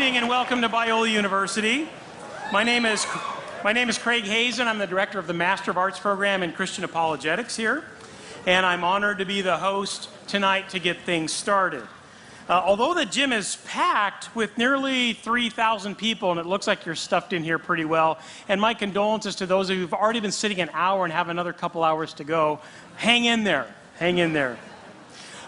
evening and welcome to Biola University. My name is Craig Hazen. I'm the director of the Master of Arts program in Christian Apologetics here, and I'm honored to be the host tonight to get things started. Although the gym is packed with nearly 3,000 people, and it looks like you're stuffed in here pretty well, and my condolences to those of you who've already been sitting an hour and have another couple hours to go. Hang in there. Hang in there.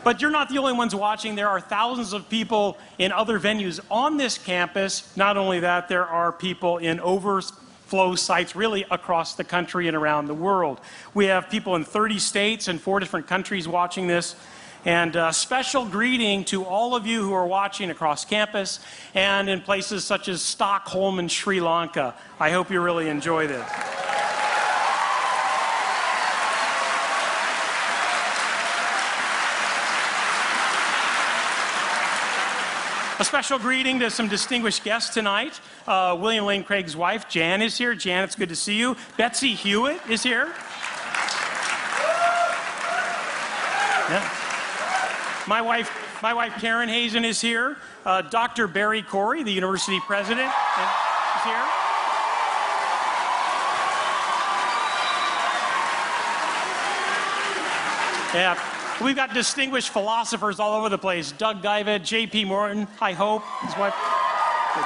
But you're not the only ones watching. There are thousands of people in other venues on this campus. Not only that, there are people in overflow sites really across the country and around the world. We have people in 30 states and 4 different countries watching this. And a special greeting to all of you who are watching across campus and in places such as Stockholm and Sri Lanka. I hope you really enjoy this. A special greeting to some distinguished guests tonight. William Lane Craig's wife, Jan, is here. Jan, it's good to see you. Betsy Hewitt is here. Yeah. My wife Karen Hazen is here. Dr. Barry Corey, the university president, is here. Yeah. We've got distinguished philosophers all over the place. Doug Diva, J.P. Morton, I hope, his wife. Good.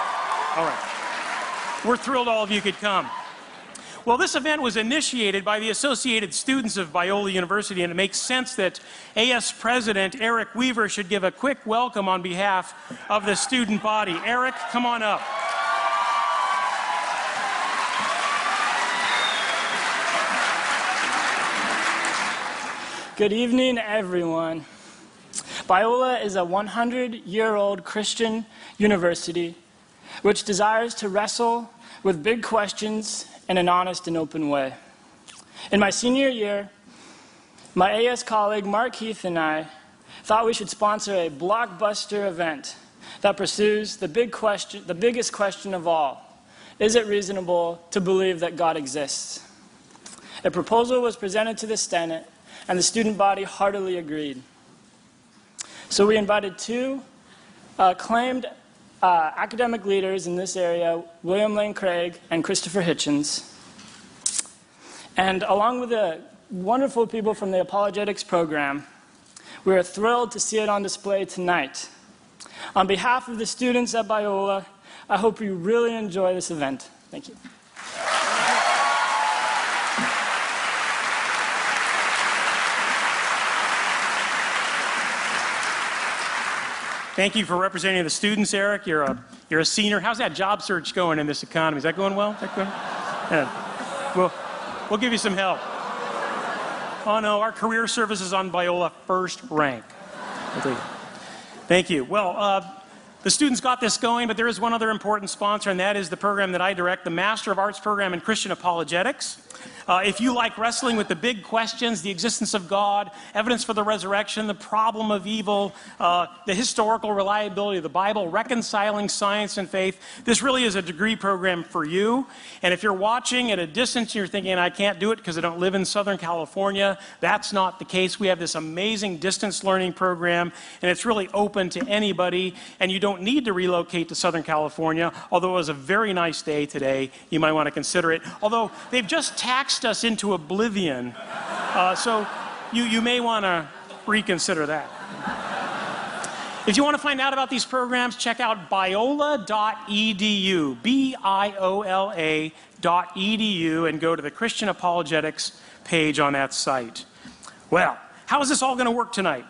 All right. We're thrilled all of you could come. Well, this event was initiated by the Associated Students of Biola University, and it makes sense that AS President Eric Weaver should give a quick welcome on behalf of the student body. Eric, come on up. Good evening, everyone. Biola is a 100-year-old Christian university which desires to wrestle with big questions in an honest and open way. In my senior year, my AS colleague Mark Heath and I thought we should sponsor a blockbuster event that pursues the biggest question of all. Is it reasonable to believe that God exists? A proposal was presented to the Senate, and the student body heartily agreed. So we invited 2 acclaimed academic leaders in this area, William Lane Craig and Christopher Hitchens. And along with the wonderful people from the Apologetics program, we are thrilled to see it on display tonight. On behalf of the students at Biola, I hope you really enjoy this event. Thank you. Thank you for representing the students, Eric. You're a senior. How's that job search going in this economy? Is that going well? Is that going? Yeah. We'll give you some help. Oh no, our career service is on Biola first rank. Thank you. Well, the students got this going, but there is one other important sponsor, and that is the program that I direct, the Master of Arts program in Christian Apologetics. If you like wrestling with the big questions, the existence of God, evidence for the resurrection, the problem of evil, the historical reliability of the Bible, reconciling science and faith, this really is a degree program for you. And if you're watching at a distance and you're thinking, I can't do it because I don't live in Southern California, that's not the case. We have this amazing distance learning program, and it's really open to anybody, and you don't need to relocate to Southern California, although it was a very nice day today. You might want to consider it. Although they've just taxed us into oblivion, so you may want to reconsider that. If you want to find out about these programs, check out biola.edu, biola.edu, and go to the Christian Apologetics page on that site. Well, how is this all going to work tonight?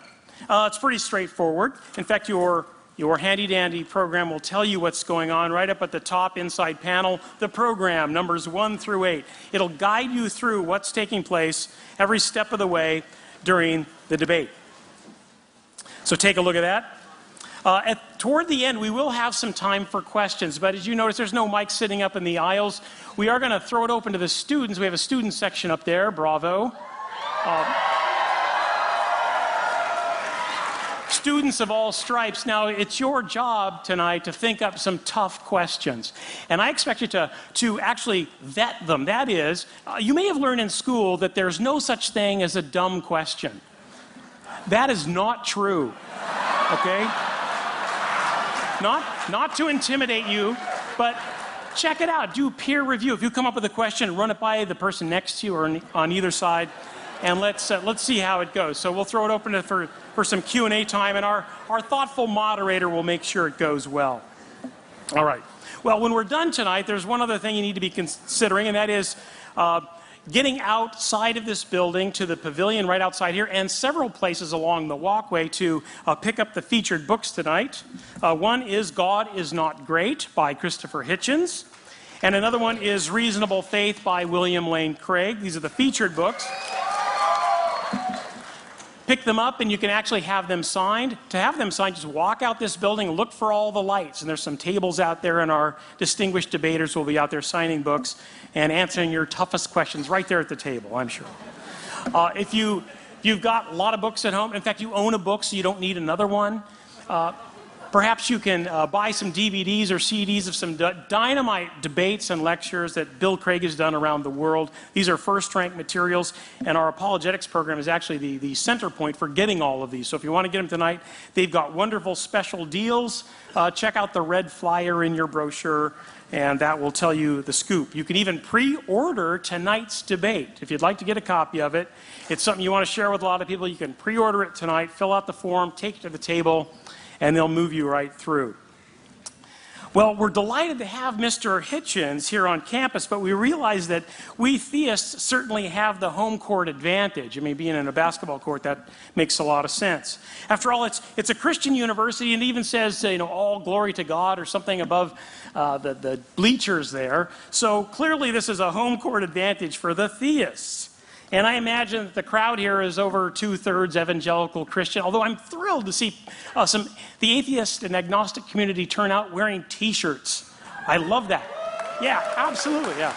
It's pretty straightforward. In fact, your handy-dandy program will tell you what's going on right up at the top inside panel, the program, numbers 1 through 8. It'll guide you through what's taking place every step of the way during the debate. So take a look at that. Toward the end, we will have some time for questions, but as you notice, there's no mic sitting up in the aisles. We are going to throw it open to the students. We have a student section up there. Bravo. Students of all stripes. Now, it's your job tonight to think up some tough questions. And I expect you to actually vet them. That is, you may have learned in school that there's no such thing as a dumb question. That is not true, okay? not to intimidate you, but check it out. Do peer review. If you come up with a question, run it by the person next to you or on either side, and let's see how it goes. So we'll throw it open for some Q&A time, and our thoughtful moderator will make sure it goes well. All right. Well, when we're done tonight, there's one other thing you need to be considering, and that is getting outside of this building to the pavilion right outside here and several places along the walkway to pick up the featured books tonight. One is God is Not Great by Christopher Hitchens, and another one is Reasonable Faith by William Lane Craig. These are the featured books. Pick them up and you can actually have them signed. To have them signed, just walk out this building, look for all the lights, and there's some tables out there, and our distinguished debaters will be out there signing books and answering your toughest questions right there at the table, I'm sure. If you've got a lot of books at home, in fact, you own a book so you don't need another one, perhaps you can buy some DVDs or CDs of some dynamite debates and lectures that Bill Craig has done around the world. These are first-rank materials, and our apologetics program is actually the center point for getting all of these. So if you want to get them tonight, they've got wonderful special deals. Check out the red flyer in your brochure, and that will tell you the scoop. You can even pre-order tonight's debate. If you'd like to get a copy of it, it's something you want to share with a lot of people, you can pre-order it tonight, fill out the form, take it to the table, and they'll move you right through. Well, we're delighted to have Mr. Hitchens here on campus, but we realize that we theists certainly have the home court advantage. I mean, being in a basketball court, that makes a lot of sense. After all, it's a Christian university, and it even says, all glory to God or something above the bleachers there. So clearly this is a home court advantage for the theists. And I imagine that the crowd here is over 2/3 evangelical Christian, although I'm thrilled to see the atheist and agnostic community turn out wearing T-shirts. I love that. Yeah, absolutely, yeah.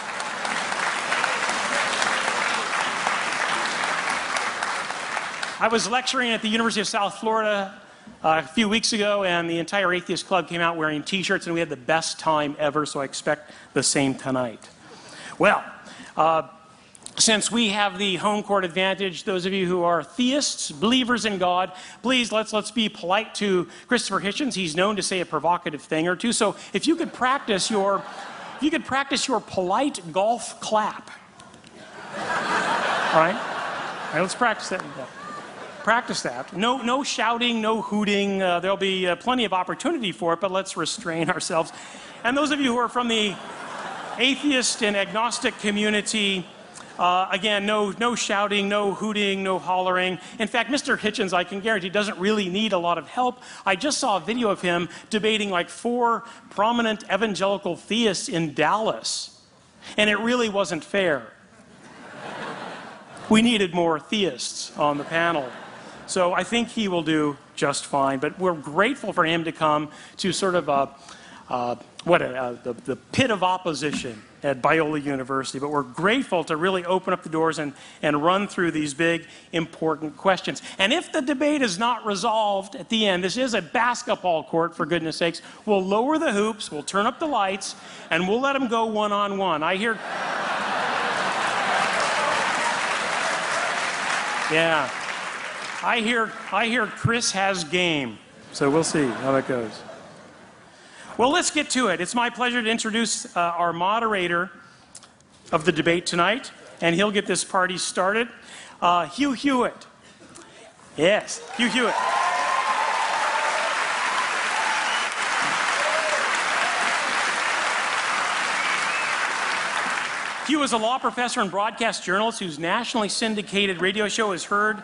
I was lecturing at the University of South Florida a few weeks ago, and the entire atheist club came out wearing T-shirts, and we had the best time ever, so I expect the same tonight. Well, since we have the home court advantage, those of you who are theists, believers in God, please let's be polite to Christopher Hitchens. He's known to say a provocative thing or two. So if you could practice your polite golf clap. All right, let's practice that. Practice that. No shouting, no hooting. There'll be plenty of opportunity for it, but let's restrain ourselves. And those of you who are from the atheist and agnostic community, again, no shouting, no hooting, no hollering. In fact, Mr. Hitchens, I can guarantee, doesn't really need a lot of help. I just saw a video of him debating like 4 prominent evangelical theists in Dallas, and it really wasn't fair. We needed more theists on the panel. So I think he will do just fine. But we're grateful for him to come to sort of the pit of opposition at Biola University, but we're grateful to really open up the doors and run through these big, important questions. And if the debate is not resolved at the end, this is a basketball court, for goodness sakes, we'll lower the hoops, we'll turn up the lights, and we'll let them go one-on-one. I hear Chris has game, so we'll see how that goes. Well, let's get to it. It's my pleasure to introduce our moderator of the debate tonight, and he'll get this party started. Hugh Hewitt. Yes, Hugh Hewitt. Hugh is a law professor and broadcast journalist whose nationally syndicated radio show is heard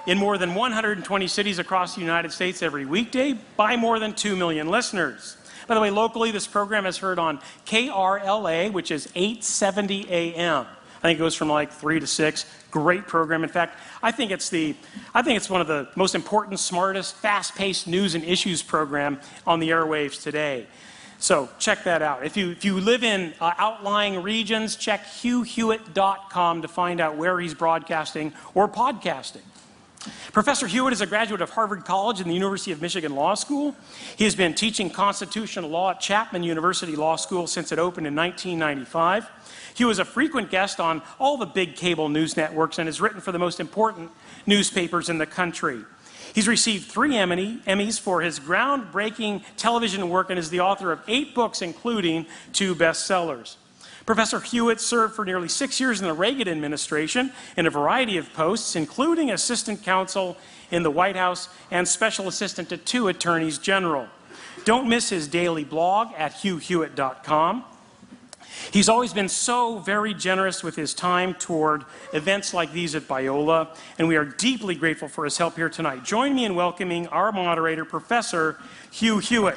in more than 120 cities across the United States every weekday by more than 2 million listeners. By the way, locally, this program is heard on KRLA, which is 870 AM. I think it goes from like 3 to 6. Great program. In fact, I think it's one of the most important, smartest, fast-paced news and issues program on the airwaves today. So check that out. If you live in outlying regions, check hughhewitt.com to find out where he's broadcasting or podcasting. Professor Hewitt is a graduate of Harvard College and the University of Michigan Law School. He has been teaching constitutional law at Chapman University Law School since it opened in 1995. He was a frequent guest on all the big cable news networks and has written for the most important newspapers in the country. He's received 3 Emmys for his groundbreaking television work and is the author of 8 books, including 2 bestsellers. Professor Hewitt served for nearly 6 years in the Reagan administration in a variety of posts, including assistant counsel in the White House and special assistant to 2 attorneys general. Don't miss his daily blog at hughhewitt.com. He's always been so very generous with his time toward events like these at Biola, and we are deeply grateful for his help here tonight. Join me in welcoming our moderator, Professor Hugh Hewitt.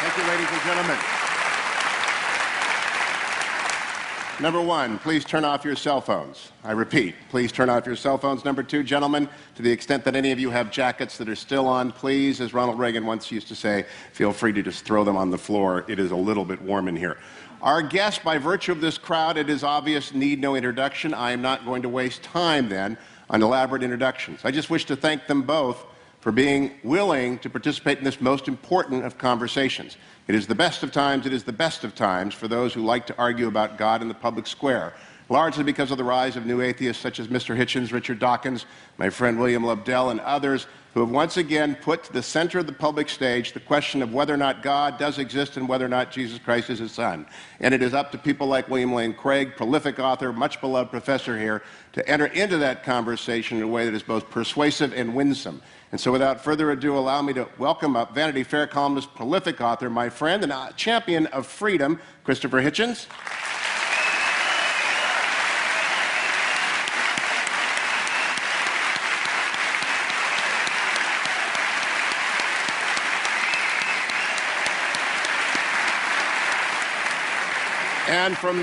Thank you, ladies and gentlemen. Number 1, please turn off your cell phones. I repeat, please turn off your cell phones. Number 2, gentlemen, to the extent that any of you have jackets that are still on, please, as Ronald Reagan once used to say, feel free to just throw them on the floor. It is a little bit warm in here. Our guests, by virtue of this crowd, it is obvious, need no introduction. I am not going to waste time, then, on elaborate introductions. I just wish to thank them both for being willing to participate in this most important of conversations. It is the best of times, it is the best of times for those who like to argue about God in the public square, largely because of the rise of new atheists such as Mr. Hitchens, Richard Dawkins, my friend William Lobdell, and others who have once again put to the center of the public stage the question of whether or not God does exist and whether or not Jesus Christ is his son. And it is up to people like William Lane Craig, prolific author, much beloved professor here, to enter into that conversation in a way that is both persuasive and winsome. And so without further ado, allow me to welcome up Vanity Fair columnist, prolific author, my friend, and a champion of freedom, Christopher Hitchens. And from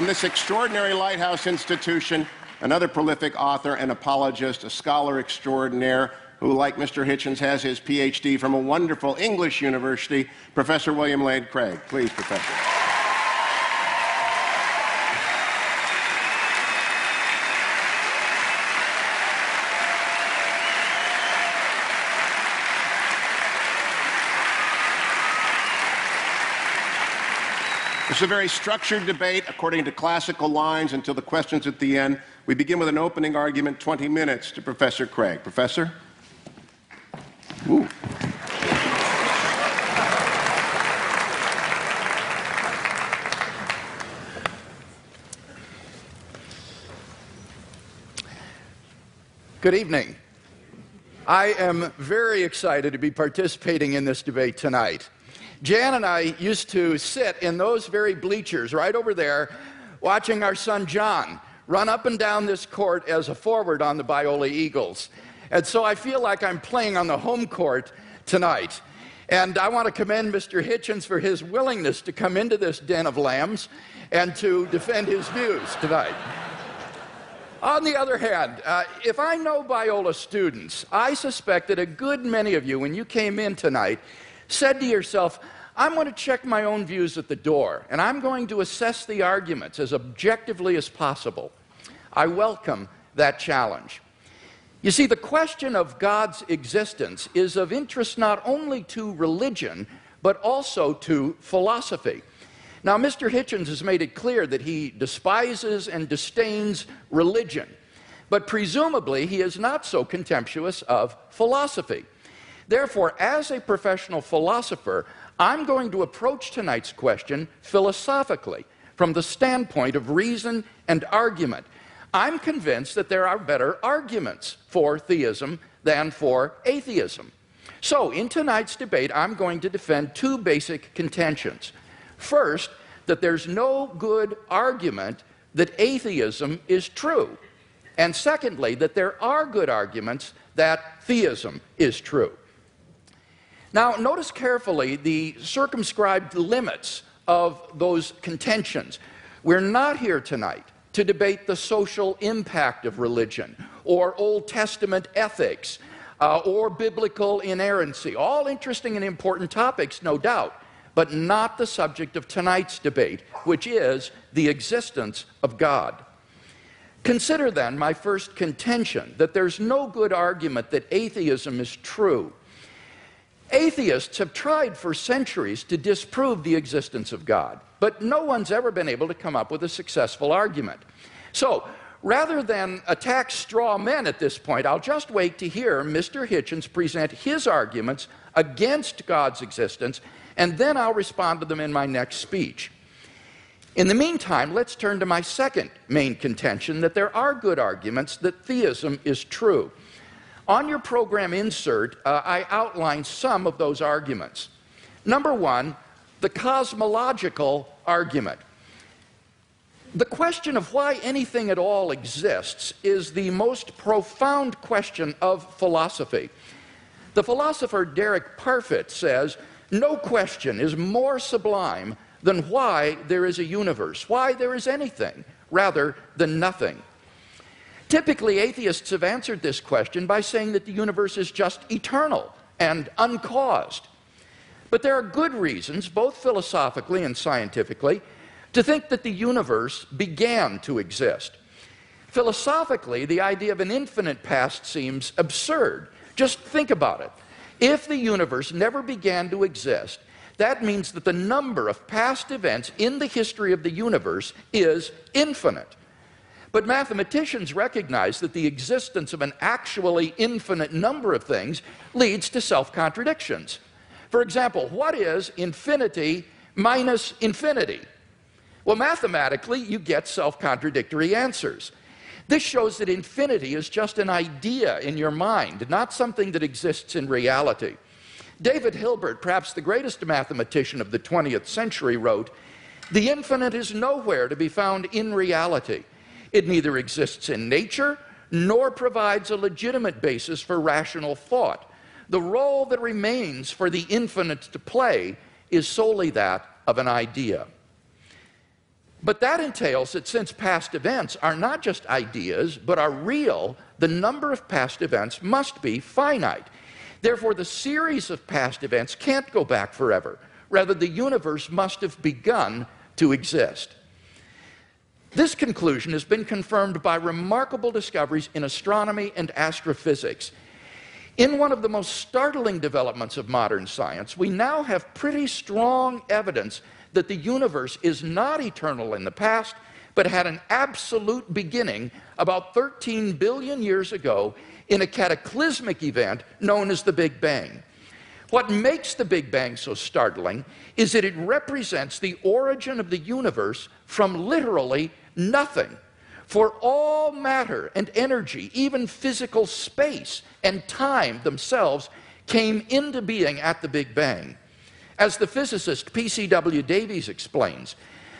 this extraordinary lighthouse institution, another prolific author and apologist, a scholar extraordinaire, who, like Mr. Hitchens, has his PhD from a wonderful English university, Professor William Lane Craig. Please, Professor. It's a very structured debate according to classical lines until the questions at the end. We begin with an opening argument, 20 minutes, to Professor Craig. Professor? Ooh. Good evening. I am very excited to be participating in this debate tonight. Jan and I used to sit in those very bleachers right over there watching our son John run up and down this court as a forward on the Biola Eagles. And so I feel like I'm playing on the home court tonight. And I want to commend Mr. Hitchens for his willingness to come into this den of lambs and to defend his views tonight. On the other hand, if I know Biola students, I suspect that a good many of you, when you came in tonight, said to yourself, I'm going to check my own views at the door, and I'm going to assess the arguments as objectively as possible. I welcome that challenge. You see, the question of God's existence is of interest not only to religion, but also to philosophy. Now, Mr. Hitchens has made it clear that he despises and disdains religion, but presumably he is not so contemptuous of philosophy. Therefore, as a professional philosopher, I'm going to approach tonight's question philosophically, from the standpoint of reason and argument. I'm convinced that there are better arguments for theism than for atheism. So, in tonight's debate, I'm going to defend 2 basic contentions. First, that there's no good argument that atheism is true. And secondly, that there are good arguments that theism is true. Now, notice carefully the circumscribed limits of those contentions. We're not here tonight to debate the social impact of religion, or Old Testament ethics, or biblical inerrancy. All interesting and important topics, no doubt, but not the subject of tonight's debate, which is the existence of God. Consider then my first contention, that there's no good argument that atheism is true. Atheists have tried for centuries to disprove the existence of God, but no one's ever been able to come up with a successful argument. So, rather than attack straw men at this point, I'll just wait to hear Mr. Hitchens present his arguments against God's existence, and then I'll respond to them in my next speech. In the meantime, let's turn to my second main contention, that there are good arguments that theism is true. On your program insert, I outline some of those arguments. Number one, the cosmological argument. The question of why anything at all exists is the most profound question of philosophy. The philosopher Derek Parfit says, "No question is more sublime than why there is a universe, why there is anything, rather than nothing." Typically, atheists have answered this question by saying that the universe is just eternal and uncaused. But there are good reasons, both philosophically and scientifically, to think that the universe began to exist. Philosophically, the idea of an infinite past seems absurd. Just think about it. If the universe never began to exist, that means that the number of past events in the history of the universe is infinite. But mathematicians recognize that the existence of an actually infinite number of things leads to self-contradictions. For example, what is infinity minus infinity? Well, mathematically, you get self-contradictory answers. This shows that infinity is just an idea in your mind, not something that exists in reality. David Hilbert, perhaps the greatest mathematician of the 20th century, wrote, "The infinite is nowhere to be found in reality. It neither exists in nature nor provides a legitimate basis for rational thought. The role that remains for the infinite to play is solely that of an idea." But that entails that since past events are not just ideas, but are real, the number of past events must be finite. Therefore, the series of past events can't go back forever. Rather, the universe must have begun to exist. This conclusion has been confirmed by remarkable discoveries in astronomy and astrophysics. In one of the most startling developments of modern science, we now have pretty strong evidence that the universe is not eternal in the past, but had an absolute beginning about 13 billion years ago in a cataclysmic event known as the Big Bang. What makes the Big Bang so startling is that it represents the origin of the universe from literally nothing. For all matter and energy, even physical space and time themselves, came into being at the Big Bang. As the physicist P.C.W. Davies explains,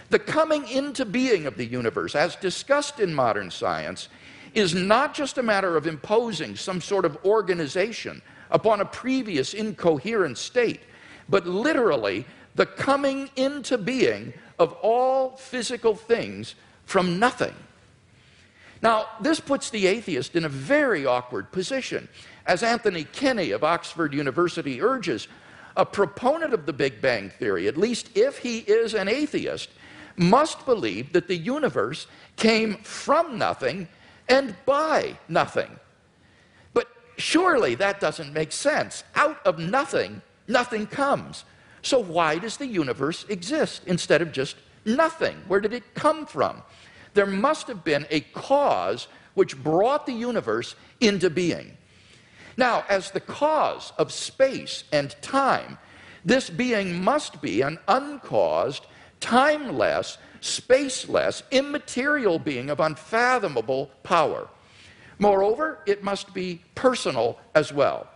the coming into being of the universe, as discussed in modern science, is not just a matter of imposing some sort of organization upon a previous incoherent state, but literally the coming into being of all physical things from nothing. Now, this puts the atheist in a very awkward position. As Anthony Kinney of Oxford University urges, a proponent of the Big Bang theory, at least if he is an atheist, must believe that the universe came from nothing and by nothing. But surely that doesn't make sense. Out of nothing, nothing comes. So why does the universe exist instead of just nothing? Where did it come from? There must have been a cause which brought the universe into being. Now, as the cause of space and time, this being must be an uncaused, timeless, spaceless, immaterial being of unfathomable power. Moreover, it must be personal as well.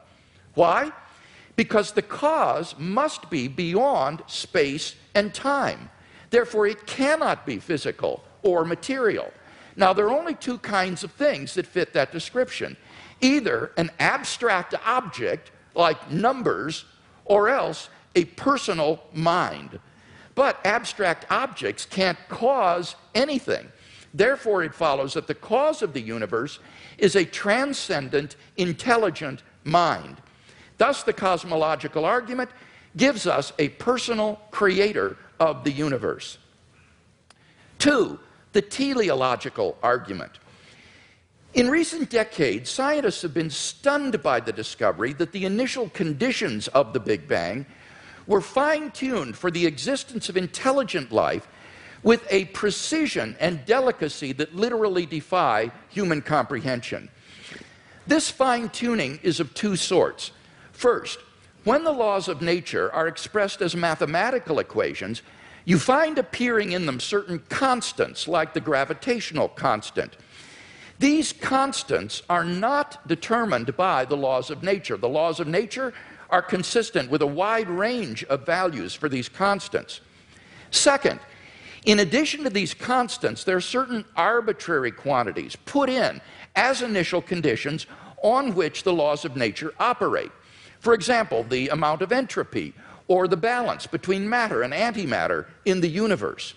Why? Because the cause must be beyond space and time. Therefore, it cannot be physical or material. Now, there are only two kinds of things that fit that description. Either an abstract object, like numbers, or else a personal mind. But abstract objects can't cause anything. Therefore, it follows that the cause of the universe is a transcendent, intelligent mind. Thus, the cosmological argument gives us a personal creator of the universe. 2, the teleological argument. In recent decades, scientists have been stunned by the discovery that the initial conditions of the Big Bang were fine-tuned for the existence of intelligent life with a precision and delicacy that literally defy human comprehension. This fine-tuning is of two sorts. First, when the laws of nature are expressed as mathematical equations, you find appearing in them certain constants, like the gravitational constant. These constants are not determined by the laws of nature. The laws of nature are consistent with a wide range of values for these constants. Second, in addition to these constants, there are certain arbitrary quantities put in as initial conditions on which the laws of nature operate. For example, the amount of entropy or the balance between matter and antimatter in the universe.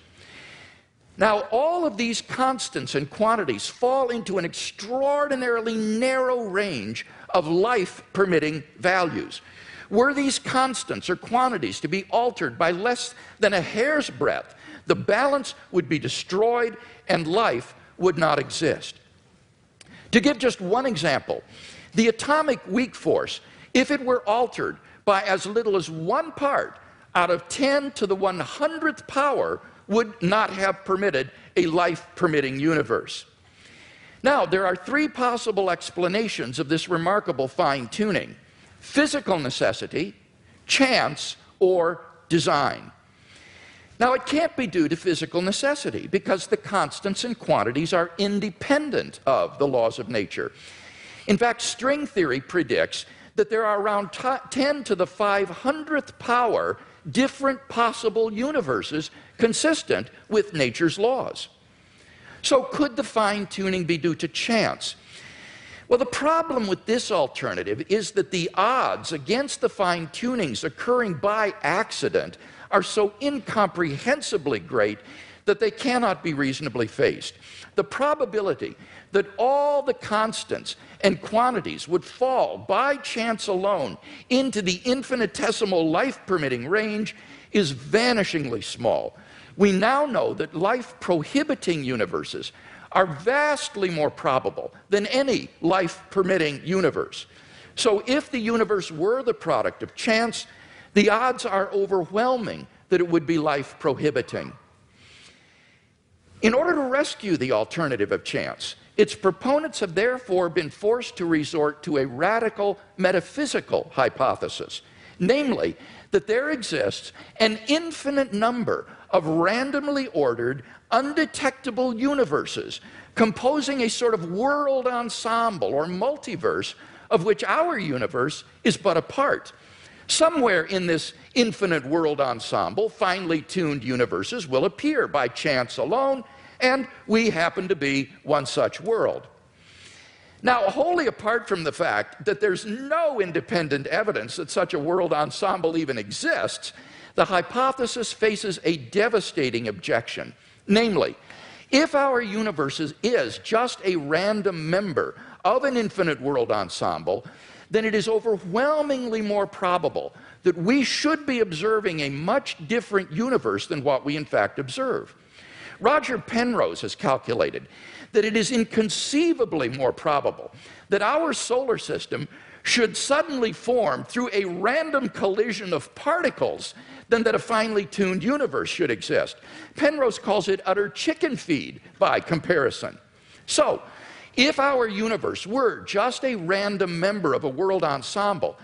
Now, all of these constants and quantities fall into an extraordinarily narrow range of life-permitting values. Were these constants or quantities to be altered by less than a hair's breadth, the balance would be destroyed and life would not exist. To give just one example, the atomic weak force, if it were altered by as little as 1 part out of 10 to the 100th power, would not have permitted a life-permitting universe. Now, there are 3 possible explanations of this remarkable fine-tuning: physical necessity, chance, or design. Now, it can't be due to physical necessity because the constants and quantities are independent of the laws of nature. In fact, string theory predicts that there are around 10 to the 500th power different possible universes consistent with nature's laws. So could the fine-tuning be due to chance? Well, the problem with this alternative is that the odds against the fine-tunings occurring by accident are so incomprehensibly great that they cannot be reasonably faced. The probability that all the constants and quantities would fall by chance alone into the infinitesimal life-permitting range is vanishingly small. We now know that life-prohibiting universes are vastly more probable than any life-permitting universe. So if the universe were the product of chance, the odds are overwhelming that it would be life-prohibiting. In order to rescue the alternative of chance, its proponents have therefore been forced to resort to a radical metaphysical hypothesis, namely that there exists an infinite number of randomly ordered, undetectable universes composing a sort of world ensemble or multiverse of which our universe is but a part. Somewhere in this infinite world ensemble, finely tuned universes will appear by chance alone, and we happen to be one such world. Now, wholly apart from the fact that there's no independent evidence that such a world ensemble even exists, the hypothesis faces a devastating objection. Namely, if our universe is just a random member of an infinite world ensemble, then it is overwhelmingly more probable that we should be observing a much different universe than what we in fact observe. Roger Penrose has calculated that it is inconceivably more probable that our solar system should suddenly form through a random collision of particles than that a finely tuned universe should exist. Penrose calls it utter chicken feed by comparison. So, if our universe were just a random member of a world ensemble,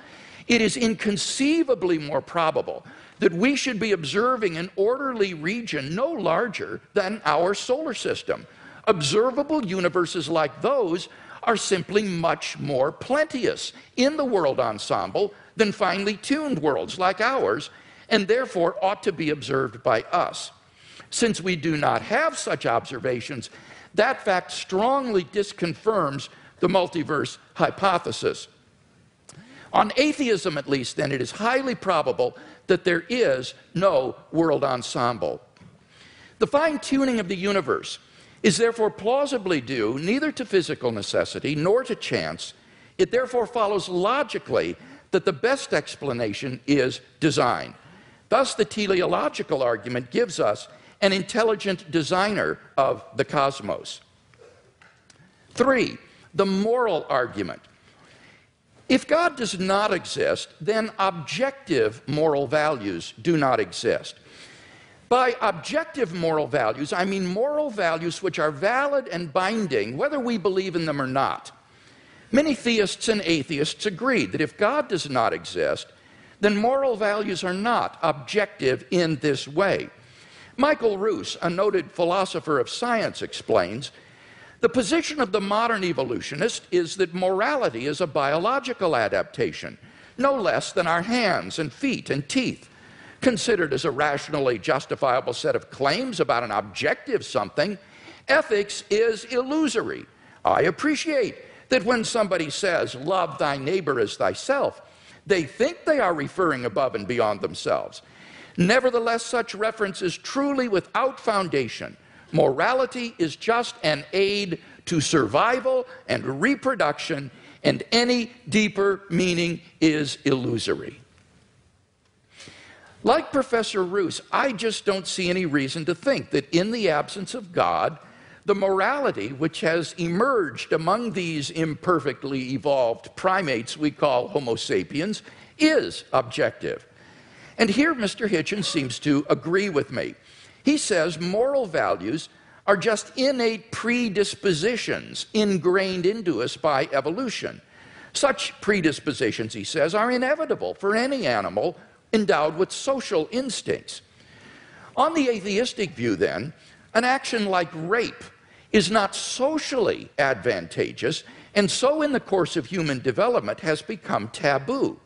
it is inconceivably more probable that we should be observing an orderly region no larger than our solar system. Observable universes like those are simply much more plenteous in the world ensemble than finely tuned worlds like ours, and therefore ought to be observed by us. Since we do not have such observations, that fact strongly disconfirms the multiverse hypothesis. On atheism, at least, then, it is highly probable that there is no world ensemble. The fine-tuning of the universe is therefore plausibly due neither to physical necessity nor to chance. It therefore follows logically that the best explanation is design. Thus, the teleological argument gives us an intelligent designer of the cosmos. 3. the moral argument. If God does not exist, then objective moral values do not exist. By objective moral values, I mean moral values which are valid and binding, whether we believe in them or not. Many theists and atheists agree that if God does not exist, then moral values are not objective in this way. Michael Ruse, a noted philosopher of science, explains, the position of the modern evolutionist is that morality is a biological adaptation, no less than our hands and feet and teeth. Considered as a rationally justifiable set of claims about an objective something, ethics is illusory. I appreciate that when somebody says, love thy neighbor as thyself, they think they are referring above and beyond themselves. Nevertheless, such reference is truly without foundation. Morality is just an aid to survival and reproduction, and any deeper meaning is illusory. Like Professor Ruse, I just don't see any reason to think that in the absence of God, the morality which has emerged among these imperfectly evolved primates we call Homo sapiens is objective. And here Mr. Hitchens seems to agree with me. He says moral values are just innate predispositions ingrained into us by evolution. Such predispositions, he says, are inevitable for any animal endowed with social instincts. On the atheistic view, then, an action like rape is not socially advantageous, and so in the course of human development has become taboo.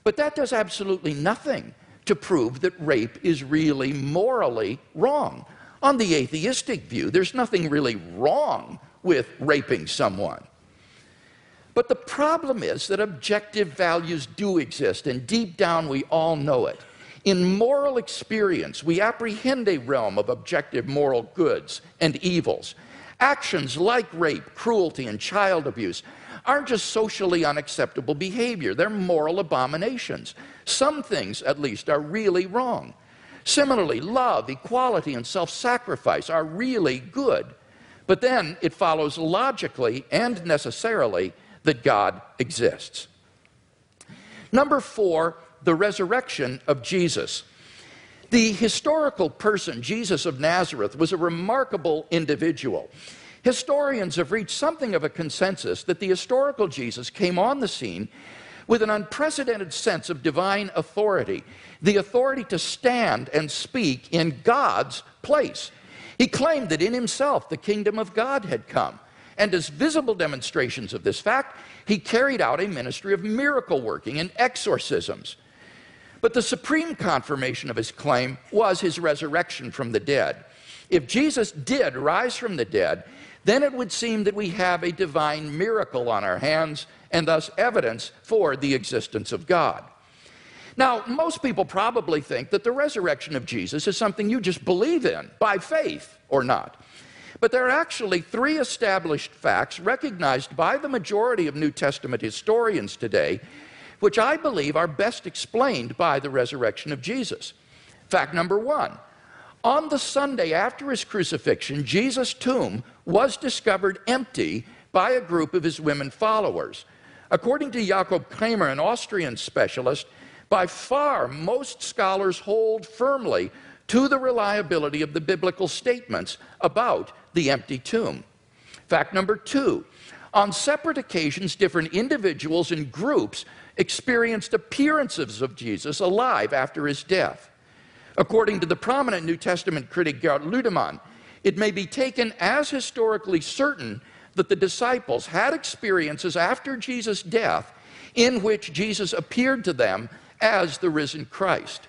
But that does absolutely nothing to prove that rape is really morally wrong. On the atheistic view, there's nothing really wrong with raping someone. But the problem is that objective values do exist, and deep down we all know it. In moral experience, we apprehend a realm of objective moral goods and evils. Actions like rape, cruelty, and child abuse aren't just socially unacceptable behavior, they're moral abominations. Some things, at least, are really wrong. Similarly, love, equality, and self-sacrifice are really good. But then it follows logically and necessarily that God exists. Number 4, the resurrection of Jesus. The historical person, Jesus of Nazareth, was a remarkable individual. Historians have reached something of a consensus that the historical Jesus came on the scene with an unprecedented sense of divine authority, the authority to stand and speak in God's place. He claimed that in himself the kingdom of God had come. And as visible demonstrations of this fact, he carried out a ministry of miracle working and exorcisms. But the supreme confirmation of his claim was his resurrection from the dead. If Jesus did rise from the dead, then it would seem that we have a divine miracle on our hands and thus evidence for the existence of God. Now, most people probably think that the resurrection of Jesus is something you just believe in by faith or not. But there are actually 3 established facts recognized by the majority of New Testament historians today, which I believe are best explained by the resurrection of Jesus. Fact number 1, on the Sunday after his crucifixion, Jesus' tomb was discovered empty by a group of his women followers. According to Jakob Kramer, an Austrian specialist, by far most scholars hold firmly to the reliability of the biblical statements about the empty tomb. Fact number 2, on separate occasions, different individuals and groups experienced appearances of Jesus alive after his death. According to the prominent New Testament critic Gerd Ludemann, it may be taken as historically certain that the disciples had experiences after Jesus' death in which Jesus appeared to them as the risen Christ.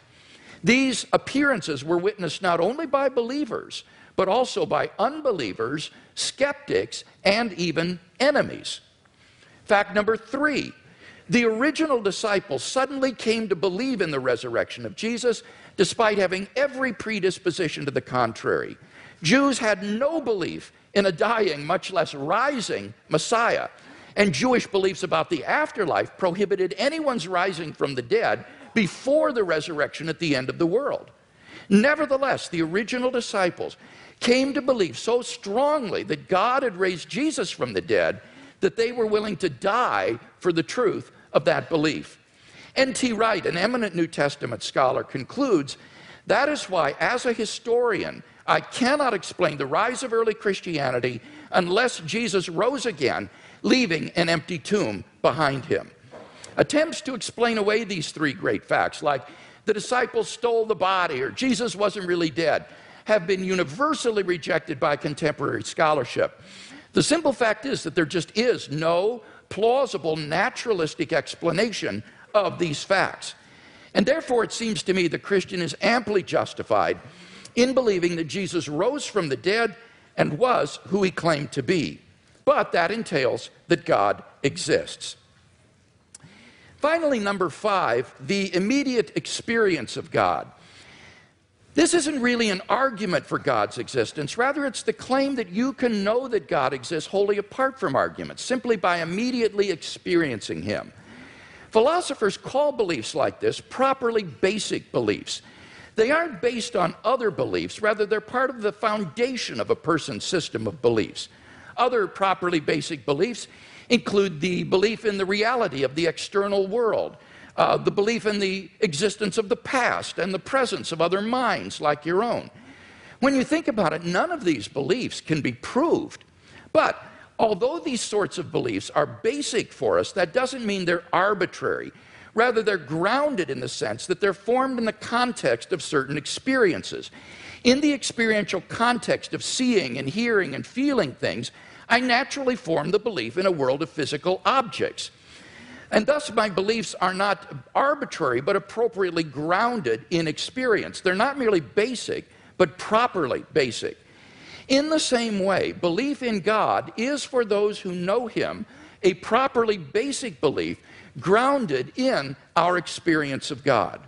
These appearances were witnessed not only by believers, but also by unbelievers, skeptics, and even enemies. Fact number 3, the original disciples suddenly came to believe in the resurrection of Jesus despite having every predisposition to the contrary. Jews had no belief in a dying, much less rising Messiah, and Jewish beliefs about the afterlife prohibited anyone's rising from the dead before the resurrection at the end of the world. Nevertheless, the original disciples came to believe so strongly that God had raised Jesus from the dead that they were willing to die for the truth of that belief. N.T. Wright, an eminent New Testament scholar, concludes, "That is why, as a historian, I cannot explain the rise of early Christianity unless Jesus rose again, leaving an empty tomb behind him." Attempts to explain away these three great facts, like the disciples stole the body or Jesus wasn't really dead, have been universally rejected by contemporary scholarship. The simple fact is that there just is no plausible naturalistic explanation of these facts. And therefore, it seems to me the Christian is amply justified in believing that Jesus rose from the dead and was who he claimed to be. But that entails that God exists. Finally, number 5, the immediate experience of God. This isn't really an argument for God's existence. Rather, it's the claim that you can know that God exists wholly apart from arguments, simply by immediately experiencing him. Philosophers call beliefs like this properly basic beliefs. They aren't based on other beliefs. Rather, they're part of the foundation of a person's system of beliefs. Other properly basic beliefs include the belief in the reality of the external world, the belief in the existence of the past and the presence of other minds like your own. When you think about it, none of these beliefs can be proved. But although these sorts of beliefs are basic for us, that doesn't mean they're arbitrary. Rather, they're grounded in the sense that they're formed in the context of certain experiences. In the experiential context of seeing and hearing and feeling things, I naturally form the belief in a world of physical objects. And thus, my beliefs are not arbitrary, but appropriately grounded in experience. They're not merely basic, but properly basic. In the same way, belief in God is, for those who know him, a properly basic belief grounded in our experience of God.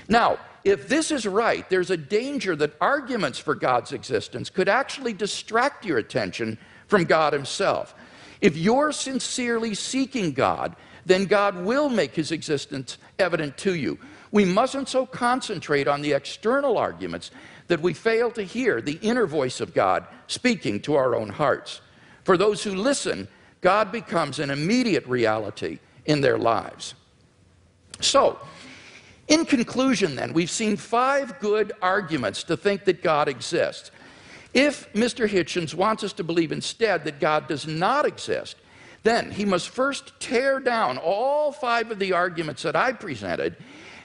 Now, if this is right, there's a danger that arguments for God's existence could actually distract your attention from God himself. If you're sincerely seeking God, then God will make his existence evident to you. We mustn't so concentrate on the external arguments that we fail to hear the inner voice of God speaking to our own hearts. For those who listen, God becomes an immediate reality in their lives. So, in conclusion then, we've seen 5 good arguments to think that God exists. If Mr. Hitchens wants us to believe instead that God does not exist, then he must first tear down all 5 of the arguments that I presented,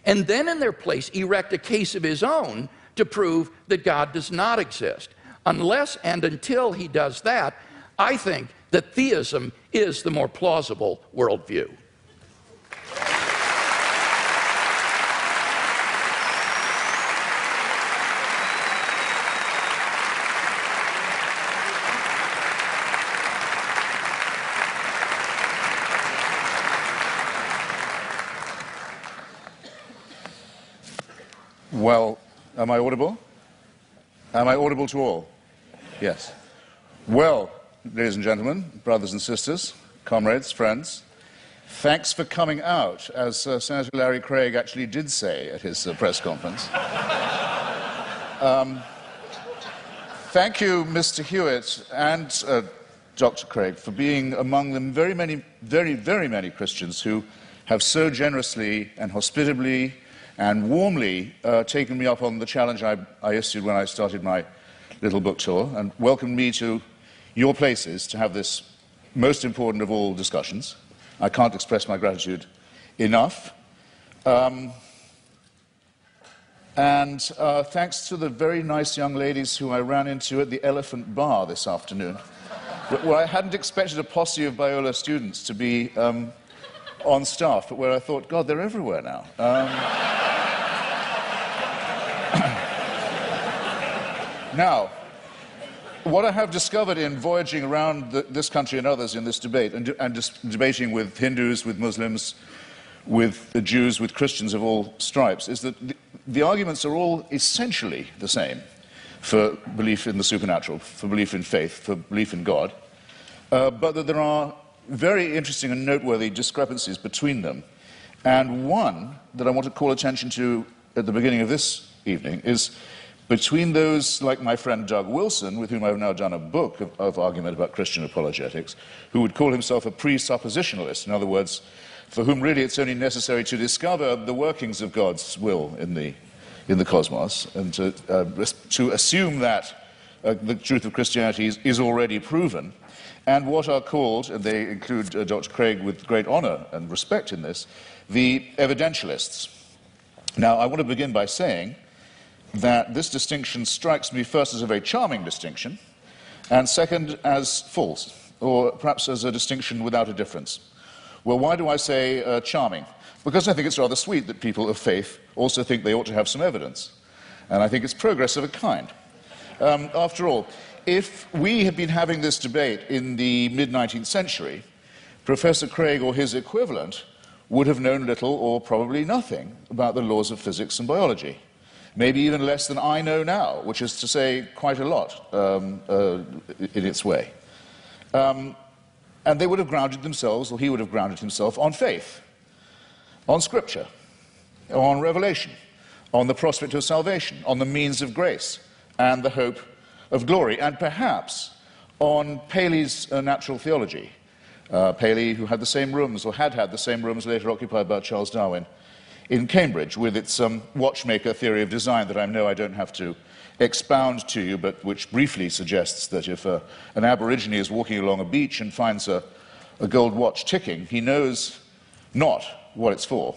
and then in their place erect a case of his own to prove that God does not exist. Unless and until he does that, I think that theism is the more plausible worldview. Well, am I audible? Am I audible to all? Yes. Well, ladies and gentlemen, brothers and sisters, comrades, friends, thanks for coming out, as Senator Larry Craig actually did say at his press conference. Thank you, Mr. Hewitt and Dr. Craig, for being among the very many Christians who have so generously and hospitably and warmly taken me up on the challenge I issued when I started my little book tour and welcomed me to your places to have this most important of all discussions. I can't express my gratitude enough. And thanks to the very nice young ladies who I ran into at the Elephant Bar this afternoon, where I hadn't expected a posse of Biola students to be on staff, but where I thought, God, they're everywhere now. Now, what I have discovered in voyaging around this country and others in this debate, and just debating with Hindus, with Muslims, with the Jews, with Christians of all stripes, is that the arguments are all essentially the same for belief in the supernatural, for belief in faith, for belief in God, but that there are very interesting and noteworthy discrepancies between them. And one that I want to call attention to at the beginning of this evening is between those like my friend Doug Wilson, with whom I've now done a book of argument about Christian apologetics, who would call himself a presuppositionalist, in other words, for whom really it's only necessary to discover the workings of God's will in the cosmos, and to assume that the truth of Christianity is already proven, and what are called, and they include Dr. Craig with great honor and respect in this, the evidentialists. Now, I want to begin by saying that this distinction strikes me first as a very charming distinction, and second as false, or perhaps as a distinction without a difference. Well, why do I say charming? Because I think it's rather sweet that people of faith also think they ought to have some evidence. And I think it's progress of a kind. After all, if we had been having this debate in the mid-19th century, Professor Craig or his equivalent would have known little or probably nothing about the laws of physics and biology. Maybe even less than I know now, which is to say quite a lot in its way. And they would have grounded themselves, or he would have grounded himself, on faith, on Scripture, on revelation, on the prospect of salvation, on the means of grace, and the hope of glory, and perhaps on Paley's natural theology. Paley, who had the same rooms, or had the same rooms later occupied by Charles Darwin in Cambridge, with its watchmaker theory of design that I know I don't have to expound to you, but which briefly suggests that if an Aborigine is walking along a beach and finds a gold watch ticking, he knows not what it's for,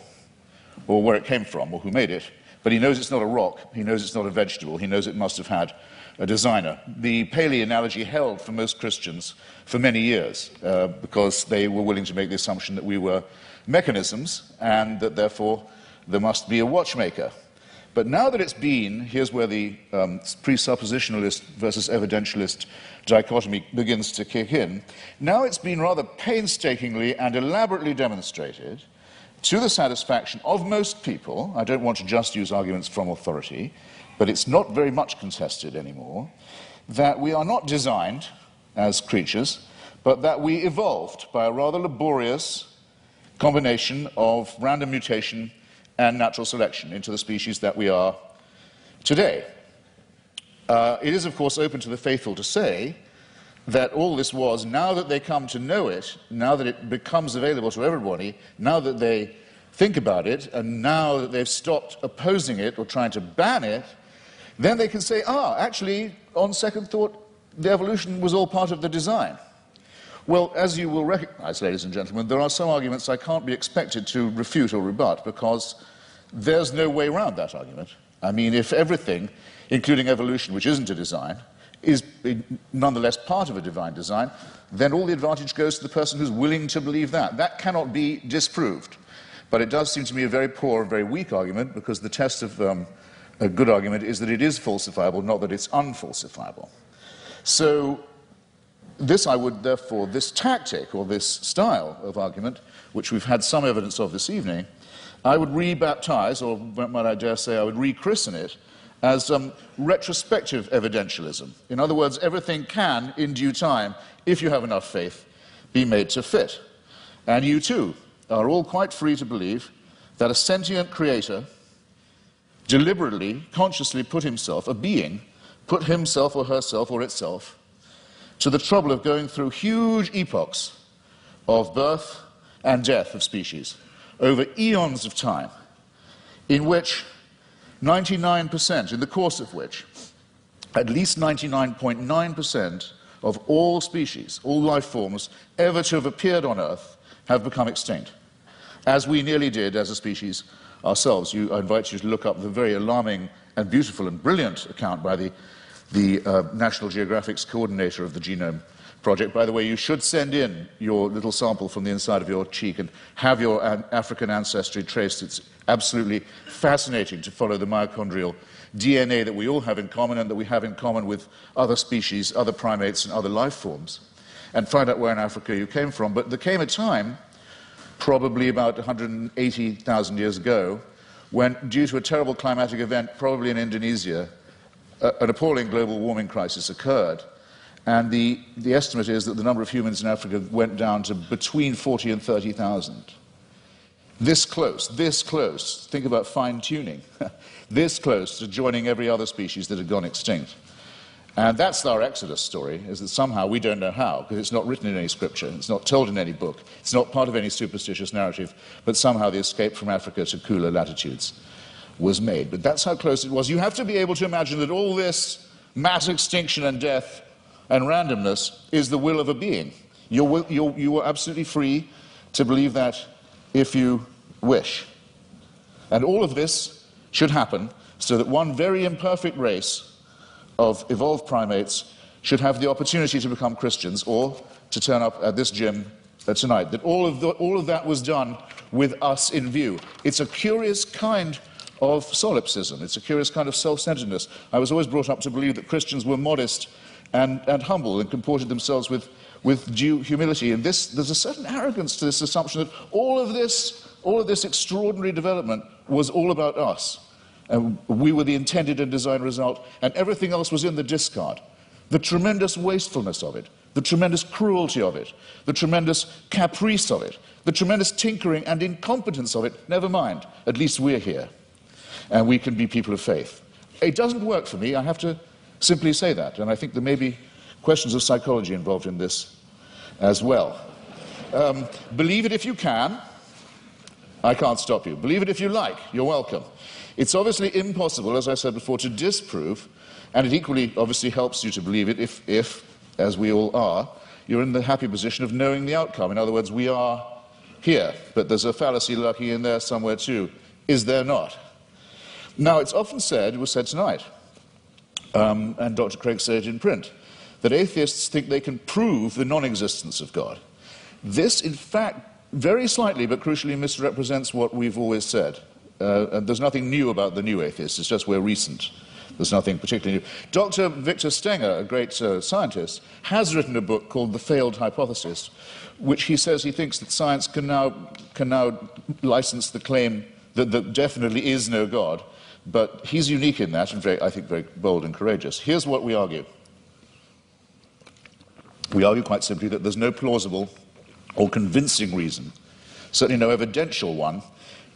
or where it came from, or who made it, but he knows it's not a rock, he knows it's not a vegetable, he knows it must have had a designer. The Paley analogy held for most Christians for many years, because they were willing to make the assumption that we were mechanisms, and that therefore there must be a watchmaker. But now that it's been, here's where the presuppositionalist versus evidentialist dichotomy begins to kick in. Now it's been rather painstakingly and elaborately demonstrated, to the satisfaction of most people, I don't want to just use arguments from authority, but it's not very much contested anymore, that we are not designed as creatures, but that we evolved by a rather laborious combination of random mutation and natural selection into the species that we are today. It is, of course, open to the faithful to say that all this was, now that they come to know it, now that it becomes available to everybody, now that they think about it, and now that they've stopped opposing it or trying to ban it, then they can say, actually, on second thought, the evolution was all part of the design. Well, as you will recognize, ladies and gentlemen, there are some arguments I can't be expected to refute or rebut, because there's no way around that argument. I mean, if everything, including evolution, which isn't a design, is nonetheless part of a divine design, then all the advantage goes to the person who's willing to believe that. That cannot be disproved. But it does seem to me a very poor and very weak argument, because the test of a good argument is that it is falsifiable, not that it's unfalsifiable. So this I would therefore, this tactic or this style of argument, which we've had some evidence of this evening, I would rebaptize, or might I dare say I would rechristen it, as retrospective evidentialism. In other words, everything can, in due time, if you have enough faith, be made to fit. And you too are all quite free to believe that a sentient creator deliberately, consciously put himself, a being, put himself or herself or itself to the trouble of going through huge epochs of birth and death of species over eons of time, in which 99%, in the course of which at least 99.9% of all species, all life forms ever to have appeared on Earth have become extinct, as we nearly did as a species ourselves. I invite you to look up the very alarming and beautiful and brilliant account by the National Geographic's coordinator of the Genome Project. By the way, you should send in your little sample from the inside of your cheek and have your African ancestry traced. It's absolutely fascinating to follow the mitochondrial DNA that we all have in common, and that we have in common with other species, other primates, and other life forms, and find out where in Africa you came from. But there came a time, probably about 180,000 years ago, when, due to a terrible climatic event, probably in Indonesia, an appalling global warming crisis occurred. And the estimate is that the number of humans in Africa went down to between 40 and 30,000. this close, think about fine-tuning, this close to joining every other species that had gone extinct. And that's our Exodus story, is that somehow we don't know how, because it's not written in any scripture, it's not told in any book, it's not part of any superstitious narrative, but somehow the escape from Africa to cooler latitudes was made. But that's how close it was. You have to be able to imagine that all this mass extinction and death and randomness is the will of a being. You are absolutely free to believe that if you wish. And all of this should happen so that one very imperfect race of evolved primates should have the opportunity to become Christians or to turn up at this gym tonight. That all of that was done with us in view. It's a curious kind of solipsism. It's a curious kind of self-centeredness. I was always brought up to believe that Christians were modest and humble and comported themselves with due humility. And there's a certain arrogance to this assumption that all of this extraordinary development was all about us. And we were the intended and designed result, and everything else was in the discard. The tremendous wastefulness of it, the tremendous cruelty of it, the tremendous caprice of it, the tremendous tinkering and incompetence of it, never mind, at least we're here, and we can be people of faith. It doesn't work for me, I have to simply say that, and I think there may be questions of psychology involved in this as well. Believe it if you can. I can't stop you. Believe it if you like. You're welcome. It's obviously impossible, as I said before, to disprove, and it equally obviously helps you to believe it if, as we all are, you're in the happy position of knowing the outcome. In other words, we are here, but there's a fallacy lurking in there somewhere too. Is there not? Now, it's often said, it was said tonight, and Dr. Craig said it in print, that atheists think they can prove the non-existence of God. This, in fact, very slightly but crucially misrepresents what we've always said. And there's nothing new about the new atheists, it's just we're recent. There's nothing particularly new. Dr. Victor Stenger, a great scientist, has written a book called The Failed Hypothesis, which he says he thinks that science can now license the claim that there definitely is no God, but he's unique in that, and I think very bold and courageous. Here's what we argue. We argue quite simply that there's no plausible or convincing reason, certainly no evidential one,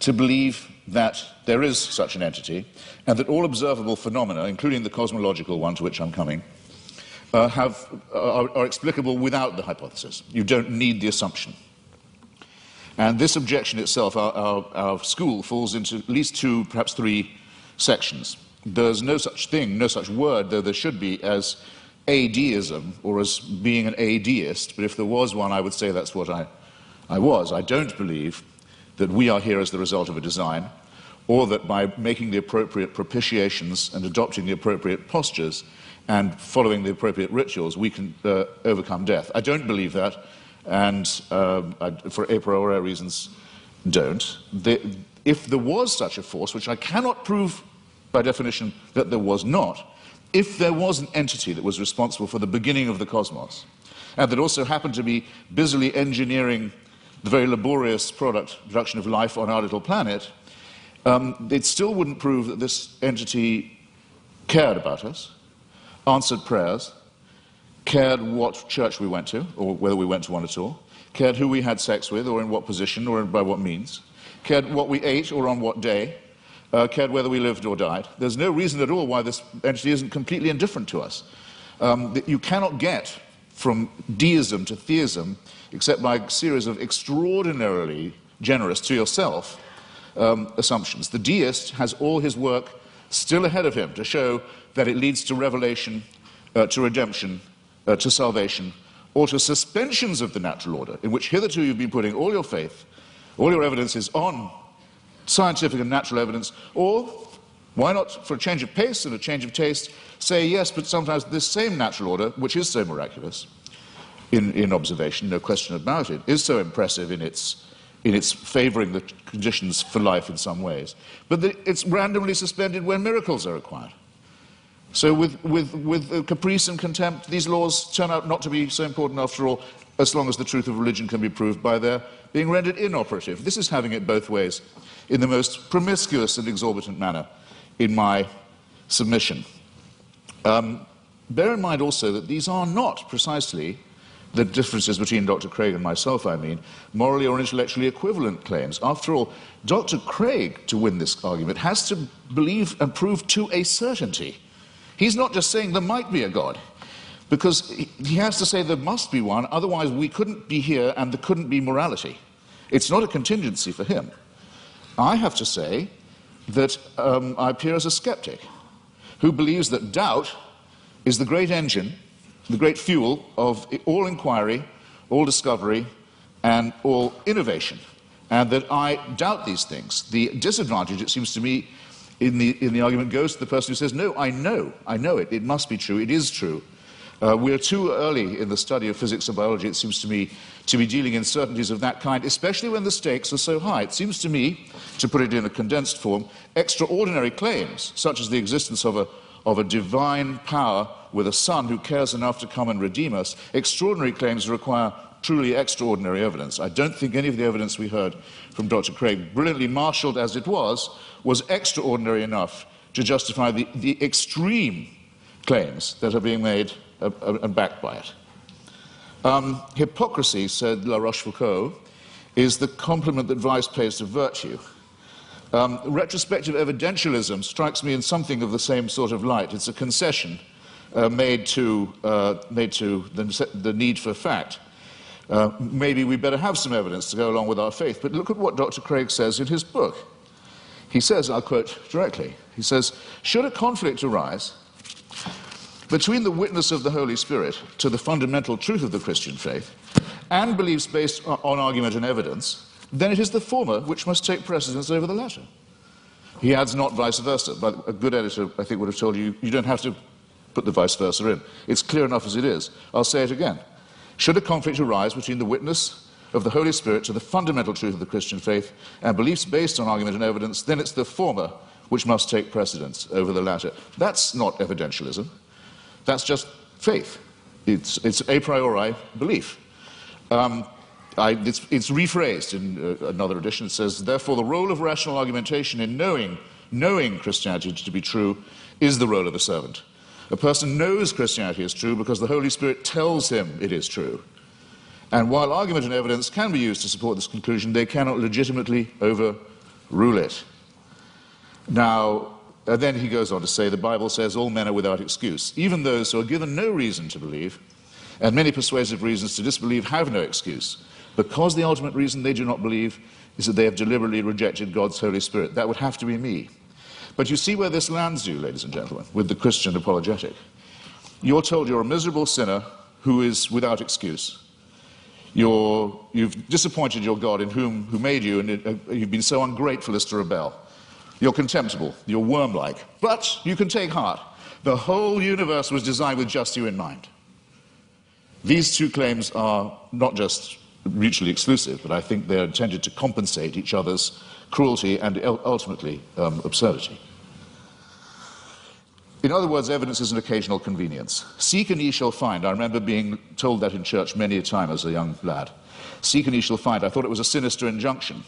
to believe that there is such an entity, and that all observable phenomena, including the cosmological one to which I'm coming, are explicable without the hypothesis. You don't need the assumption. And this objection itself, our school, falls into at least two, perhaps three sections. There's no such thing, no such word, though there should be, as adeism, or as being an adeist, but if there was one, I would say that's what I was. I don't believe that we are here as the result of a design, or that by making the appropriate propitiations and adopting the appropriate postures and following the appropriate rituals, we can overcome death. I don't believe that, and for a priori reasons, don't. If there was such a force, which I cannot prove by definition that there was not, if there was an entity that was responsible for the beginning of the cosmos, and that also happened to be busily engineering the very laborious production of life on our little planet, it still wouldn't prove that this entity cared about us, answered prayers, cared what church we went to, or whether we went to one at all, cared who we had sex with, or in what position, or by what means, cared what we ate, or on what day, cared whether we lived or died. There's no reason at all why this entity isn't completely indifferent to us. You cannot get from deism to theism except by a series of extraordinarily generous to yourself assumptions. The deist has all his work still ahead of him to show that it leads to revelation, to redemption, to salvation, or to suspensions of the natural order, in which hitherto you've been putting all your faith, all your evidence is on scientific and natural evidence, or why not, for a change of pace and a change of taste, say yes, but sometimes this same natural order, which is so miraculous in observation, no question about it, is so impressive in its favouring the conditions for life in some ways, but it's randomly suspended when miracles are required. So with caprice and contempt, these laws turn out not to be so important after all, as long as the truth of religion can be proved by their being rendered inoperative. This is having it both ways in the most promiscuous and exorbitant manner in my submission. Bear in mind also that these are not precisely the differences between Dr. Craig and myself, I mean, morally or intellectually equivalent claims. After all, Dr. Craig, to win this argument, has to believe and prove to a certainty. He's not just saying there might be a God, because he has to say there must be one, otherwise we couldn't be here and there couldn't be morality. It's not a contingency for him. I have to say that I appear as a skeptic who believes that doubt is the great engine, the great fuel of all inquiry, all discovery, and all innovation, and that I doubt these things. The disadvantage, it seems to me, in the argument goes to the person who says, no, I know it, it must be true, it is true. We're too early in the study of physics or biology, it seems to me, to be dealing in certainties of that kind, especially when the stakes are so high. It seems to me, to put it in a condensed form, extraordinary claims, such as the existence of a divine power with a son who cares enough to come and redeem us, extraordinary claims require truly extraordinary evidence. I don't think any of the evidence we heard from Dr. Craig, brilliantly marshaled as it was extraordinary enough to justify the extreme claims that are being made and backed by it. Hypocrisy, said La Rochefoucauld, is the compliment that vice pays to virtue. Retrospective evidentialism strikes me in something of the same sort of light. It's a concession made to the need for fact. Maybe we better have some evidence to go along with our faith, but look at what Dr. Craig says in his book. He says, I'll quote directly, he says, should a conflict arise between the witness of the Holy Spirit to the fundamental truth of the Christian faith and beliefs based on argument and evidence, then it is the former which must take precedence over the latter. He adds not vice versa, but a good editor, I think, would have told you, you don't have to put the vice versa in. It's clear enough as it is. I'll say it again. Should a conflict arise between the witness of the Holy Spirit to the fundamental truth of the Christian faith and beliefs based on argument and evidence, then it's the former which must take precedence over the latter. That's not evidentialism. That's just faith. It's a priori belief. It's rephrased in another edition. It says, therefore, the role of rational argumentation in knowing Christianity to be true is the role of a servant. A person knows Christianity is true because the Holy Spirit tells him it is true. And while argument and evidence can be used to support this conclusion, they cannot legitimately overrule it. Now, then he goes on to say, the Bible says all men are without excuse. Even those who are given no reason to believe, and many persuasive reasons to disbelieve, have no excuse, because the ultimate reason they do not believe is that they have deliberately rejected God's Holy Spirit. That would have to be me. But you see where this lands you, ladies and gentlemen, with the Christian apologetic. You're told you're a miserable sinner who is without excuse. You've disappointed your God who made you, and you've been so ungrateful as to rebel. You're contemptible, you're worm-like, but you can take heart. The whole universe was designed with just you in mind. These two claims are not just mutually exclusive, but I think they're intended to compensate each other's cruelty and ultimately absurdity. In other words, evidence is an occasional convenience. Seek and ye shall find. I remember being told that in church many a time as a young lad. Seek and ye shall find. I thought it was a sinister injunction,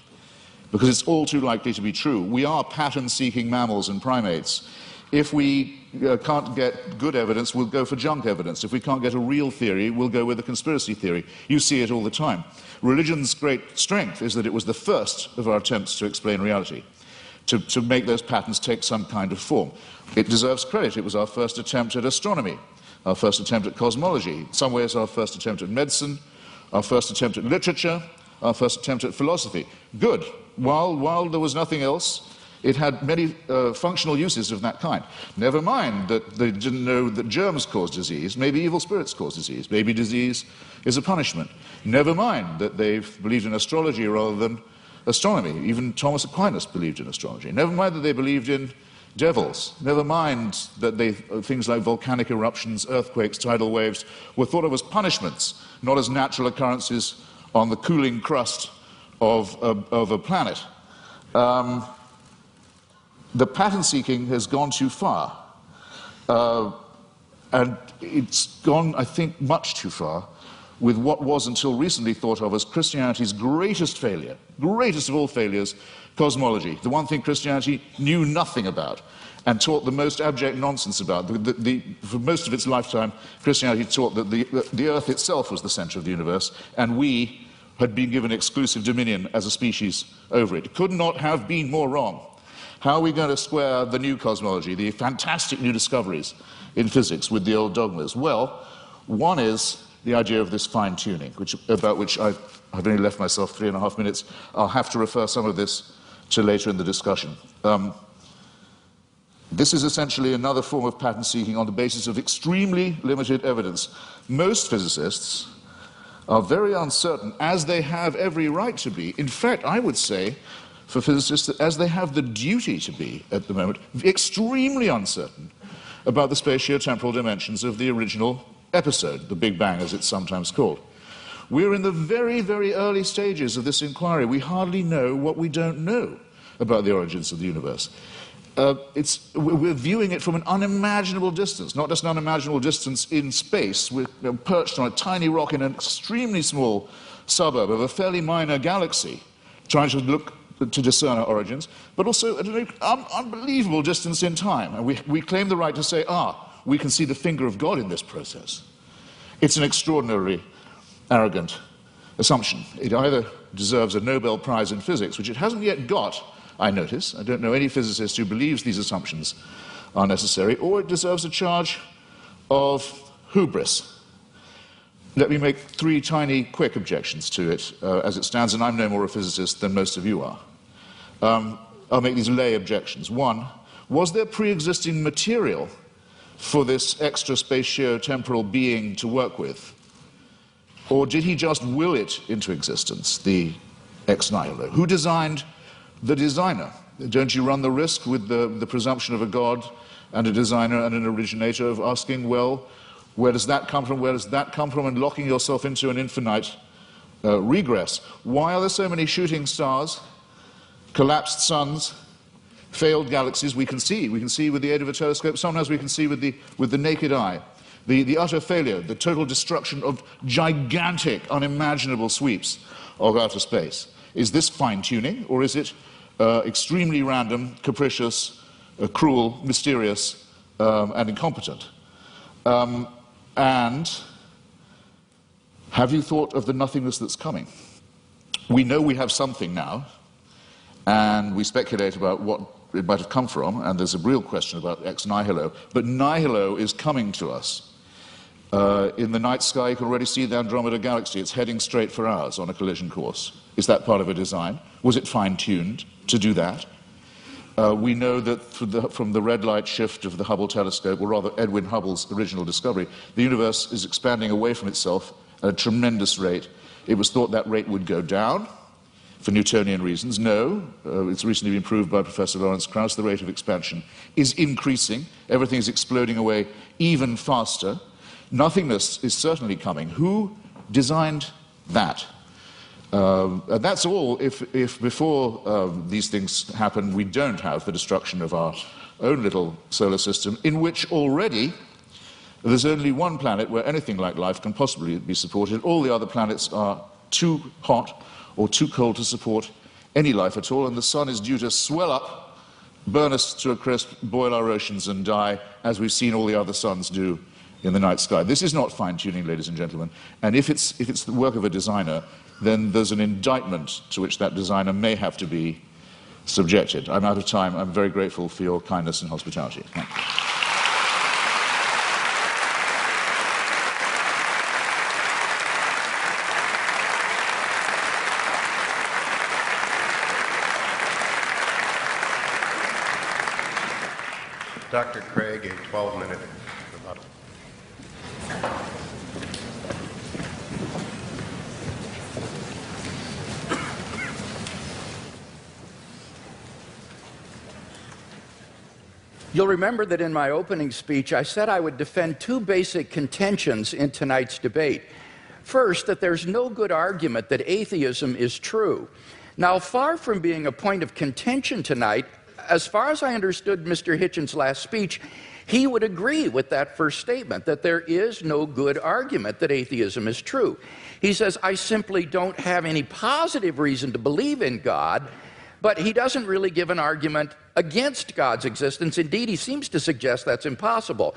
because it's all too likely to be true. We are pattern-seeking mammals and primates. If we can't get good evidence, we'll go for junk evidence. If we can't get a real theory, we'll go with a conspiracy theory. You see it all the time. Religion's great strength is that it was the first of our attempts to explain reality, to make those patterns take some kind of form. It deserves credit. It was our first attempt at astronomy, our first attempt at cosmology, in some ways our first attempt at medicine, our first attempt at literature, our first attempt at philosophy. Good. While there was nothing else, it had many functional uses of that kind. Never mind that they didn't know that germs cause disease. Maybe evil spirits cause disease. Maybe disease is a punishment. Never mind that they believed in astrology rather than astronomy. Even Thomas Aquinas believed in astrology. Never mind that they believed in devils. Never mind that things like volcanic eruptions, earthquakes, tidal waves were thought of as punishments, not as natural occurrences on the cooling crust of a planet. The pattern seeking has gone too far. And it's gone, I think, much too far with what was until recently thought of as Christianity's greatest failure, greatest of all failures, cosmology, the one thing Christianity knew nothing about and taught the most abject nonsense about. For most of its lifetime, Christianity taught that the earth itself was the center of the universe, and we had been given exclusive dominion as a species over it. It could not have been more wrong. How are we going to square the new cosmology, the fantastic new discoveries in physics, with the old dogmas? Well, one is the idea of this fine-tuning, about which I've only left myself 3.5 minutes. I'll have to refer some of this to later in the discussion. This is essentially another form of pattern seeking on the basis of extremely limited evidence. Most physicists are very uncertain, as they have every right to be. In fact, I would say, for physicists, that as they have the duty to be at the moment, extremely uncertain about the spatio-temporal dimensions of the original episode, the Big Bang, as it's sometimes called. We're in the very, very early stages of this inquiry. We hardly know what we don't know about the origins of the universe. We're viewing it from an unimaginable distance, not just an unimaginable distance in space. We're perched on a tiny rock in an extremely small suburb of a fairly minor galaxy, trying to look to discern our origins, but also at an unbelievable distance in time. And we claim the right to say, we can see the finger of God in this process. It's an extraordinarily arrogant assumption. It either deserves a Nobel Prize in physics, which it hasn't yet got, I notice. I don't know any physicist who believes these assumptions are necessary, or it deserves a charge of hubris. Let me make 3 tiny, quick objections to it as it stands, and I'm no more a physicist than most of you are. I'll make these lay objections. 1, was there pre-existing material for this extra spatio-temporal being to work with? Or did he just will it into existence, the ex nihilo? Who designed the designer? Don't you run the risk with the presumption of a God and a designer and an originator of asking, well, where does that come from, where does that come from, and locking yourself into an infinite regress? Why are there so many shooting stars, collapsed suns, failed galaxies? We can see with the aid of a telescope, sometimes we can see with the naked eye. The utter failure, the total destruction of gigantic, unimaginable sweeps of outer space. Is this fine-tuning, or is it extremely random, capricious, cruel, mysterious, and incompetent? And have you thought of the nothingness that's coming? We know we have something now, and we speculate about what it might have come from, and there's a real question about ex nihilo, but nihilo is coming to us. In the night sky, you can already see the Andromeda Galaxy. It's heading straight for ours on a collision course. Is that part of a design? Was it fine-tuned to do that? We know that from the red light shift of the Hubble telescope, or rather Edwin Hubble's original discovery, the universe is expanding away from itself at a tremendous rate. It was thought that rate would go down for Newtonian reasons. No, it's recently been proved by Professor Lawrence Krauss, the rate of expansion is increasing. Everything is exploding away even faster. Nothingness is certainly coming. Who designed that? And that's all if before these things happen, we don't have the destruction of our own little solar system, in which already there's only one planet where anything like life can possibly be supported. All the other planets are too hot or too cold to support any life at all, and the sun is due to swell up, burn us to a crisp, boil our oceans and die, as we've seen all the other suns do in the night sky. This is not fine-tuning, ladies and gentlemen, and if it's the work of a designer, then there's an indictment to which that designer may have to be subjected. I'm out of time. I'm very grateful for your kindness and hospitality. Thank you. Dr. Craig, a 12-minute rebuttal. You'll remember that in my opening speech, I said I would defend 2 basic contentions in tonight's debate. First, that there's no good argument that atheism is true. Now, far from being a point of contention tonight, as far as I understood Mr. Hitchens' last speech, he would agree with that first statement, that there is no good argument that atheism is true. He says, I simply don't have any positive reason to believe in God, but he doesn't really give an argument against God's existence. Indeed, he seems to suggest that's impossible.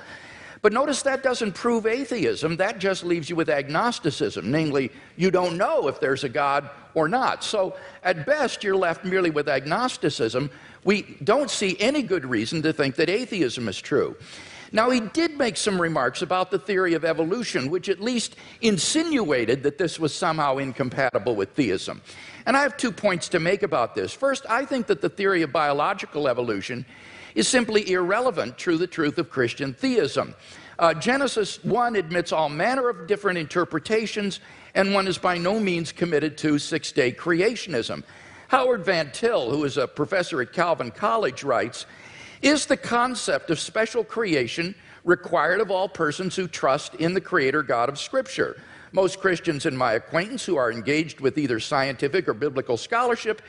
But notice that doesn't prove atheism. That just leaves you with agnosticism, namely, you don't know if there's a God or not. So at best, you're left merely with agnosticism. We don't see any good reason to think that atheism is true. Now, he did make some remarks about the theory of evolution, which at least insinuated that this was somehow incompatible with theism. And I have 2 points to make about this. First, I think that the theory of biological evolution is simply irrelevant to the truth of Christian theism. Genesis 1 admits all manner of different interpretations, and one is by no means committed to six-day creationism. Howard Van Til, who is a professor at Calvin College, writes, is the concept of special creation required of all persons who trust in the Creator God of Scripture? Most Christians in my acquaintance who are engaged with either scientific or biblical scholarship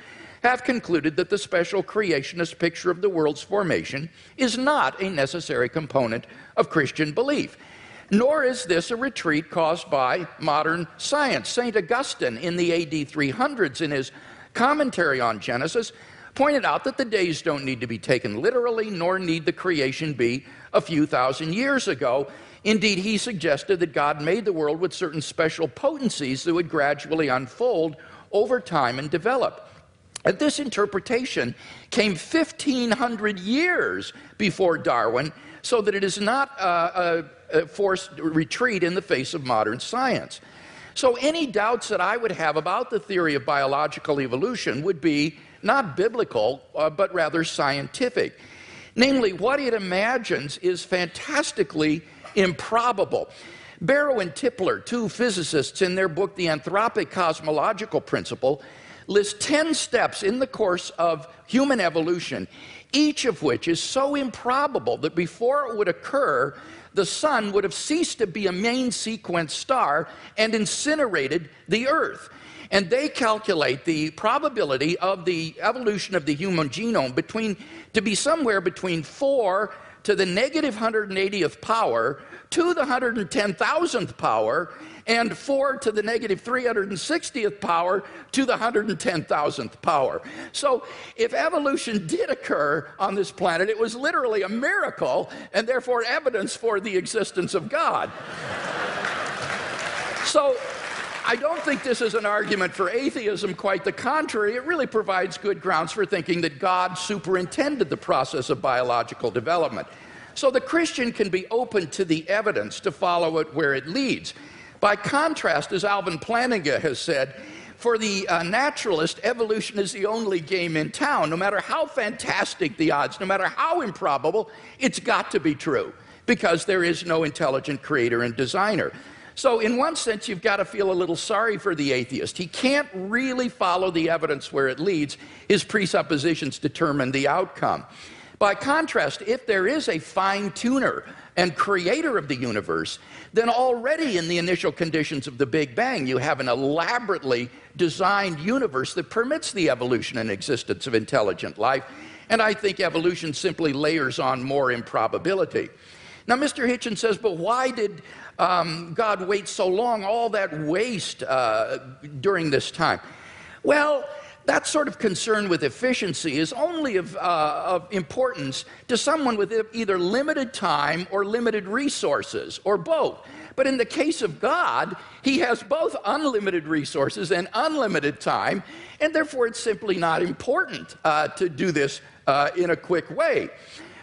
have concluded that the special creationist picture of the world's formation is not a necessary component of Christian belief. Nor is this a retreat caused by modern science. St. Augustine in the AD 300s, in his commentary on Genesis, pointed out that the days don't need to be taken literally, nor need the creation be a few thousand years ago. Indeed, he suggested that God made the world with certain special potencies that would gradually unfold over time and develop. And this interpretation came 1,500 years before Darwin, so that it is not a forced retreat in the face of modern science. So any doubts that I would have about the theory of biological evolution would be not biblical, but rather scientific. Namely, what it imagines is fantastically improbable. Barrow and Tipler, 2 physicists, in their book, The Anthropic Cosmological Principle, list 10 steps in the course of human evolution, each of which is so improbable that before it would occur, the sun would have ceased to be a main sequence star and incinerated the Earth. And they calculate the probability of the evolution of the human genome to be somewhere between 4 to the negative 180th power to the 110,000th power, and 4 to the negative 360th power to the 110,000th power. So if evolution did occur on this planet, it was literally a miracle, and therefore evidence for the existence of God. So I don't think this is an argument for atheism. Quite the contrary, it really provides good grounds for thinking that God superintended the process of biological development. So the Christian can be open to the evidence to follow it where it leads. By contrast, as Alvin Plantinga has said, for the naturalist, evolution is the only game in town. No matter how fantastic the odds, no matter how improbable, it's got to be true, because there is no intelligent creator and designer. So in one sense, you've got to feel a little sorry for the atheist. He can't really follow the evidence where it leads. His presuppositions determine the outcome. By contrast, if there is a fine-tuner and creator of the universe, then already in the initial conditions of the Big Bang, you have an elaborately designed universe that permits the evolution and existence of intelligent life. And I think evolution simply layers on more improbability. Now, Mr. Hitchens says, but why did God wait so long, all that waste during this time? Well, that sort of concern with efficiency is only of importance to someone with either limited time or limited resources, or both. But in the case of God, he has both unlimited resources and unlimited time, and therefore it's simply not important to do this in a quick way.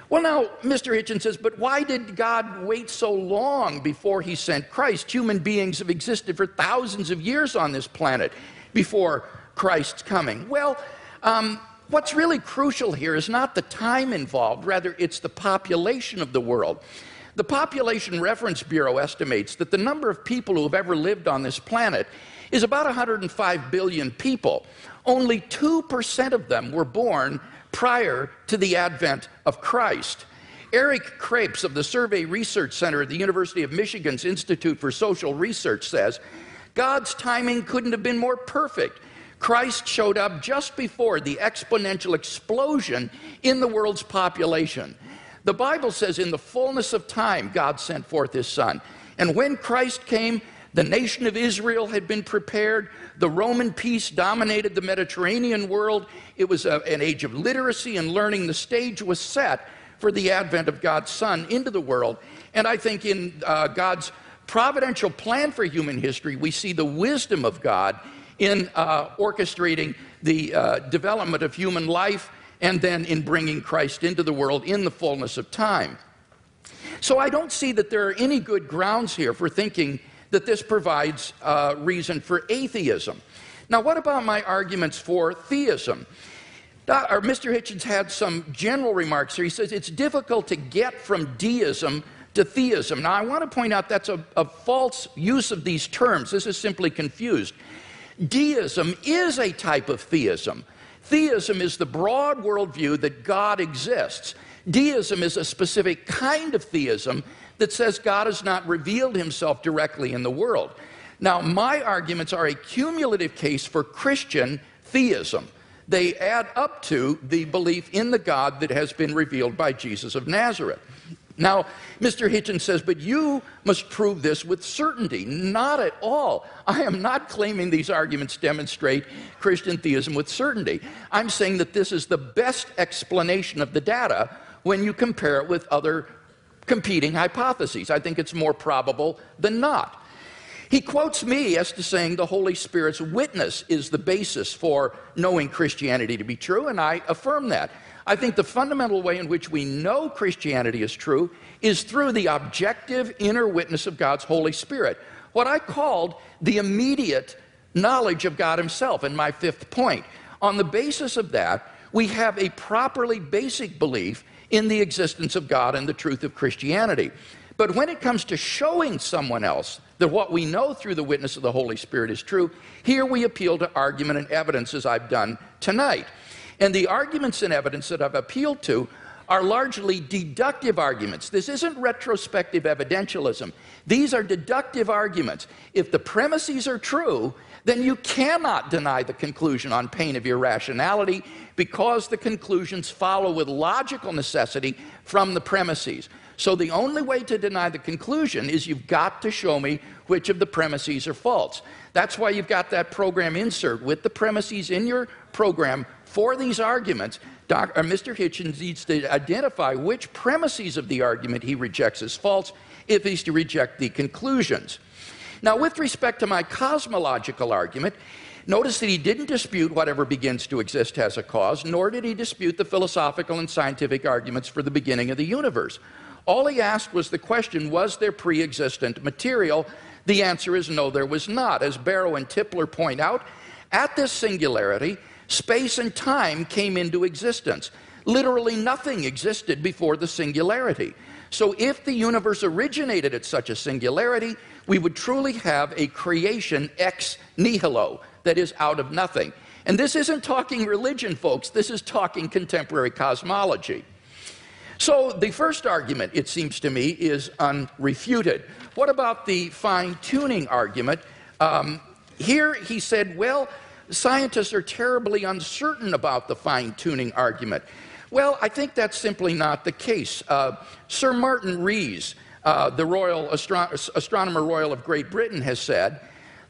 Well, now, Mr. Hitchens says, but why did God wait so long before he sent Christ? Human beings have existed for thousands of years on this planet before Christ's coming. Well, what's really crucial here is not the time involved, rather it's the population of the world. The Population Reference Bureau estimates that the number of people who have ever lived on this planet is about 105 billion people. Only 2% of them were born prior to the advent of Christ. Eric Krapes of the Survey Research Center at the University of Michigan's Institute for Social Research says, God's timing couldn't have been more perfect. Christ showed up just before the exponential explosion in the world's population. The Bible says in the fullness of time, God sent forth his Son. And when Christ came, the nation of Israel had been prepared. The Roman peace dominated the Mediterranean world. It was an age of literacy and learning. The stage was set for the advent of God's Son into the world. And I think in God's providential plan for human history, we see the wisdom of God in orchestrating the development of human life and then in bringing Christ into the world in the fullness of time. So I don't see that there are any good grounds here for thinking that this provides reason for atheism. Now, what about my arguments for theism? Mr. Hitchens had some general remarks here. He says it's difficult to get from deism to theism. Now, I want to point out that's a false use of these terms. This is simply confused. Deism is a type of theism. Theism is the broad worldview that God exists. Deism is a specific kind of theism that says God has not revealed himself directly in the world. Now, my arguments are a cumulative case for Christian theism. They add up to the belief in the God that has been revealed by Jesus of Nazareth. Now, Mr. Hitchens says, but you must prove this with certainty. Not at all. I am not claiming these arguments demonstrate Christian theism with certainty. I'm saying that this is the best explanation of the data when you compare it with other competing hypotheses. I think it's more probable than not. He quotes me as to saying the Holy Spirit's witness is the basis for knowing Christianity to be true, and I affirm that. I think the fundamental way in which we know Christianity is true is through the objective inner witness of God's Holy Spirit, what I called the immediate knowledge of God himself in my fifth point. On the basis of that, we have a properly basic belief in the existence of God and the truth of Christianity. But when it comes to showing someone else that what we know through the witness of the Holy Spirit is true, here we appeal to argument and evidence as I've done tonight. And the arguments and evidence that I've appealed to are largely deductive arguments. This isn't retrospective evidentialism. These are deductive arguments. If the premises are true, then you cannot deny the conclusion on pain of irrationality because the conclusions follow with logical necessity from the premises. So the only way to deny the conclusion is you've got to show me which of the premises are false. That's why you've got that program insert with the premises in your program for these arguments. Mr. Hitchens needs to identify which premises of the argument he rejects as false if he's to reject the conclusions. Now, with respect to my cosmological argument, notice that he didn't dispute whatever begins to exist has a cause, nor did he dispute the philosophical and scientific arguments for the beginning of the universe. All he asked was the question, was there pre-existent material? The answer is no, there was not. As Barrow and Tipler point out, at this singularity, space and time came into existence. Literally nothing existed before the singularity. So if the universe originated at such a singularity, we would truly have a creation ex nihilo, that is, out of nothing. And this isn't talking religion, folks. This is talking contemporary cosmology. So the first argument, it seems to me, is unrefuted. What about the fine-tuning argument? Here he said, well, scientists are terribly uncertain about the fine-tuning argument. Well, I think that's simply not the case. Sir Martin Rees, the Royal Astronomer Royal of Great Britain, has said,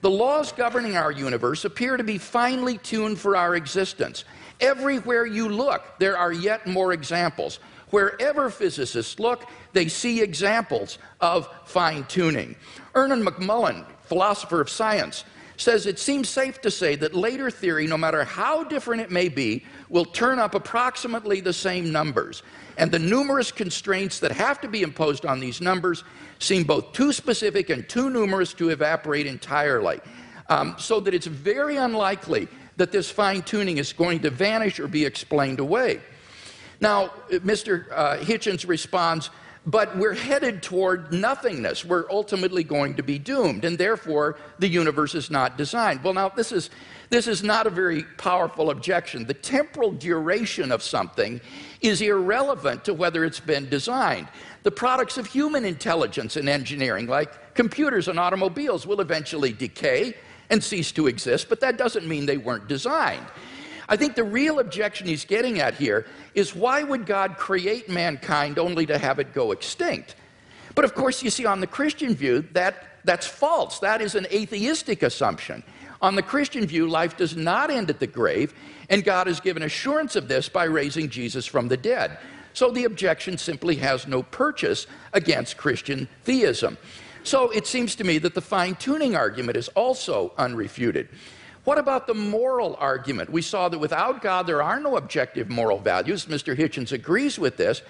the laws governing our universe appear to be finely tuned for our existence. Everywhere you look, there are yet more examples. Wherever physicists look, they see examples of fine-tuning. Ernan McMullen, philosopher of science, says it seems safe to say that later theory, no matter how different it may be, will turn up approximately the same numbers. And the numerous constraints that have to be imposed on these numbers seem both too specific and too numerous to evaporate entirely. So that it's very unlikely that this fine-tuning is going to vanish or be explained away. Now, Mr. Hitchens responds, but we're headed toward nothingness. We're ultimately going to be doomed, and therefore the universe is not designed. Well, now, this is not a very powerful objection. The temporal duration of something is irrelevant to whether it's been designed. The products of human intelligence and engineering, like computers and automobiles, will eventually decay, and cease to exist, but that doesn't mean they weren't designed. I think the real objection he's getting at here is, why would God create mankind only to have it go extinct? But of course, you see, on the Christian view, that's false. That is an atheistic assumption. On the Christian view, life does not end at the grave, and God has given assurance of this by raising Jesus from the dead. So the objection simply has no purchase against Christian theism. So it seems to me that the fine-tuning argument is also unrefuted. What about the moral argument? We saw that without God, there are no objective moral values. Mr. Hitchens agrees with this.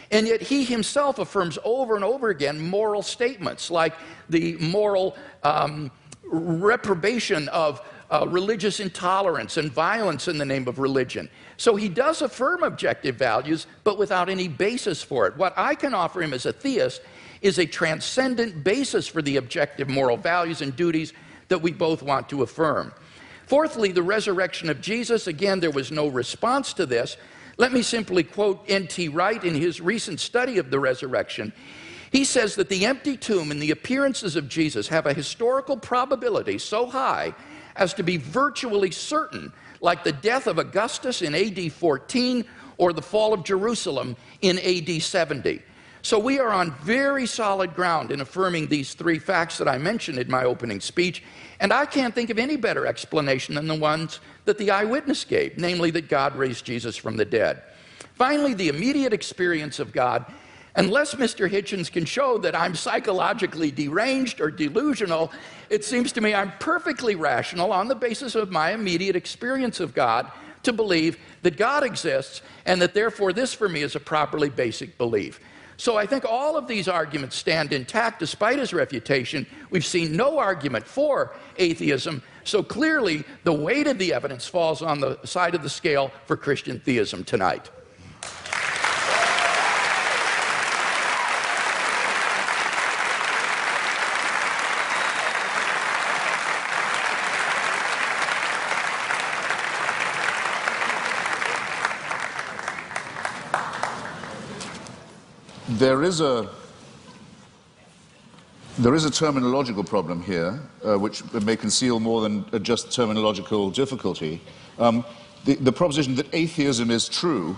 And yet he himself affirms over and over again moral statements, like the moral reprobation of religious intolerance and violence in the name of religion. So he does affirm objective values, but without any basis for it. What I can offer him as a theist is a transcendent basis for the objective moral values and duties that we both want to affirm. Fourthly, the resurrection of Jesus. Again, there was no response to this. Let me simply quote N.T. Wright in his recent study of the resurrection. He says that the empty tomb and the appearances of Jesus have a historical probability so high as to be virtually certain, like the death of Augustus in AD 14 or the fall of Jerusalem in AD 70. So we are on very solid ground in affirming these three facts that I mentioned in my opening speech, and I can't think of any better explanation than the ones that the eyewitness gave, namely that God raised Jesus from the dead. Finally, the immediate experience of God. Unless Mr. Hitchens can show that I'm psychologically deranged or delusional, it seems to me I'm perfectly rational on the basis of my immediate experience of God to believe that God exists, and that therefore this for me is a properly basic belief. So I think all of these arguments stand intact despite his refutation. We've seen no argument for atheism, so clearly the weight of the evidence falls on the side of the scale for Christian theism tonight. There is a terminological problem here, which may conceal more than just terminological difficulty. The proposition that atheism is true,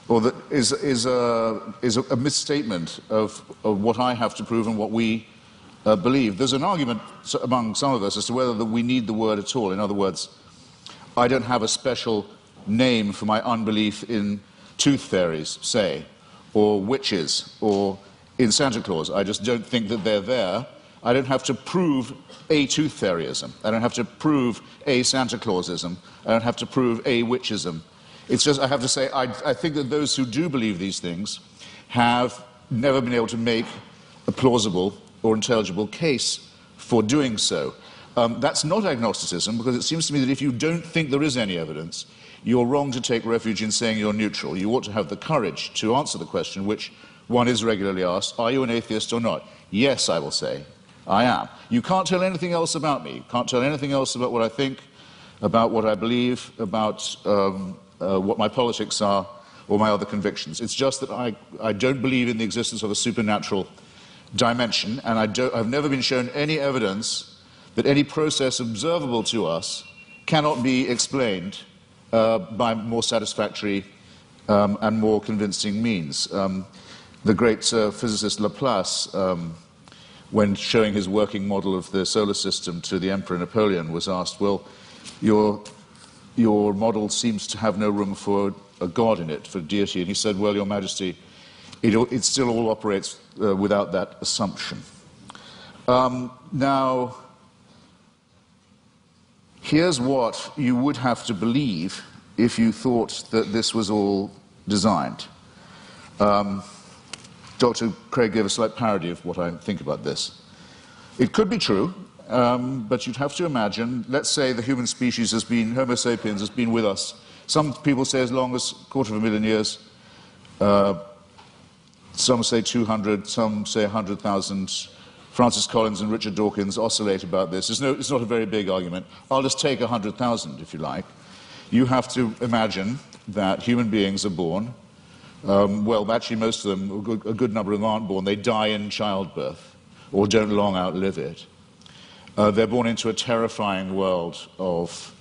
or that is a misstatement of what I have to prove and what we believe. There's an argument among some of us as to whether we need the word at all. In other words, I don't have a special name for my unbelief in tooth fairies, say, or witches, or in Santa Claus. I just don't think that they're there. I don't have to prove a tooth fairyism. I don't have to prove a Santa Clausism. I don't have to prove a witchism. It's just, I have to say, I think that those who do believe these things have never been able to make a plausible or intelligible case for doing so. That's not agnosticism, because it seems to me that if you don't think there is any evidence, you're wrong to take refuge in saying you're neutral. You ought to have the courage to answer the question, which one is regularly asked: are you an atheist or not? Yes, I will say, I am. You can't tell anything else about me. You can't tell anything else about what I think, about what I believe, about what my politics are, or my other convictions. It's just that I don't believe in the existence of a supernatural dimension, and I've never been shown any evidence that any process observable to us cannot be explained by more satisfactory and more convincing means. The great physicist Laplace, when showing his working model of the solar system to the Emperor Napoleon, was asked, well, your model seems to have no room for a god in it, for deity. And he said, well, Your Majesty, it still all operates without that assumption. Now, here's what you would have to believe if you thought that this was all designed. Dr. Craig gave a slight parody of what I think about this. It could be true, but you'd have to imagine, let's say the human species has been, Homo sapiens has been with us, some people say as long as 250,000 years, some say 200, some say 100,000. Francis Collins and Richard Dawkins oscillate about this. It's not a very big argument. I'll just take 100,000, if you like. You have to imagine that human beings are born. Well, actually, most of them, a good number of them aren't born. They die in childbirth or don't long outlive it. They're born into a terrifying world of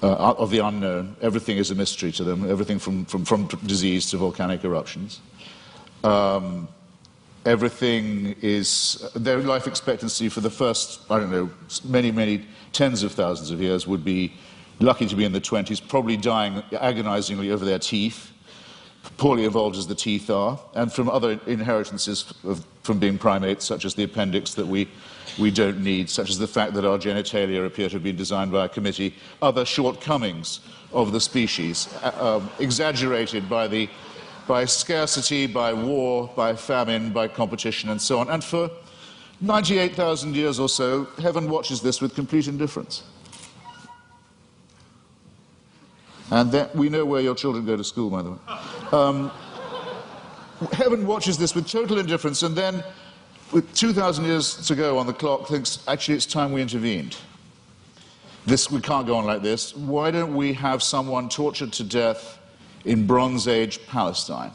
the unknown. Everything is a mystery to them, everything from disease to volcanic eruptions. Everything is, their life expectancy for the first, I don't know, many tens of thousands of years would be lucky to be in the 20s, probably dying agonizingly over their teeth, poorly evolved as the teeth are, and from other inheritances from being primates, such as the appendix that we don't need, such as the fact that our genitalia appear to have been designed by a committee, other shortcomings of the species, exaggerated by scarcity, by war, by famine, by competition, and so on. And for 98,000 years or so, heaven watches this with complete indifference. And then, we know where your children go to school, by the way. Heaven watches this with total indifference, and then, with 2,000 years to go on the clock, thinks, actually, it's time we intervened. We can't go on like this. Why don't we have someone tortured to death in Bronze Age Palestine?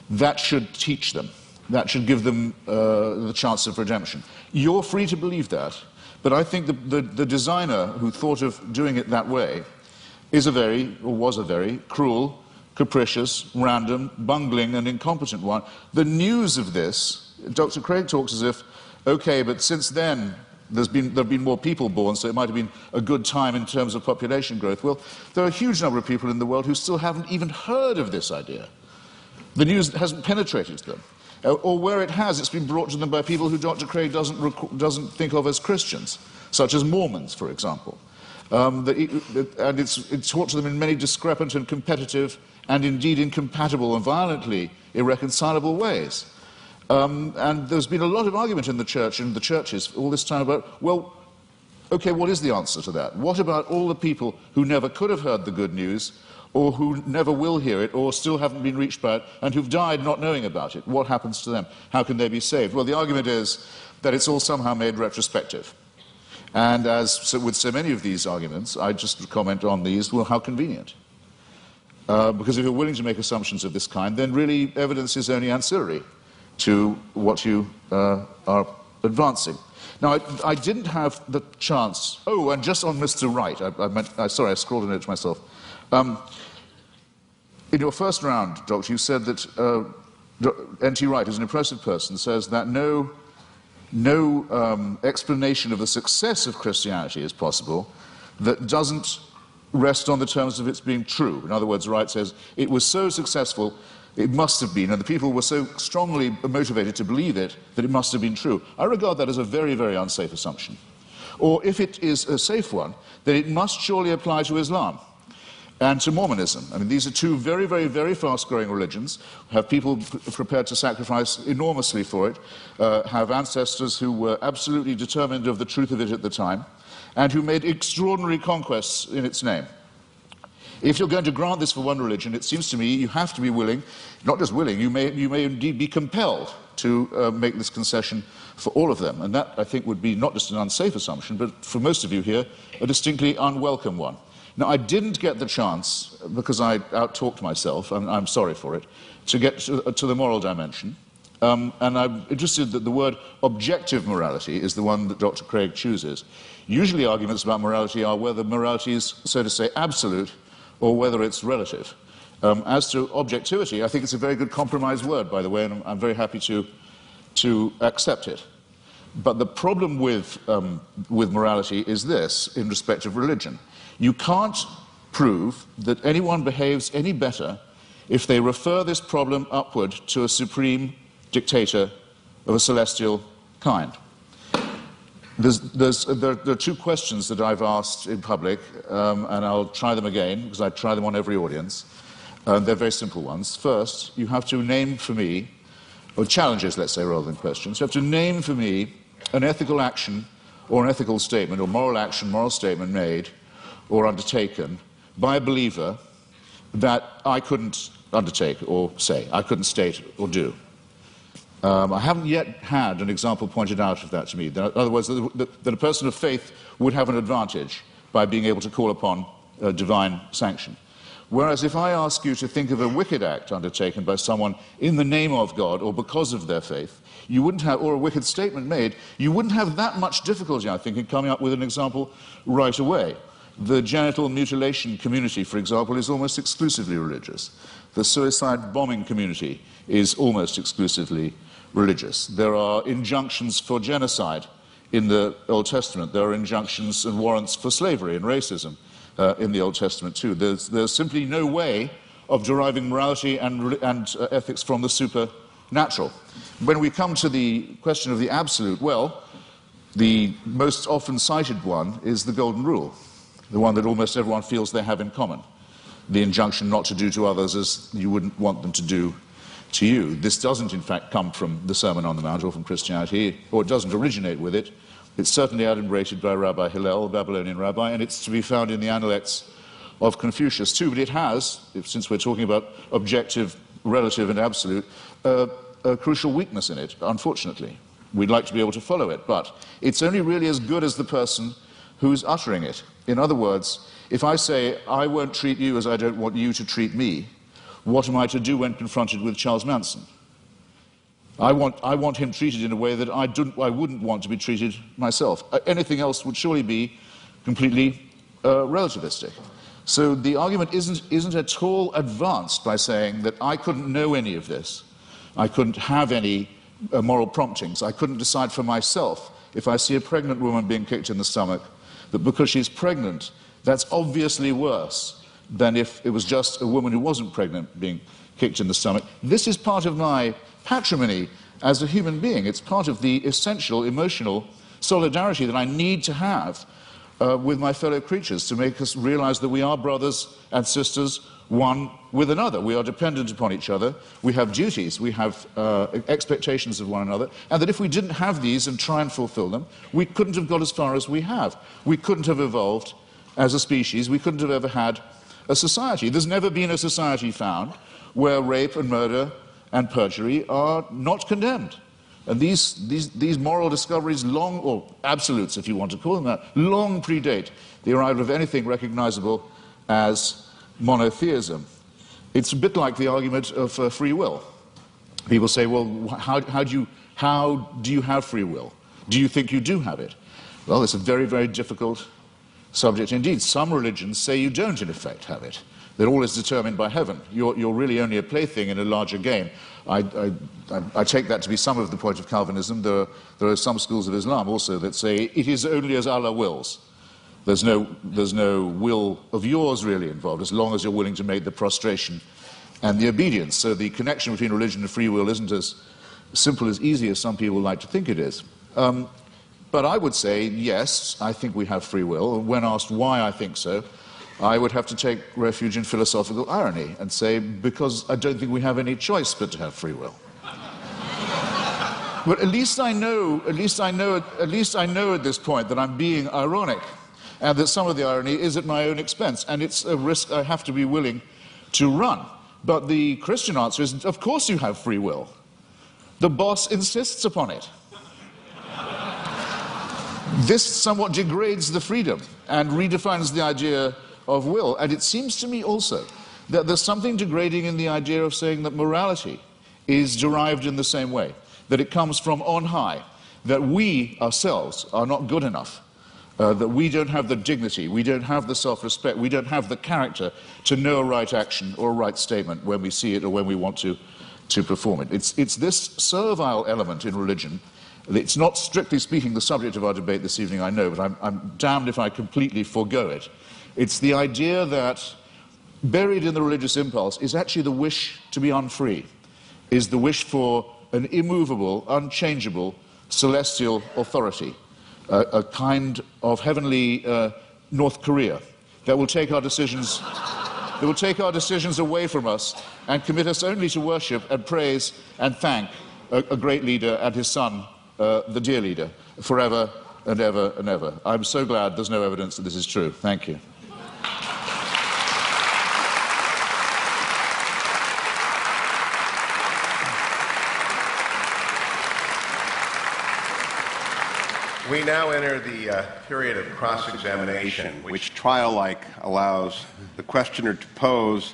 That should teach them. That should give them the chance of redemption. You're free to believe that, but I think the designer who thought of doing it that way was a very cruel, capricious, random, bungling, and incompetent one. The news of this, Dr. Craig talks as if, okay, but since then there have been more people born, so it might have been a good time in terms of population growth. Well, there are a huge number of people in the world who still haven't even heard of this idea. The news hasn't penetrated to them. Or where it has, it's been brought to them by people who Dr. Craig doesn't think of as Christians, such as Mormons, for example. And it's taught to them in many discrepant and competitive and indeed incompatible and violently irreconcilable ways. And there's been a lot of argument in the church and the churches all this time about, well, okay, what is the answer to that? What about all the people who never could have heard the good news, or who never will hear it, or still haven't been reached by it, and who've died not knowing about it? What happens to them? How can they be saved? Well, the argument is that it's all somehow made retrospective. And with so many of these arguments, I just comment on these, well, how convenient. Because if you're willing to make assumptions of this kind, then really evidence is only ancillary to what you are advancing. Now, I didn't have the chance. Oh, and just on Mr. Wright, sorry, I scrawled a note to myself. In your first round, Doctor, you said that N.T. Wright, as an impressive person, says that no explanation of the success of Christianity is possible that doesn't rest on the terms of its being true. In other words, Wright says it was so successful, it must have been, and the people were so strongly motivated to believe it that it must have been true. I regard that as a very, very unsafe assumption. Or if it is a safe one, then it must surely apply to Islam and to Mormonism. I mean, these are two very, very, very fast-growing religions, have people prepared to sacrifice enormously for it, have ancestors who were absolutely determined of the truth of it at the time, and who made extraordinary conquests in its name. If you're going to grant this for one religion, it seems to me you have to be willing, not just willing, you may indeed be compelled to make this concession for all of them. And that, I think, would be not just an unsafe assumption, but for most of you here, a distinctly unwelcome one. Now, I didn't get the chance, because I out-talked myself, and I'm sorry for it, to get to the moral dimension. And I'm interested that the word objective morality is the one that Dr. Craig chooses. Usually arguments about morality are whether morality is, so to say, absolute, or whether it's relative. As to objectivity, I think it's a very good compromise word, by the way, and I'm very happy to accept it. But the problem with morality is this, in respect of religion. You can't prove that anyone behaves any better if they refer this problem upward to a supreme dictator of a celestial kind. There are two questions that I've asked in public, and I'll try them again, because I try them on every audience. They're very simple ones. First, you have to name for me, or challenges, let's say, rather than questions. You have to name for me an ethical action or an ethical statement, or moral action, moral statement made or undertaken by a believer that I couldn't undertake or say, I couldn't state or do. I haven't yet had an example pointed out of that to me. In other words, that a person of faith would have an advantage by being able to call upon divine sanction. Whereas if I ask you to think of a wicked act undertaken by someone in the name of God or because of their faith, you wouldn't have, or a wicked statement made, you wouldn't have that much difficulty, I think, in coming up with an example right away. The genital mutilation community, for example, is almost exclusively religious. The suicide bombing community is almost exclusively religious. There are injunctions for genocide in the Old Testament. There are injunctions and warrants for slavery and racism in the Old Testament too. There's simply no way of deriving morality and ethics from the supernatural. When we come to the question of the absolute, well, the most often cited one is the Golden Rule, the one that almost everyone feels they have in common. The injunction not to do to others as you wouldn't want them to do to you. This doesn't, in fact, come from the Sermon on the Mount or from Christianity, or it doesn't originate with it. It's certainly adumbrated by Rabbi Hillel, a Babylonian rabbi, and it's to be found in the Analects of Confucius too. But it has, since we're talking about objective, relative, and absolute, a crucial weakness in it, unfortunately. We'd like to be able to follow it, but it's only really as good as the person who's uttering it. In other words, if I say, I won't treat you as I don't want you to treat me, what am I to do when confronted with Charles Manson? I want him treated in a way that I wouldn't want to be treated myself. Anything else would surely be completely relativistic. So the argument isn't at all advanced by saying that I couldn't know any of this. I couldn't have any moral promptings. I couldn't decide for myself if I see a pregnant woman being kicked in the stomach, that because she's pregnant, that's obviously worse than if it was just a woman who wasn't pregnant being kicked in the stomach. This is part of my patrimony as a human being. It's part of the essential emotional solidarity that I need to have with my fellow creatures to make us realize that we are brothers and sisters, one with another. We are dependent upon each other. We have duties. We have expectations of one another. And that if we didn't have these and try and fulfill them, we couldn't have got as far as we have. We couldn't have evolved as a species. We couldn't have ever had a society. There's never been a society found where rape and murder and perjury are not condemned. And these moral discoveries long, or absolutes if you want to call them that, long predate the arrival of anything recognizable as monotheism. It's a bit like the argument of free will. People say, well, how do you have free will? Do you think you do have it? Well, it's a very, very difficult subject indeed. Some religions say you don't, in effect, have it. That all is determined by heaven. You're really only a plaything in a larger game. I take that to be some of the point of Calvinism. There are some schools of Islam also that say it is only as Allah wills. There's no will of yours really involved, as long as you're willing to make the prostration and the obedience. So the connection between religion and free will isn't as simple, as easy as some people like to think it is. But I would say, yes, I think we have free will. When asked why I think so, I would have to take refuge in philosophical irony and say, because I don't think we have any choice but to have free will. But at least I know at this point that I'm being ironic, and that some of the irony is at my own expense, and it's a risk I have to be willing to run. But the Christian answer is, of course you have free will. The boss insists upon it. This somewhat degrades the freedom and redefines the idea of will. And it seems to me also that there's something degrading in the idea of saying that morality is derived in the same way, that it comes from on high, that we ourselves are not good enough, that we don't have the dignity, we don't have the self-respect, we don't have the character to know a right action or a right statement when we see it or when we want to perform it. It's this servile element in religion. It's not, strictly speaking, the subject of our debate this evening, I know, but I'm damned if I completely forego it. It's the idea that buried in the religious impulse is actually the wish to be unfree, is the wish for an immovable, unchangeable, celestial authority, a kind of heavenly North Korea that will take our decisions away from us and commit us only to worship and praise and thank a great leader and his son, the dear leader, forever and ever and ever. I'm so glad there's no evidence that this is true. Thank you. We now enter the period of cross-examination, which trial-like allows the questioner to pose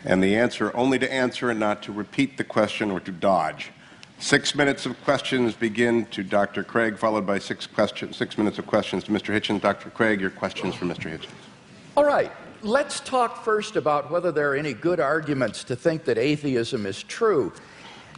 and the answer only to answer and not to repeat the question or to dodge. 6 minutes of questions begin to Dr. Craig, followed by 6 minutes of questions to Mr. Hitchens. Dr. Craig, your questions for Mr. Hitchens. All right, let's talk first about whether there are any good arguments to think that atheism is true.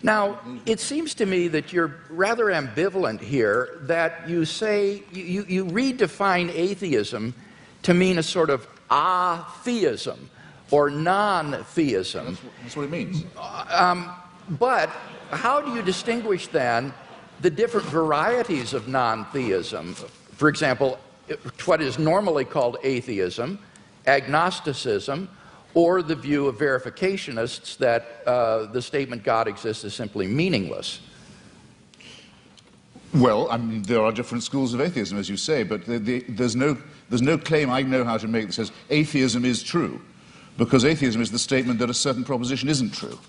Now, it seems to me that you're rather ambivalent here, that you say, you redefine atheism to mean a sort of atheism or non-theism. That's what it means. But how do you distinguish then the different varieties of non-theism? For example, what is normally called atheism, agnosticism, or the view of verificationists that the statement God exists is simply meaningless? Well, I mean, there are different schools of atheism, as you say, but there's no claim I know how to make that says atheism is true, because atheism is the statement that a certain proposition isn't true.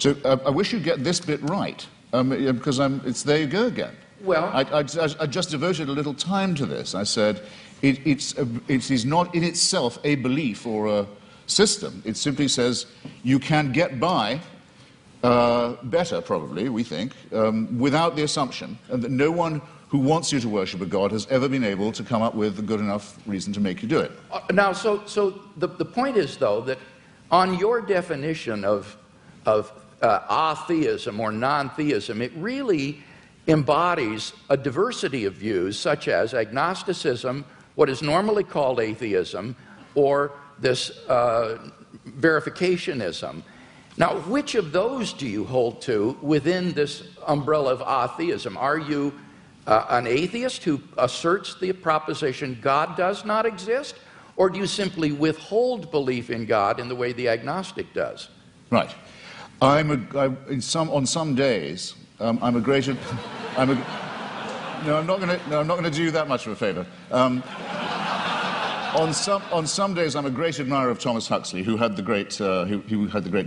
So I wish you'd get this bit right, because there you go again. Well, I just devoted a little time to this. I said it is not in itself a belief or a system. It simply says you can get by better, probably, we think, without the assumption that no one who wants you to worship a God has ever been able to come up with a good enough reason to make you do it. Now, so the point is, though, that on your definition of atheism or non-theism, it really embodies a diversity of views, such as agnosticism, what is normally called atheism, or this verificationism. Now, which of those do you hold to within this umbrella of atheism? Are you an atheist who asserts the proposition God does not exist, or do you simply withhold belief in God in the way the agnostic does? Right. On some days, I'm a great. No, I'm not going to do you that much of a favor. On some days, I'm a great admirer of Thomas Huxley, who had the great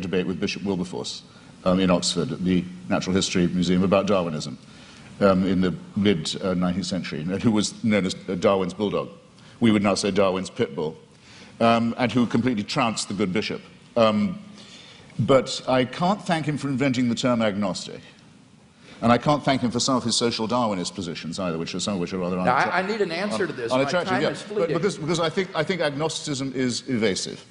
debate with Bishop Wilberforce in Oxford at the Natural History Museum about Darwinism in the mid-19th century, and who was known as Darwin's bulldog. We would now say Darwin's pit bull, and who completely trounced the good bishop. But I can't thank him for inventing the term agnostic. And I can't thank him for some of his social Darwinist positions either, some of which are rather unattractive. I need an answer to this. My time is fleeting. Because I think agnosticism is evasive.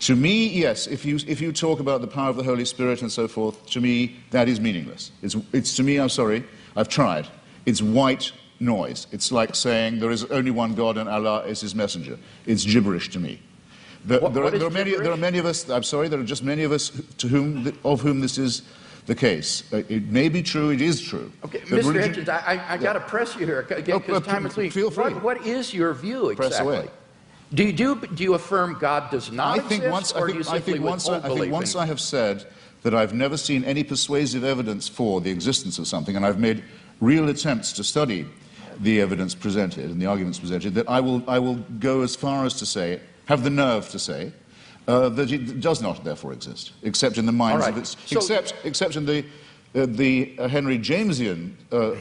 To me, yes, if you talk about the power of the Holy Spirit and so forth, to me, that is meaningless. It's to me, I'm sorry, I've tried. It's white noise. It's like saying there is only one God and Allah is his messenger. It's gibberish to me. There are many of us, I'm sorry, there are just many of us of whom this is the case. It may be true, it is true. Okay, Mr. Hitchens, I got to press you here, because time is leaving. Feel free. What is your view exactly? Press away. Do you affirm God does not exist, or do you simply withhold belief? I think once I have said that I've never seen any persuasive evidence for the existence of something, and I've made real attempts to study the evidence presented and the arguments presented, that I will go as far as to say, have the nerve to say, that it does not therefore exist, except in the minds of its, except in the Henry Jamesian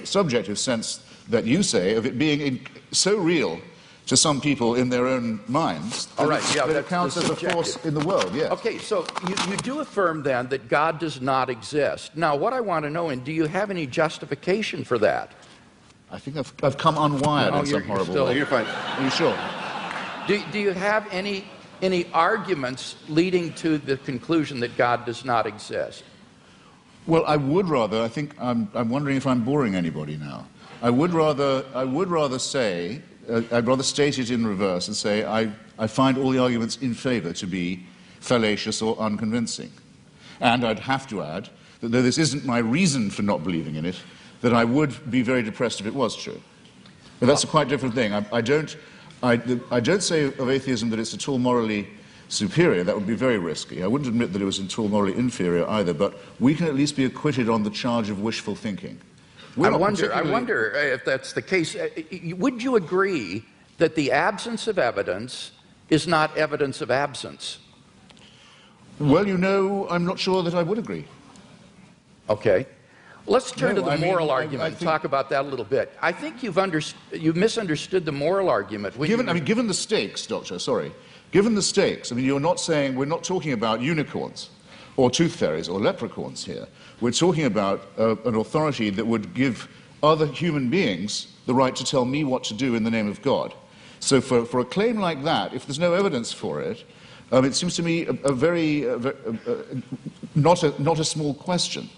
subjective sense that you say of it being so real to some people in their own minds that it counts as a force in the world. Yes. Okay, so you do affirm then that God does not exist. Now, what I want to know, and do you have any justification for that? I think I've come unwired in some horrible way. You're fine. Are you sure? Do you have any arguments leading to the conclusion that God does not exist? Well, I would rather. I think I'm wondering if I'm boring anybody now. I would rather say. I'd rather state it in reverse and say I find all the arguments in favor to be fallacious or unconvincing. And I'd have to add that though this isn't my reason for not believing in it, that I would be very depressed if it was true. But that's a quite different thing. I don't say of atheism that it's at all morally superior. That would be very risky. I wouldn't admit that it was at all morally inferior either, but we can at least be acquitted on the charge of wishful thinking. I wonder if that's the case. Would you agree that the absence of evidence is not evidence of absence? Well, I'm not sure that I would agree. Okay. Let's turn to the moral argument and think, talk about that a little bit. I think you've misunderstood the moral argument. Given the stakes, Doctor, sorry, given the stakes, I mean, you're not saying, we're not talking about unicorns or tooth fairies or leprechauns here. We're talking about an authority that would give other human beings the right to tell me what to do in the name of God. So for a claim like that, if there's no evidence for it, it seems to me not a small question.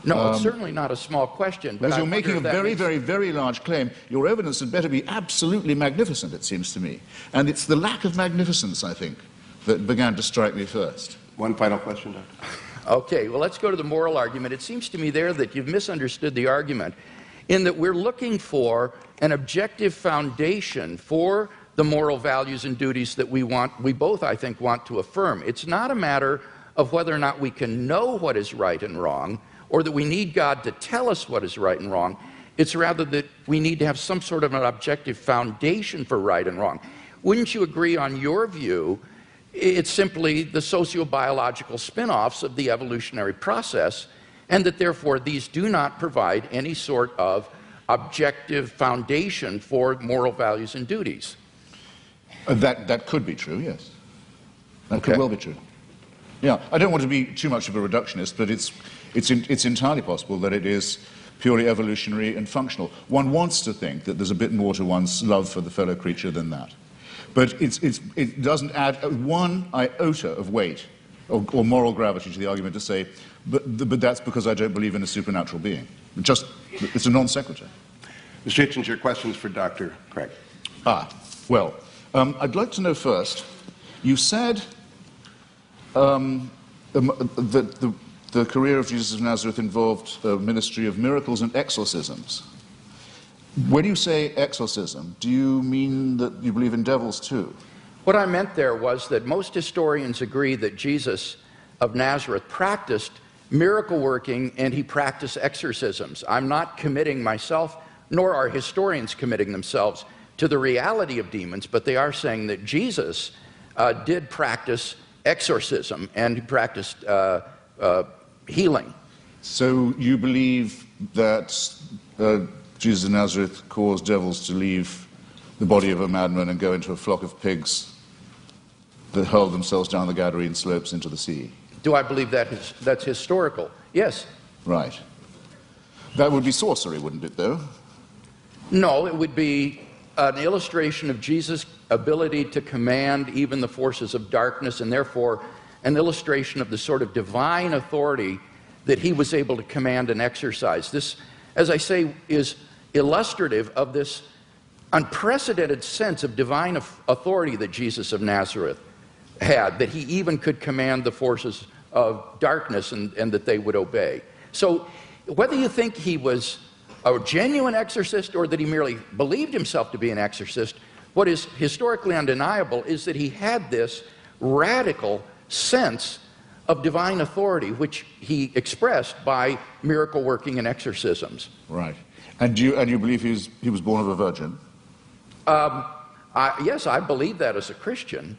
No, it's certainly not a small question. Because you're making a very, very large claim. Your evidence had better be absolutely magnificent, it seems to me. And it's the lack of magnificence, I think, that began to strike me first. One final question, Doctor. Okay, well, let's go to the moral argument. It seems to me there that you've misunderstood the argument in that we're looking for an objective foundation for the moral values and duties that we both, I think, want to affirm. It's not a matter of whether or not we can know what is right and wrong, or that we need God to tell us what is right and wrong. It's rather that we need to have some sort of an objective foundation for right and wrong. Wouldn't you agree on your view? It's simply the sociobiological spin-offs of the evolutionary process, and that therefore these do not provide any sort of objective foundation for moral values and duties. That could be true, yes. That could well be true. Yeah, I don't want to be too much of a reductionist, but it's entirely possible that it is purely evolutionary and functional. One wants to think that there's a bit more to one's love for the fellow creature than that. But it doesn't add one iota of weight or moral gravity to the argument to say, but that's because I don't believe in a supernatural being. It's a non sequitur. Mr. Hitchens, your questions for Dr. Craig. Well, I'd like to know first, you said that the career of Jesus of Nazareth involved a ministry of miracles and exorcisms. When you say exorcism, do you mean that you believe in devils too? What I meant there was that most historians agree that Jesus of Nazareth practiced miracle working and he practiced exorcisms. I'm not committing myself, nor are historians committing themselves to the reality of demons, but they are saying that Jesus did practice exorcism and he practiced healing. So you believe that Jesus of Nazareth caused devils to leave the body of a madman and go into a flock of pigs that hurled themselves down the Gadarene slopes into the sea? Do I believe that's historical? Yes. Right. That would be sorcery, wouldn't it, though? No, it would be an illustration of Jesus' ability to command even the forces of darkness, and therefore an illustration of the sort of divine authority that he was able to command and exercise. This, as I say, is illustrative of this unprecedented sense of divine authority that Jesus of Nazareth had, that he even could command the forces of darkness and that they would obey. So whether you think he was a genuine exorcist or that he merely believed himself to be an exorcist, what is historically undeniable is that he had this radical sense of divine authority, which he expressed by miracle working and exorcisms. Right. And you believe he was born of a virgin? Yes, I believe that as a Christian.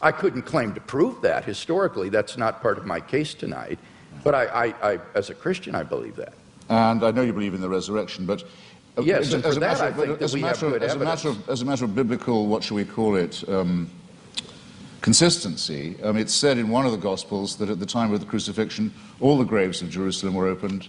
I couldn't claim to prove that historically. That's not part of my case tonight. But I as a Christian, I believe that. And I know you believe in the resurrection, but yes, and for that I think that we have good evidence. As a matter of biblical, what shall we call it, consistency, it's said in one of the Gospels that at the time of the crucifixion, all the graves of Jerusalem were opened,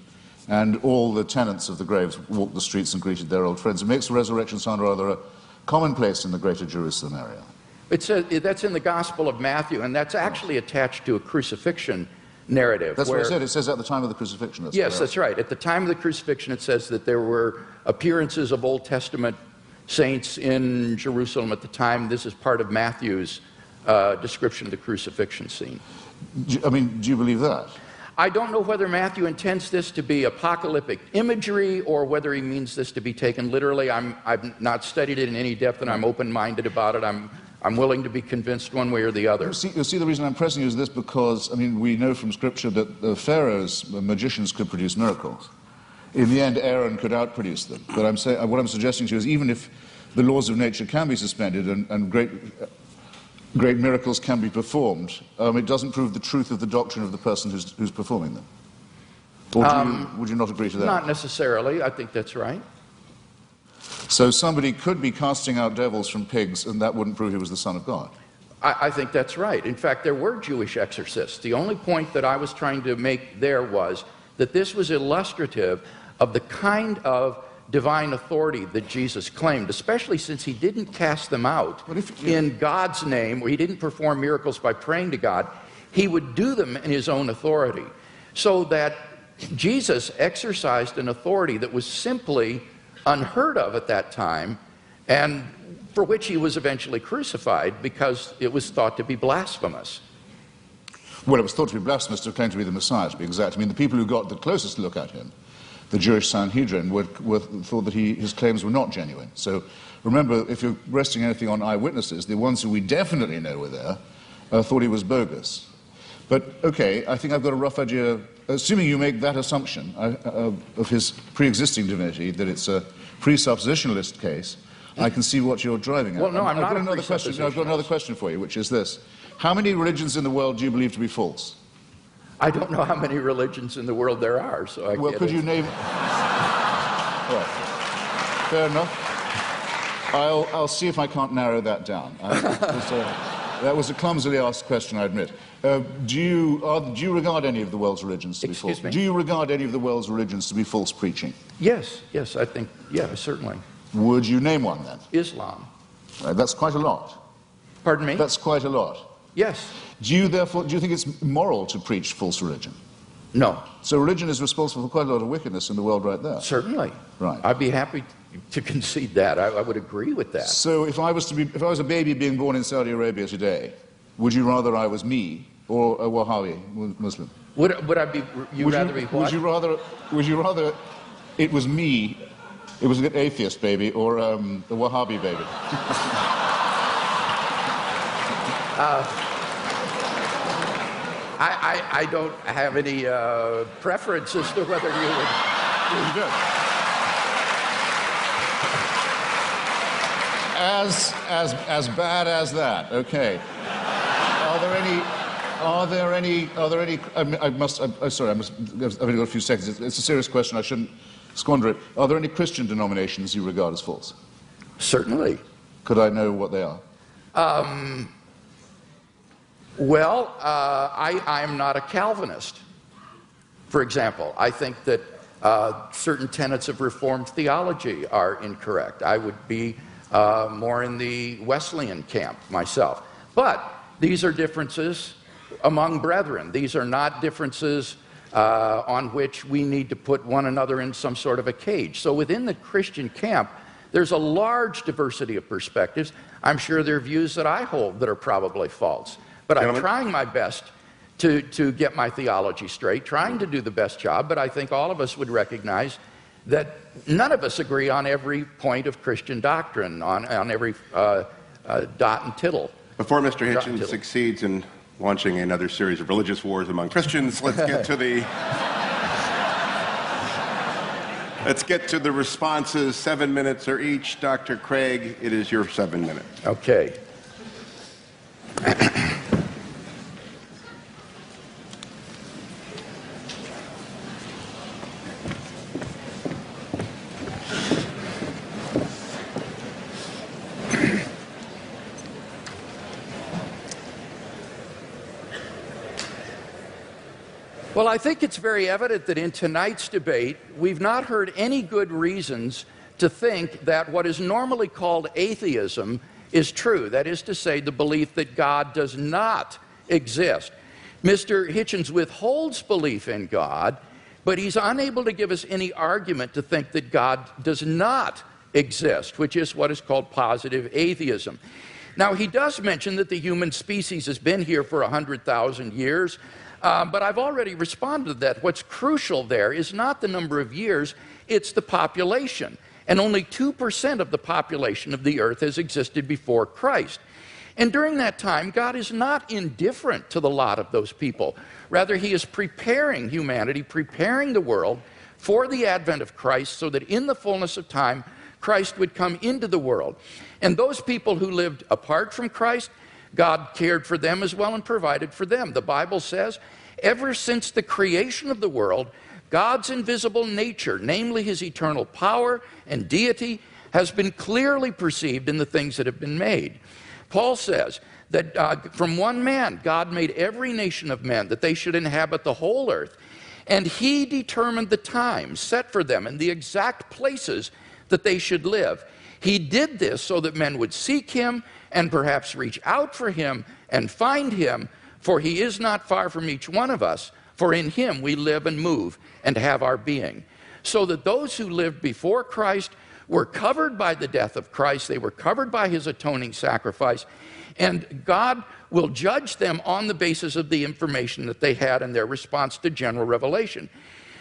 and all the tenants of the graves walked the streets and greeted their old friends. It makes the resurrection sound rather a commonplace in the greater Jerusalem area. That's in the Gospel of Matthew, and that's actually attached to a crucifixion narrative. That's what I said. It says at the time of the crucifixion. Yes, that's right. At the time of the crucifixion, it says that there were appearances of Old Testament saints in Jerusalem at the time. This is part of Matthew's description of the crucifixion scene. Do you believe that? I don't know whether Matthew intends this to be apocalyptic imagery or whether he means this to be taken literally. I've not studied it in any depth, and I'm open-minded about it. I'm willing to be convinced one way or the other. You see, the reason I'm pressing you is this because, we know from Scripture that the pharaohs, magicians, could produce miracles. In the end, Aaron could outproduce them. But what I'm suggesting to you is even if the laws of nature can be suspended and great miracles can be performed, it doesn't prove the truth of the doctrine of the person who's performing them. Or would you not agree to that? Not necessarily. I think that's right. So somebody could be casting out devils from pigs, and that wouldn't prove he was the Son of God? I think that's right. In fact, there were Jewish exorcists. The only point that I was trying to make there was that this was illustrative of the kind of divine authority that Jesus claimed, especially since he didn't cast them out in God's name, or he didn't perform miracles by praying to God. He would do them in his own authority. So that Jesus exercised an authority that was simply unheard of at that time, and for which he was eventually crucified because it was thought to be blasphemous. Well, it was thought to be blasphemous to claim to be the Messiah, to be exact. I mean, the people who got the closest look at him, the Jewish Sanhedrin, thought that his claims were not genuine. So remember, if you're resting anything on eyewitnesses, the ones who we definitely know were there thought he was bogus. But, okay, I think I've got a rough idea, assuming you make that assumption of his pre-existing divinity, that it's a presuppositionalist case, I can see what you're driving at. Well, no, I've not got a another question. I've got another question for you, which is this. How many religions in the world do you believe to be false? I don't know how many religions in the world there are, so I Well, can't could you answer. name... Right. Fair enough. I'll see if I can't narrow that down. That was a clumsily asked question, I admit. Do you regard any of the world's religions to be false? Excuse me? Do you regard any of the world's religions to be false preaching? Yes, I think, yeah, certainly. Would you name one then? Islam. That's quite a lot. Pardon me? That's quite a lot. Yes. Do you think it's moral to preach false religion? No. So religion is responsible for quite a lot of wickedness in the world right there. Certainly. Right. I'd be happy to concede that. I would agree with that. So if I was a baby being born in Saudi Arabia today, would you rather I was me or a Wahhabi Muslim? Would I be? Rather be what? Would you rather it was me? It was an atheist baby or a Wahhabi baby? I don't have any preference as to whether you would. Very good. As bad as that. Okay. I've only got a few seconds. It's a serious question. I shouldn't squander it. Are there any Christian denominations you regard as false? Certainly. Could I know what they are? Well, I'm not a Calvinist, for example. I think that certain tenets of Reformed theology are incorrect. I would be more in the Wesleyan camp myself. But these are differences among brethren. These are not differences on which we need to put one another in some sort of a cage. So within the Christian camp, there's a large diversity of perspectives. I'm sure there are views that I hold that are probably false. But I'm trying my best to get my theology straight, trying to do the best job, but I think all of us would recognize that none of us agree on every point of Christian doctrine, on every dot and tittle. Before Mr. Hitchens succeeds in launching another series of religious wars among Christians, let's get to the... Let's get to the responses. 7 minutes are each. Dr. Craig, it is your 7 minutes. Okay. Well, I think it's very evident that in tonight's debate, we've not heard any good reasons to think that what is normally called atheism is true. That is to say, the belief that God does not exist. Mr. Hitchens withholds belief in God, but he's unable to give us any argument to think that God does not exist, which is what is called positive atheism. Now, he does mention that the human species has been here for 100,000 years, but I've already responded to that. What's crucial there is not the number of years, it's the population. And only 2% of the population of the earth has existed before Christ. And during that time, God is not indifferent to the lot of those people. Rather, he is preparing humanity, preparing the world for the advent of Christ so that in the fullness of time, Christ would come into the world. And those people who lived apart from Christ, God cared for them as well and provided for them. The Bible says, ever since the creation of the world, God's invisible nature, namely his eternal power and deity, has been clearly perceived in the things that have been made. Paul says that from one man, God made every nation of men, that they should inhabit the whole earth. And he determined the times set for them and the exact places that they should live. He did this so that men would seek him and perhaps reach out for him and find him, for he is not far from each one of us, for in him we live and move and have our being. So that those who lived before Christ were covered by the death of Christ, they were covered by his atoning sacrifice, and God will judge them on the basis of the information that they had in their response to general revelation.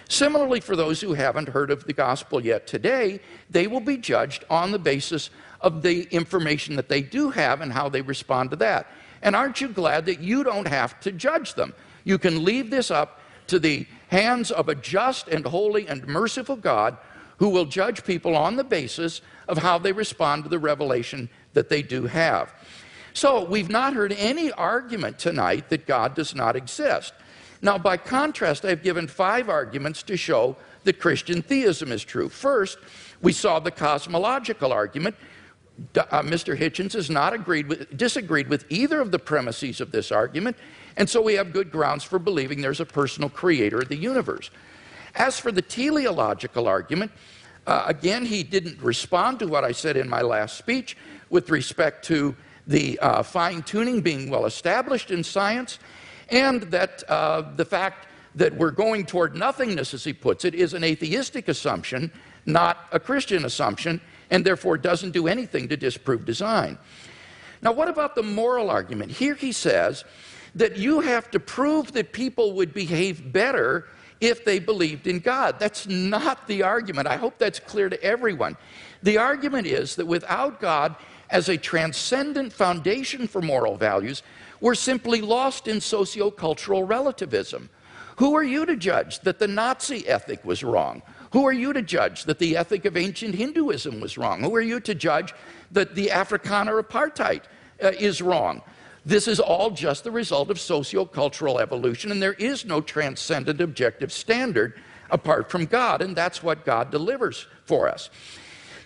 Similarly, for those who haven't heard of the gospel yet today, they will be judged on the basis of the information that they do have and how they respond to that. And aren't you glad that you don't have to judge them? You can leave this up to the hands of a just and holy and merciful God who will judge people on the basis of how they respond to the revelation that they do have. So we've not heard any argument tonight that God does not exist. Now, by contrast, I've given 5 arguments to show that Christian theism is true. First, we saw the cosmological argument. Mr. Hitchens has not disagreed with either of the premises of this argument, and so we have good grounds for believing there's a personal creator of the universe. As for the teleological argument, again, he didn't respond to what I said in my last speech with respect to the fine-tuning being well established in science, and that the fact that we're going toward nothingness, as he puts it, is an atheistic assumption, not a Christian assumption, and therefore doesn't do anything to disprove design. Now, what about the moral argument? Here he says that you have to prove that people would behave better if they believed in God. That's not the argument. I hope that's clear to everyone. The argument is that without God as a transcendent foundation for moral values, we're simply lost in sociocultural relativism. Who are you to judge that the Nazi ethic was wrong? Who are you to judge that the ethic of ancient Hinduism was wrong? Who are you to judge that the Afrikaner apartheid is wrong? This is all just the result of sociocultural evolution, and there is no transcendent objective standard apart from God, and that's what God delivers for us.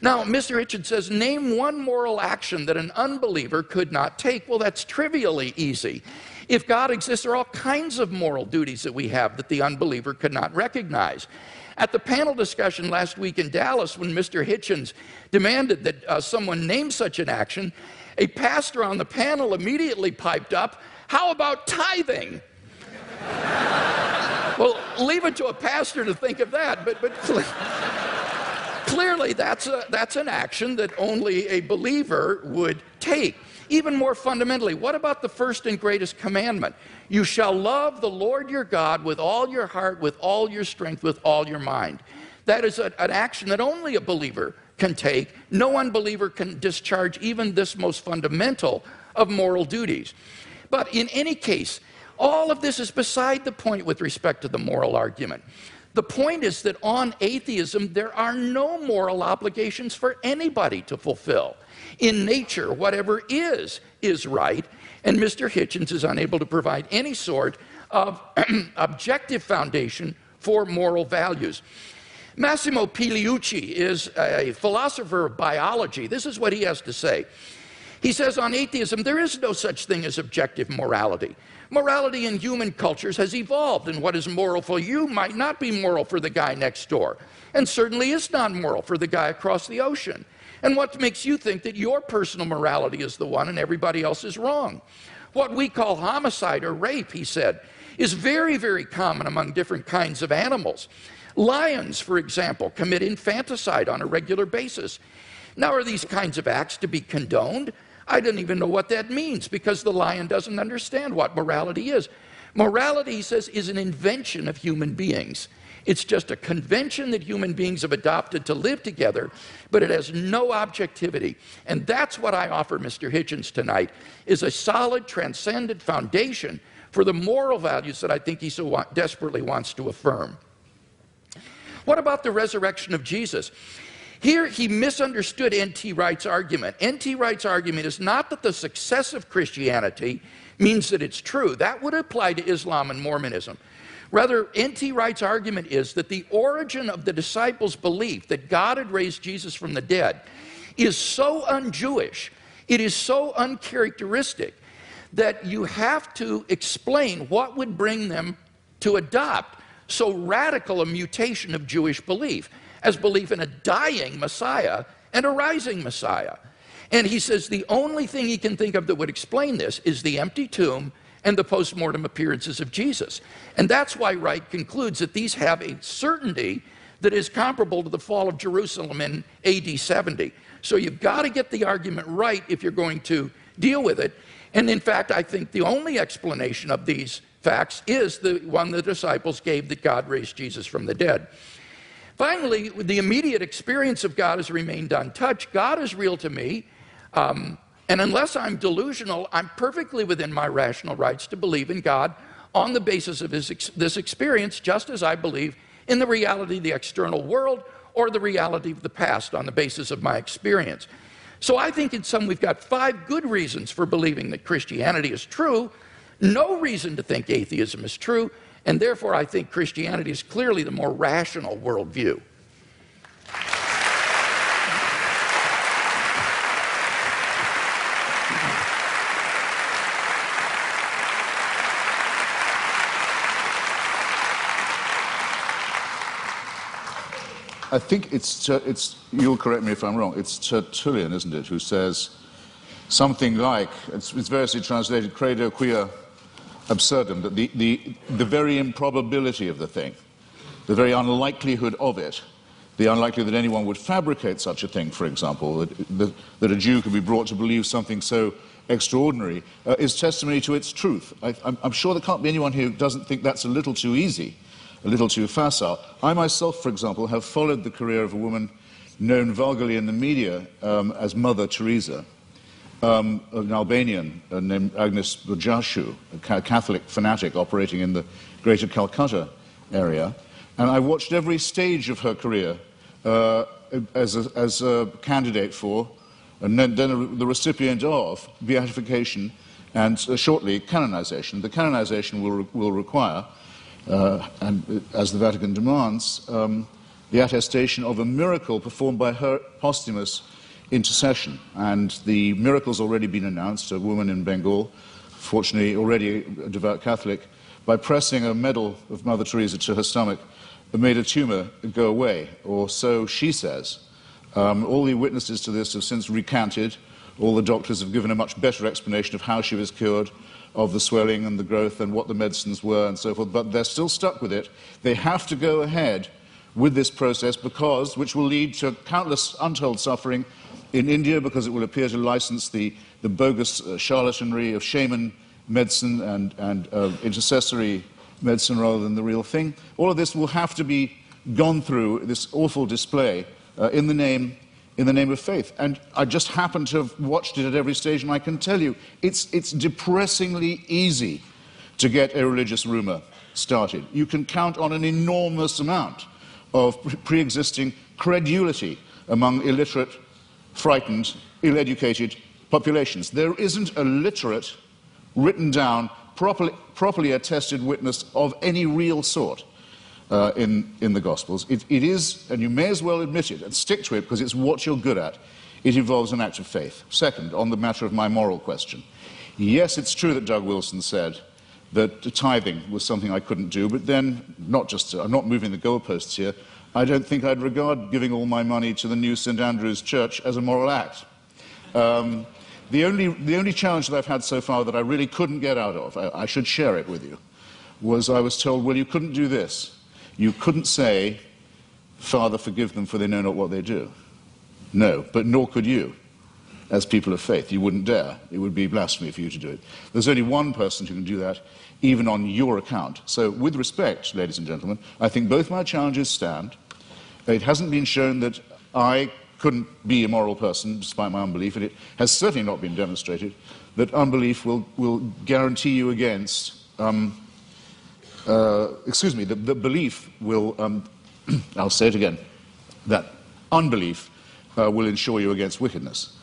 Now, Mr. Hitchens says, name one moral action that an unbeliever could not take. Well, that's trivially easy. If God exists, there are all kinds of moral duties that we have that the unbeliever could not recognize. At the panel discussion last week in Dallas, when Mr. Hitchens demanded that someone name such an action, a pastor on the panel immediately piped up, how about tithing? Well, leave it to a pastor to think of that, but clearly that's an action that only a believer would take. Even more fundamentally, what about the first and greatest commandment? You shall love the Lord your God with all your heart, with all your strength, with all your mind. That is an action that only a believer can take. No unbeliever can discharge even this most fundamental of moral duties. But in any case, all of this is beside the point with respect to the moral argument. The point is that on atheism, there are no moral obligations for anybody to fulfill. In nature, whatever is right, and Mr. Hitchens is unable to provide any sort of objective foundation for moral values. Massimo Pigliucci is a philosopher of biology. This is what he has to say. He says, on atheism, there is no such thing as objective morality. Morality in human cultures has evolved, and what is moral for you might not be moral for the guy next door, and certainly is not moral for the guy across the ocean. And what makes you think that your personal morality is the one and everybody else is wrong? What we call homicide or rape, he said, is very, very common among different kinds of animals. Lions, for example, commit infanticide on a regular basis. Now, are these kinds of acts to be condoned? I don't even know what that means, because the lion doesn't understand what morality is. Morality, he says, is an invention of human beings. It's just a convention that human beings have adopted to live together, but it has no objectivity. And that's what I offer Mr. Hitchens tonight, is a solid, transcendent foundation for the moral values that I think he so desperately wants to affirm. What about the resurrection of Jesus? Here he misunderstood N.T. Wright's argument. N.T. Wright's argument is not that the success of Christianity means that it's true. That would apply to Islam and Mormonism. Rather, N.T. Wright's argument is that the origin of the disciples' belief that God had raised Jesus from the dead is so un-Jewish, it is so uncharacteristic, that you have to explain what would bring them to adopt so radical a mutation of Jewish belief as belief in a dying Messiah and a rising Messiah. And he says the only thing he can think of that would explain this is the empty tomb and the post-mortem appearances of Jesus. And that's why Wright concludes that these have a certainty that is comparable to the fall of Jerusalem in AD 70. So you've got to get the argument right if you're going to deal with it. And in fact, I think the only explanation of these facts is the one the disciples gave, that God raised Jesus from the dead. Finally, the immediate experience of God has remained untouched. God is real to me, and unless I'm delusional, I'm perfectly within my rational rights to believe in God on the basis of this experience, just as I believe in the reality of the external world or the reality of the past on the basis of my experience. So I think in sum we've got 5 good reasons for believing that Christianity is true, no reason to think atheism is true, and therefore I think Christianity is clearly the more rational worldview. I think it's, you'll correct me if I'm wrong, it's Tertullian, isn't it, who says something like, it's variously translated, credo quia absurdum, that the very improbability of the thing, the very unlikelihood of it, the unlikelihood that anyone would fabricate such a thing, for example, that a Jew could be brought to believe something so extraordinary, is testimony to its truth. I'm sure there can't be anyone who doesn't think that's a little too easy, a little too facile. I myself, for example, have followed the career of a woman known vulgarly in the media as Mother Teresa, an Albanian named Agnes Bujashu, a Catholic fanatic operating in the greater Calcutta area. And I watched every stage of her career as a candidate for, and then the recipient of, beatification and shortly canonization. The canonization will require, and as the Vatican demands, the attestation of a miracle performed by her posthumous intercession. And the miracle's already been announced. A woman in Bengal, fortunately already a devout Catholic, by pressing a medal of Mother Teresa to her stomach, made a tumor go away, or so she says. All the witnesses to this have since recanted. All the doctors have given a much better explanation of how she was cured, of the swelling and the growth and what the medicines were and so forth, but they're still stuck with it. They have to go ahead with this process because, which will lead to countless untold suffering in India, because it will appear to license the bogus charlatanry of shaman medicine and intercessory medicine rather than the real thing. All of this will have to be gone through, this awful display, in the name of faith. And I just happen to have watched it at every stage, and I can tell you, it's depressingly easy to get a religious rumor started. You can count on an enormous amount of pre-existing credulity among illiterate, frightened, ill-educated populations. There isn't a literate, written down, properly attested witness of any real sort in the Gospels. It is, and you may as well admit it and stick to it because it's what you're good at, it involves an act of faith. Second, on the matter of my moral question, yes, it's true that Doug Wilson said that tithing was something I couldn't do, but then, I'm not moving the goalposts here, I don't think I'd regard giving all my money to the new St. Andrew's Church as a moral act. The only challenge that I've had so far that I really couldn't get out of, I should share it with you, was I was told, well, you couldn't do this. You couldn't say, Father, forgive them for they know not what they do. No, but nor could you, as people of faith. You wouldn't dare. It would be blasphemy for you to do it. There's only one person who can do that, even on your account. So with respect, ladies and gentlemen, I think both my challenges stand. It hasn't been shown that I couldn't be a moral person despite my unbelief, and it has certainly not been demonstrated that unbelief will guarantee you against, the belief will, I'll say it again, that unbelief will ensure you against wickedness.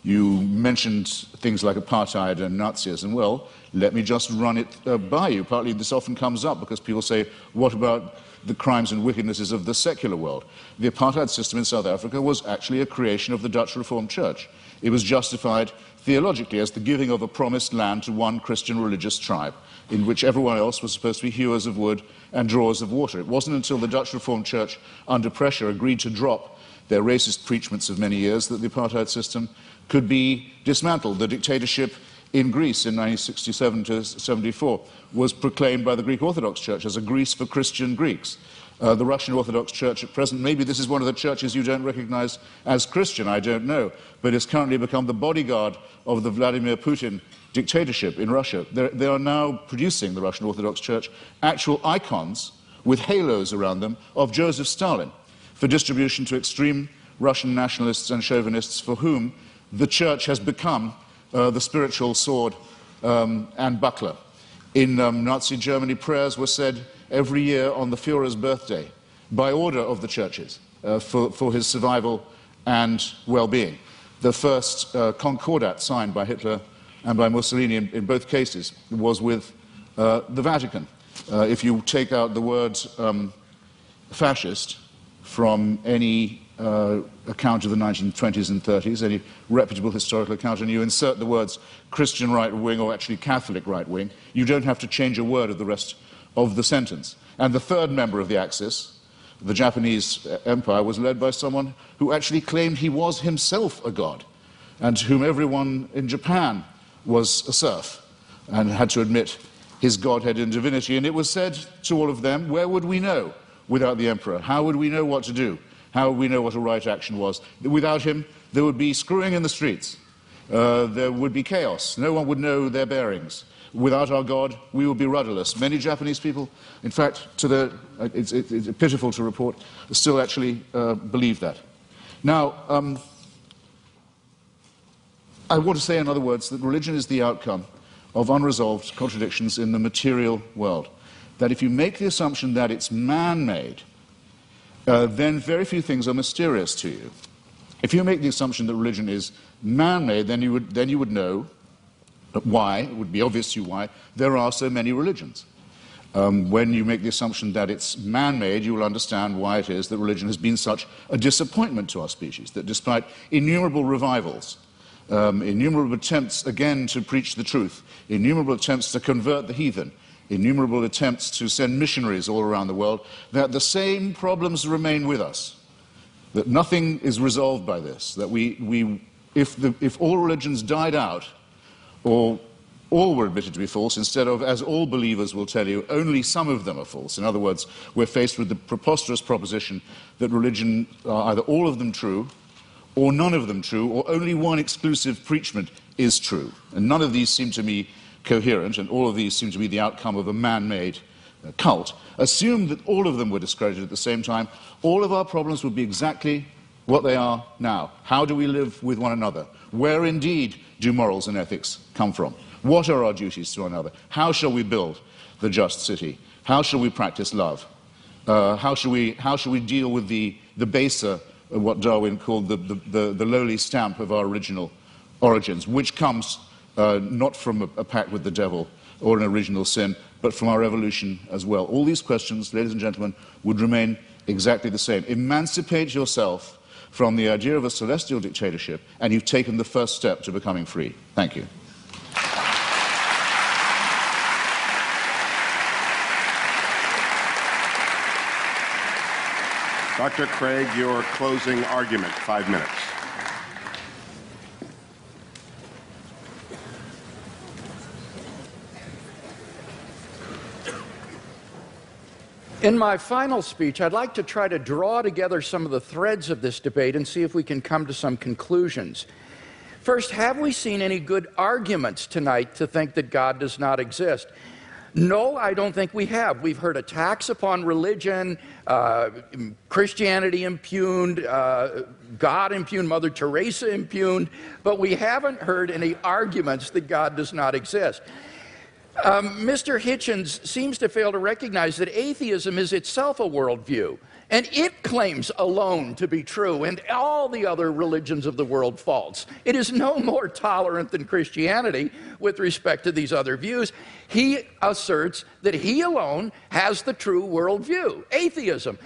You mentioned things like apartheid and Nazism. Well, let me just run it by you. Partly this often comes up because people say, what about the crimes and wickednesses of the secular world? The apartheid system in South Africa was actually a creation of the Dutch Reformed Church. It was justified theologically as the giving of a promised land to one Christian religious tribe, in which everyone else was supposed to be hewers of wood and drawers of water. It wasn't until the Dutch Reformed Church, under pressure, agreed to drop their racist preachments of many years that the apartheid system could be dismantled. The dictatorship in Greece in 1967 to 74 was proclaimed by the Greek Orthodox Church as a Greece for Christian Greeks. The Russian Orthodox Church at present, maybe this is one of the churches you don't recognize as Christian, I don't know, but it's currently become the bodyguard of the Vladimir Putin dictatorship in Russia. They are now producing, the Russian Orthodox Church, actual icons with halos around them of Joseph Stalin for distribution to extreme Russian nationalists and chauvinists for whom the church has become the spiritual sword and buckler. In Nazi Germany, prayers were said every year on the Führer's birthday by order of the churches for his survival and well-being. The first concordat signed by Hitler and by Mussolini in both cases was with the Vatican. If you take out the word fascist from any account of the 1920s and 30s, any reputable historical account, and you insert the words Christian right wing or actually Catholic right wing, you don't have to change a word of the rest of the sentence. And the third member of the Axis, the Japanese Empire, was led by someone who actually claimed he was himself a god, and to whom everyone in Japan was a serf and had to admit his godhead and divinity. And it was said to all of them, where would we know without the emperor? How would we know what to do? How would we know what a right action was? Without him, there would be screwing in the streets. There would be chaos. No one would know their bearings. Without our God, we would be rudderless. Many Japanese people, in fact, it's pitiful to report, still actually believe that. Now, I want to say, in other words, that religion is the outcome of unresolved contradictions in the material world. That if you make the assumption that it's man-made, then very few things are mysterious to you. If you make the assumption that religion is man-made, then you would know why, it would be obvious to you why, there are so many religions. When you make the assumption that it's man-made, you will understand why it is that religion has been such a disappointment to our species, that despite innumerable revivals, innumerable attempts again to preach the truth, innumerable attempts to convert the heathen, innumerable attempts to send missionaries all around the world, that the same problems remain with us, that nothing is resolved by this, that if all religions died out, or all were admitted to be false, instead of, as all believers will tell you, only some of them are false. In other words, we're faced with the preposterous proposition that religion are either all of them true, or none of them true, or only one exclusive preachment is true. And none of these seem to me coherent, and all of these seem to be the outcome of a man-made cult. Assume that all of them were discredited at the same time, all of our problems would be exactly what they are now. How do we live with one another? Where indeed do morals and ethics come from? What are our duties to one another? How shall we build the just city? How shall we practice love? How shall we deal with the baser, what Darwin called the lowly stamp of our original origins, which comes not from a pact with the devil or an original sin, but from our evolution as well. All these questions, ladies and gentlemen, would remain exactly the same. Emancipate yourself from the idea of a celestial dictatorship, and you've taken the first step to becoming free. Thank you. Dr. Craig, your closing argument, 5 minutes. In my final speech, I'd like to try to draw together some of the threads of this debate and see if we can come to some conclusions. First, have we seen any good arguments tonight to think that God does not exist? No, I don't think we have. We've heard attacks upon religion, Christianity impugned, God impugned, Mother Teresa impugned, but we haven't heard any arguments that God does not exist. Mr. Hitchens seems to fail to recognize that atheism is itself a worldview, and it claims alone to be true, and all the other religions of the world false. It is no more tolerant than Christianity with respect to these other views. He asserts that he alone has the true worldview, atheism.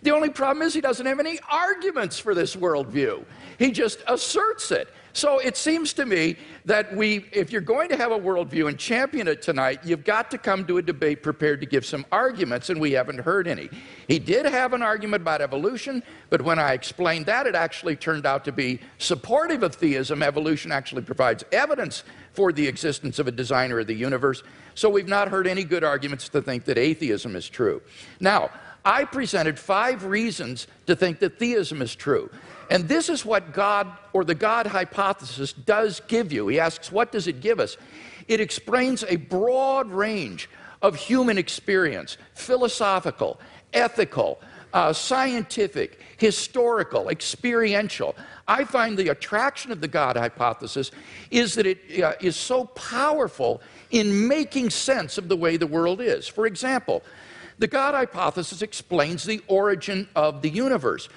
The only problem is he doesn't have any arguments for this worldview. He just asserts it. So it seems to me that if you're going to have a worldview and champion it tonight, you've got to come to a debate prepared to give some arguments, and we haven't heard any. He did have an argument about evolution, but when I explained that, it actually turned out to be supportive of theism. Evolution actually provides evidence for the existence of a designer of the universe. So we've not heard any good arguments to think that atheism is true. Now, I presented 5 reasons to think that theism is true. And this is what God, or the God hypothesis, does give you. He asks, what does it give us? It explains a broad range of human experience, philosophical, ethical, scientific, historical, experiential. I find the attraction of the God hypothesis is that it is so powerful in making sense of the way the world is. For example, the God hypothesis explains the origin of the universe.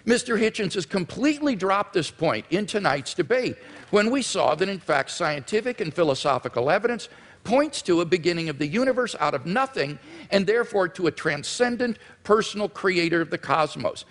Mr. Hitchens has completely dropped this point in tonight's debate when we saw that, in fact, scientific and philosophical evidence points to a beginning of the universe out of nothing, and therefore to a transcendent personal creator of the cosmos.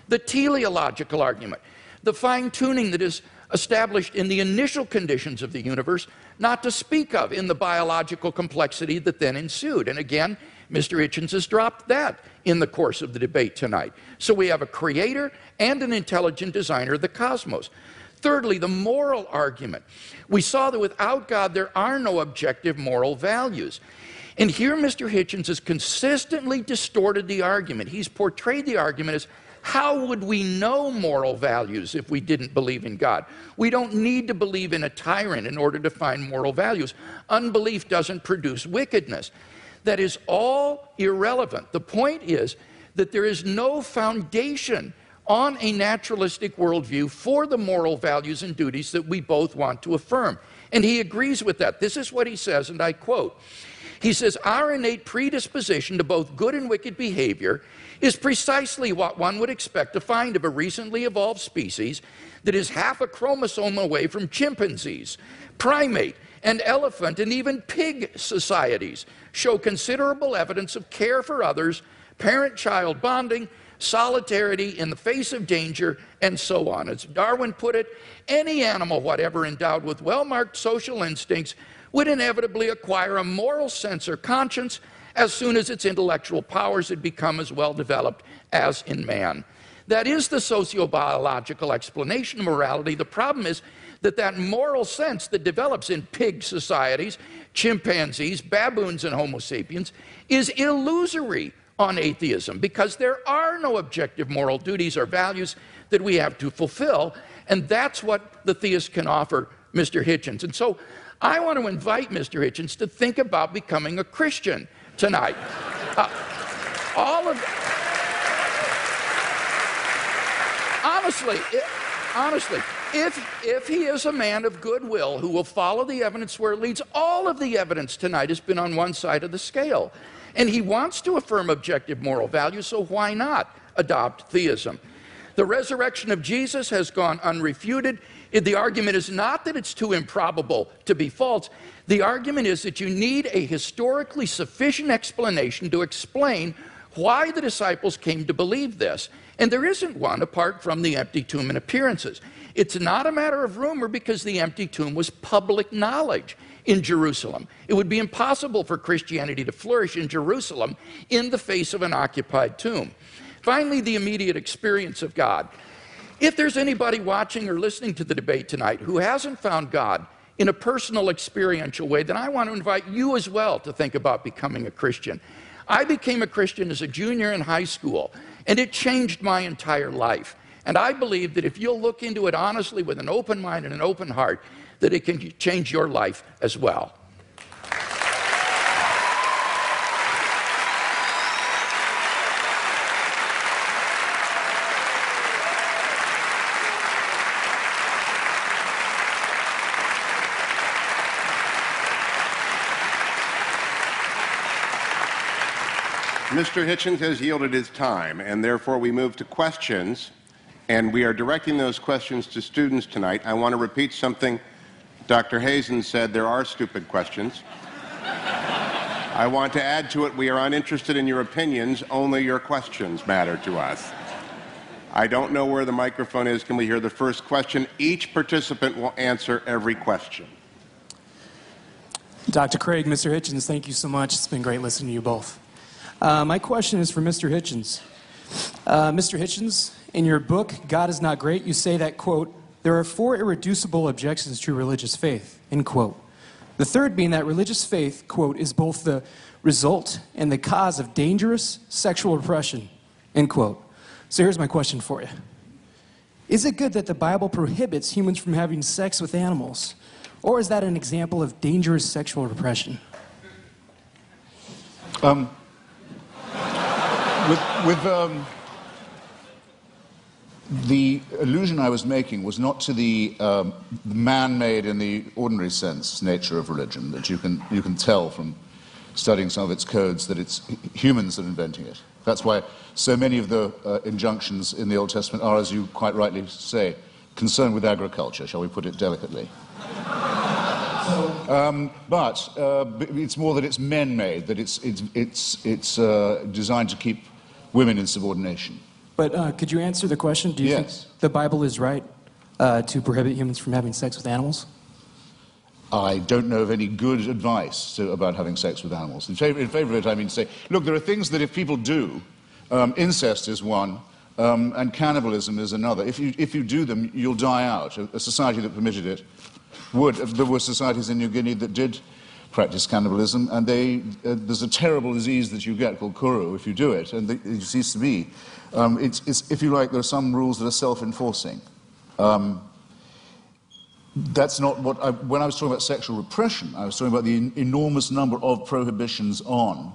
The teleological argument, the fine-tuning that is established in the initial conditions of the universe, not to speak of in the biological complexity that then ensued. And again, Mr. Hitchens has dropped that in the course of the debate tonight. So we have a creator and an intelligent designer of the cosmos. Thirdly, the moral argument. We saw that without God, there are no objective moral values. And here Mr. Hitchens has consistently distorted the argument. He's portrayed the argument as, how would we know moral values if we didn't believe in God? We don't need to believe in a tyrant in order to find moral values. Unbelief doesn't produce wickedness. That is all irrelevant. The point is that there is no foundation on a naturalistic worldview for the moral values and duties that we both want to affirm. And he agrees with that. This is what he says, and I quote. He says, our innate predisposition to both good and wicked behavior is precisely what one would expect to find of a recently evolved species that is half a chromosome away from chimpanzees, primate, and elephant, and even pig societies show considerable evidence of care for others, parent-child bonding, solidarity in the face of danger, and so on. As Darwin put it, any animal whatever endowed with well-marked social instincts would inevitably acquire a moral sense or conscience as soon as its intellectual powers had become as well developed as in man. That is the sociobiological explanation of morality. The problem is that that moral sense that develops in pig societies, chimpanzees, baboons, and Homo sapiens is illusory on atheism, because there are no objective moral duties or values that we have to fulfill, and that's what the theist can offer Mr. Hitchens. And so I want to invite Mr. Hitchens to think about becoming a Christian tonight. Honestly, if he is a man of goodwill who will follow the evidence where it leads, all of the evidence tonight has been on one side of the scale. And he wants to affirm objective moral values, so why not adopt theism? The resurrection of Jesus has gone unrefuted. The argument is not that it's too improbable to be false. The argument is that you need a historically sufficient explanation to explain why the disciples came to believe this. And there isn't one apart from the empty tomb and appearances. It's not a matter of rumor, because the empty tomb was public knowledge in Jerusalem. It would be impossible for Christianity to flourish in Jerusalem in the face of an occupied tomb. Finally, the immediate experience of God. If there's anybody watching or listening to the debate tonight who hasn't found God in a personal, experiential way, then I want to invite you as well to think about becoming a Christian. I became a Christian as a junior in high school, and it changed my entire life. And I believe that if you'll look into it honestly with an open mind and an open heart, that it can change your life as well. Mr. Hitchens has yielded his time, and therefore we move to questions, and we are directing those questions to students tonight. I want to repeat something Dr. Hazen said: there are stupid questions. I want to add to it, we are uninterested in your opinions, only your questions matter to us. I don't know where the microphone is. Can we hear the first question? Each participant will answer every question. Dr. Craig, Mr. Hitchens, thank you so much. It's been great listening to you both. My question is for Mr. Hitchens. Mr. Hitchens, in your book, God is Not Great, you say that, quote, there are 4 irreducible objections to religious faith, end quote. The third being that religious faith, quote, is both the result and the cause of dangerous sexual repression, end quote. So here's my question for you. Is it good that the Bible prohibits humans from having sex with animals? Or is that an example of dangerous sexual repression? The allusion I was making was not to the man-made in the ordinary sense nature of religion, that you can tell from studying some of its codes that it's humans that are inventing it. That's why so many of the injunctions in the Old Testament are, as you quite rightly say, concerned with agriculture, shall we put it delicately. But it's more that it's men-made, that it's designed to keep women in subordination. But could you answer the question? Do you think the Bible is right to prohibit humans from having sex with animals? I don't know of any good advice about having sex with animals. In favor of it, I mean to say, look, there are things that if people do, incest is one, and cannibalism is another. If you do them, you'll die out. A society that permitted it would. There were societies in New Guinea that did practice cannibalism, and there's a terrible disease that you get called kuru if you do it, and it seems to be. If you like, there are some rules that are self-enforcing. That's not what when I was talking about sexual repression, I was talking about the enormous number of prohibitions on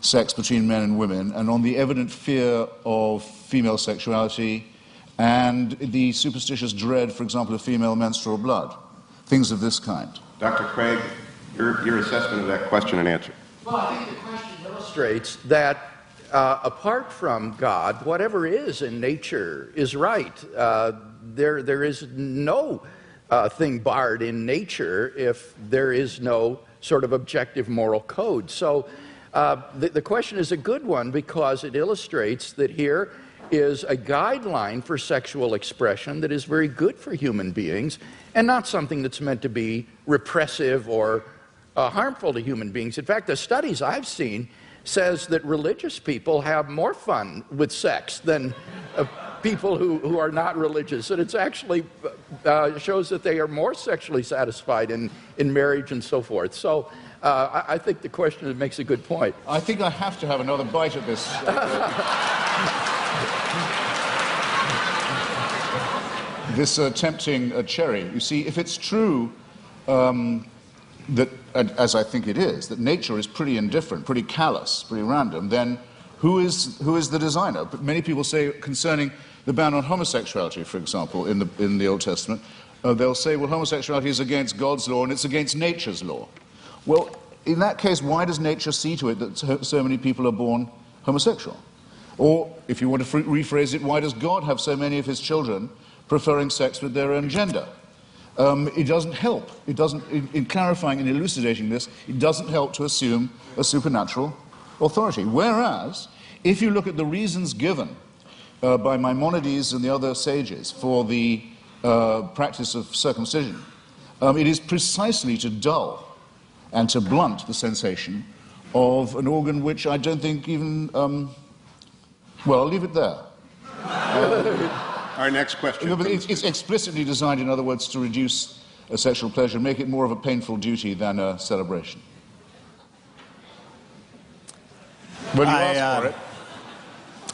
sex between men and women, and on the evident fear of female sexuality, and the superstitious dread, for example, of female menstrual blood. Things of this kind. Dr. Craig, your assessment of that question and answer. Well, I think the question illustrates that apart from God, whatever is in nature is right. There is no thing barred in nature if there is no sort of objective moral code. So the question is a good one because it illustrates that here is a guideline for sexual expression that is very good for human beings and not something that's meant to be repressive or harmful to human beings. In fact, the studies I've seen says that religious people have more fun with sex than people who are not religious, and it's actually shows that they are more sexually satisfied in marriage and so forth. So I think the question makes a good point. I think I have to have another bite at this. This tempting cherry. You see, if it's true that, as I think it is, that nature is pretty indifferent, pretty callous, pretty random, then who is the designer? But many people say concerning the ban on homosexuality, for example, in the Old Testament, they'll say, well, homosexuality is against God's law and it's against nature's law. Well, in that case, why does nature see to it that so many people are born homosexual? Or, if you want to rephrase it, why does God have so many of his children preferring sex with their own gender? It doesn't help. It doesn't, in clarifying and elucidating this, it doesn't help to assume a supernatural authority. Whereas, if you look at the reasons given by Maimonides and the other sages for the practice of circumcision, it is precisely to dull and to blunt the sensation of an organ which I don't think even, well, I'll leave it there. Our next question. It's explicitly designed, in other words, to reduce sexual pleasure, make it more of a painful duty than a celebration. Well, you asked for it.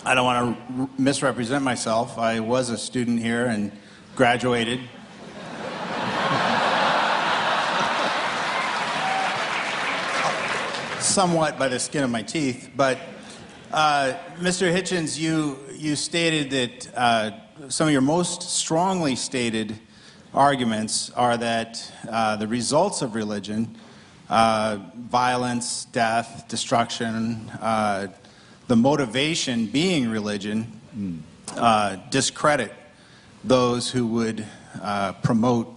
I don't want to misrepresent myself. I was a student here and graduated. Somewhat by the skin of my teeth, but Mr. Hitchens, you stated that some of your most strongly stated arguments are that the results of religion, violence, death, destruction, the motivation being religion, discredit those who would promote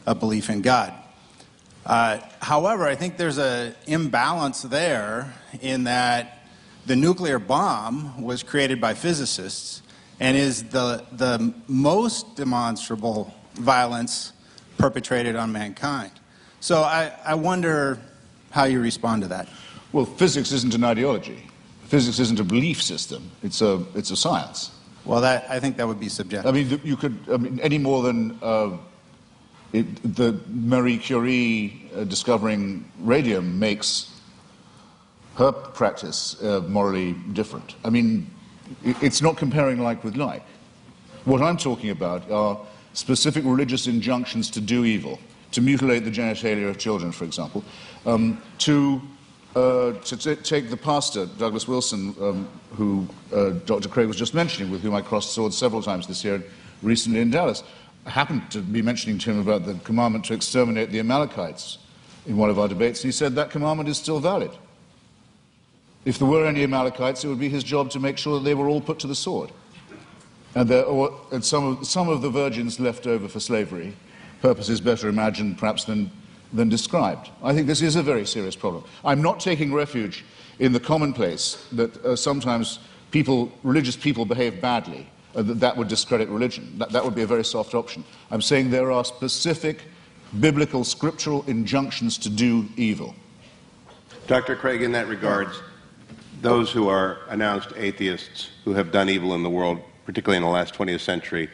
a belief in God. However, I think there's an imbalance there in that the nuclear bomb was created by physicists and is the most demonstrable violence perpetrated on mankind. So I wonder how you respond to that. Well, physics isn't an ideology. Physics isn't a belief system. It's a science. Well, I think that would be subjective. I mean, you could, any more than the Marie Curie discovering radium makes her practice morally different. I mean, it's not comparing like with like. What I'm talking about are specific religious injunctions to do evil, to mutilate the genitalia of children, for example, to take the pastor, Douglas Wilson, who Dr. Craig was just mentioning, with whom I crossed swords several times this year, recently in Dallas. I happened to be mentioning to him about the commandment to exterminate the Amalekites in one of our debates, and he said that commandment is still valid. If there were any Amalekites, it would be his job to make sure that they were all put to the sword. And some of the virgins left over for slavery, purposes better imagined perhaps than described. I think this is a very serious problem. I'm not taking refuge in the commonplace that sometimes religious people behave badly, that would discredit religion. That would be a very soft option. I'm saying there are specific biblical, scriptural injunctions to do evil. Dr. Craig, in that regard, those who are announced atheists who have done evil in the world, particularly in the last 20th century,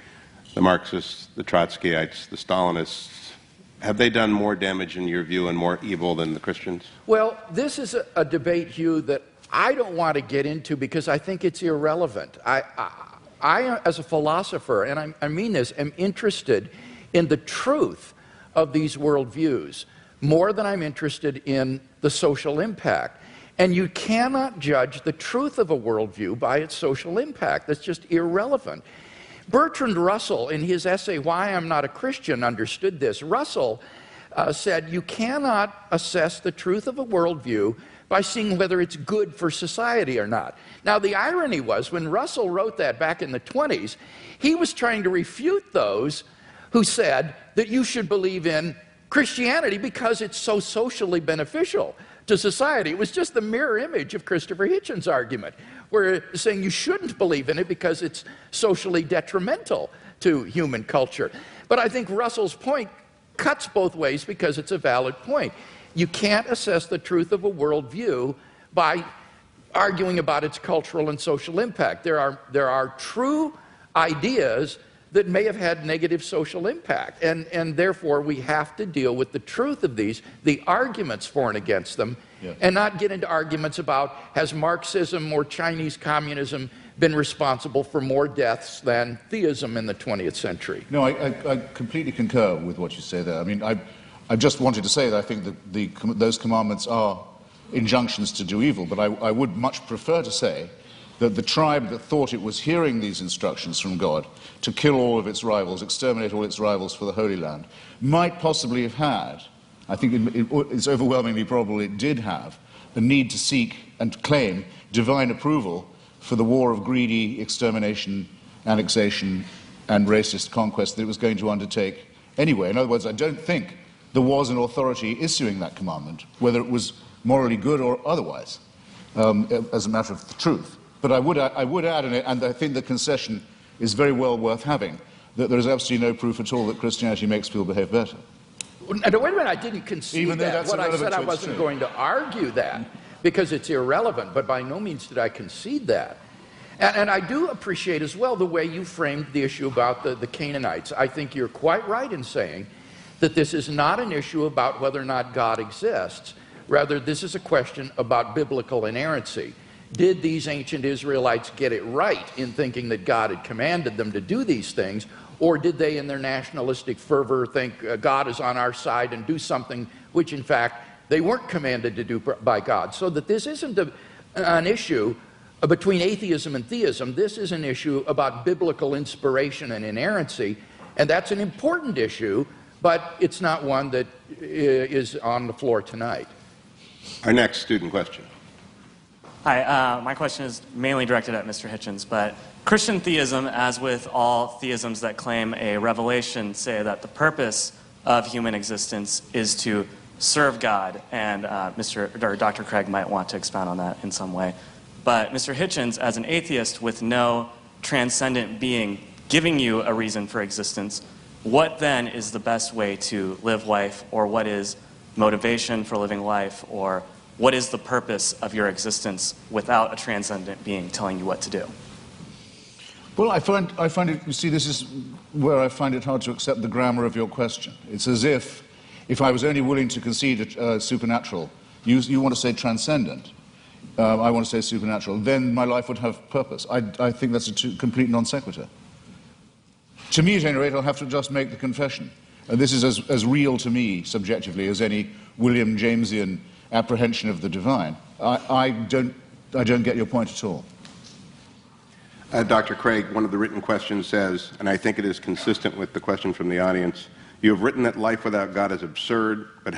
the Marxists, the Trotskyites, the Stalinists, have they done more damage in your view and more evil than the Christians? Well, this is a debate, Hugh, that I don't want to get into because I think it's irrelevant. I as a philosopher, and I mean this, am interested in the truth of these worldviews more than I'm interested in the social impact. And you cannot judge the truth of a worldview by its social impact. That's just irrelevant. Bertrand Russell, in his essay, Why I'm Not a Christian, understood this. Russell said, you cannot assess the truth of a worldview by seeing whether it's good for society or not. Now, the irony was, when Russell wrote that back in the 20s, he was trying to refute those who said that you should believe in Christianity because it's so socially beneficial to society. It was just the mirror image of Christopher Hitchens' argument, where saying you shouldn't believe in it because it's socially detrimental to human culture. But I think Russell's point cuts both ways because it's a valid point. You can't assess the truth of a worldview by arguing about its cultural and social impact. There are true ideas that may have had negative social impact, and therefore we have to deal with the truth of these, the arguments for and against them, and not get into arguments about has Marxism or Chinese communism been responsible for more deaths than theism in the 20th century. No, I completely concur with what you say there. I mean, I just wanted to say that I think that those commandments are injunctions to do evil, but I would much prefer to say that the tribe that thought it was hearing these instructions from God to kill all of its rivals, exterminate all its rivals for the Holy Land, might possibly have had, I think it's overwhelmingly probable it did have, a need to seek and claim divine approval for the war of greedy extermination, annexation, and racist conquest that it was going to undertake anyway. In other words, I don't think there was an authority issuing that commandment, whether it was morally good or otherwise, as a matter of the truth. But I would add, and I think the concession is very well worth having, that there is absolutely no proof at all that Christianity makes people behave better. Now, wait a minute, I didn't concede that. What I said, I wasn't going to argue that because it's irrelevant, but by no means did I concede that. And I do appreciate as well the way you framed the issue about the Canaanites. I think you're quite right in saying that this is not an issue about whether or not God exists. Rather, this is a question about biblical inerrancy. Did these ancient Israelites get it right in thinking that God had commanded them to do these things, or did they, in their nationalistic fervor, think God is on our side and do something which, in fact, they weren't commanded to do by God? So that this isn't an issue between atheism and theism. This is an issue about biblical inspiration and inerrancy, and that's an important issue, but it's not one that is on the floor tonight. Our next student question. Hi, my question is mainly directed at Mr. Hitchens, but Christian theism, as with all theisms that claim a revelation, say that the purpose of human existence is to serve God, and Dr. Craig might want to expound on that in some way. But Mr. Hitchens, as an atheist with no transcendent being giving you a reason for existence, what then is the best way to live life, or what is motivation for living life, or what is the purpose of your existence without a transcendent being telling you what to do? Well, I find it, you see, this is where I find it hard to accept the grammar of your question. It's as if I was only willing to concede supernatural, you want to say transcendent, I want to say supernatural, then my life would have purpose. I think that's a complete non sequitur. To me, at any rate, I'll have to just make the confession. And this is as real to me, subjectively, as any William Jamesian apprehension of the divine. I don't get your point at all. Dr. Craig, one of the written questions says, and I think it is consistent with the question from the audience, you have written that life without God is absurd, but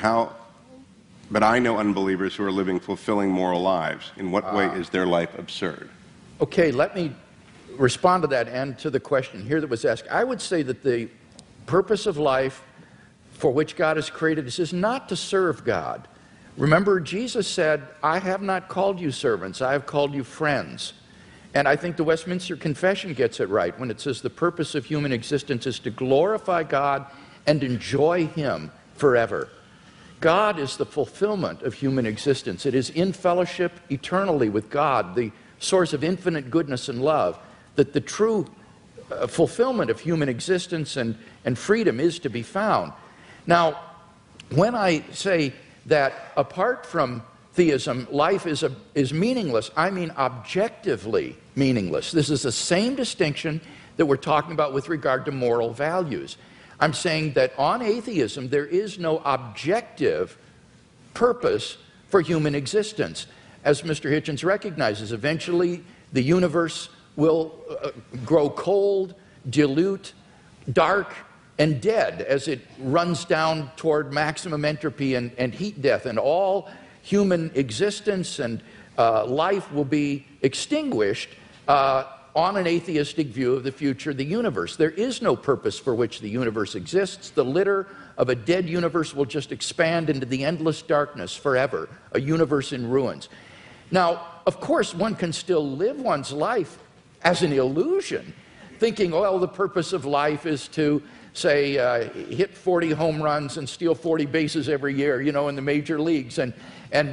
I know unbelievers who are living fulfilling moral lives. In what way is their life absurd? Okay, let me respond to that and to the question here that was asked. I would say that the purpose of life for which God has created us is not to serve God. Remember, Jesus said, I have not called you servants, I have called you friends. And I think the Westminster Confession gets it right when it says the purpose of human existence is to glorify God and enjoy Him forever. God is the fulfillment of human existence. It is in fellowship eternally with God, the source of infinite goodness and love, that the true fulfillment of human existence and freedom is to be found. Now, when I say that apart from theism, life is meaningless, I mean objectively meaningless. This is the same distinction that we're talking about with regard to moral values. I'm saying that on atheism, there is no objective purpose for human existence. As Mr. Hitchens recognizes, eventually the universe will grow cold, dilute, dark, and dead as it runs down toward maximum entropy and heat death, and all human existence and life will be extinguished on an atheistic view of the future of the universe. There is no purpose for which the universe exists. The litter of a dead universe will just expand into the endless darkness forever, a universe in ruins. Now, of course, one can still live one's life as an illusion, thinking, well, the purpose of life is to, say, hit 40 home runs and steal 40 bases every year, you know, in the major leagues, and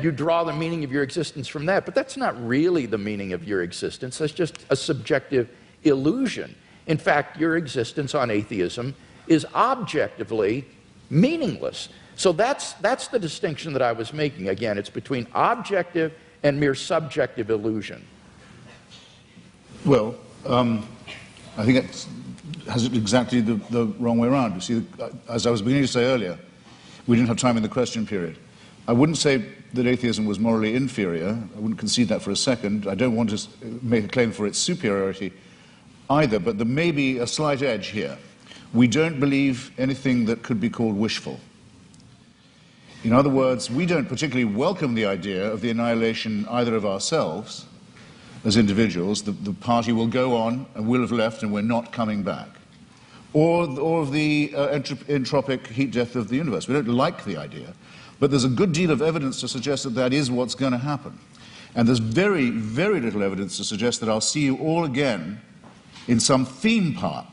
you draw the meaning of your existence from that. But that's not really the meaning of your existence. That's just a subjective illusion. In fact, your existence on atheism is objectively meaningless. So that's the distinction that I was making. Again, it's between objective and mere subjective illusion. Well, I think it has it exactly the wrong way around. You see, as I was beginning to say earlier, we didn't have time in the question period. I wouldn't say that atheism was morally inferior. I wouldn't concede that for a second. I don't want to make a claim for its superiority either, but there may be a slight edge here. We don't believe anything that could be called wishful. In other words, we don't particularly welcome the idea of the annihilation either of ourselves as individuals, the party will go on and will have left and we're not coming back, or of the entropic heat death of the universe. We don't like the idea, but there's a good deal of evidence to suggest that that is what's going to happen. And there's very, very little evidence to suggest that I'll see you all again in some theme park.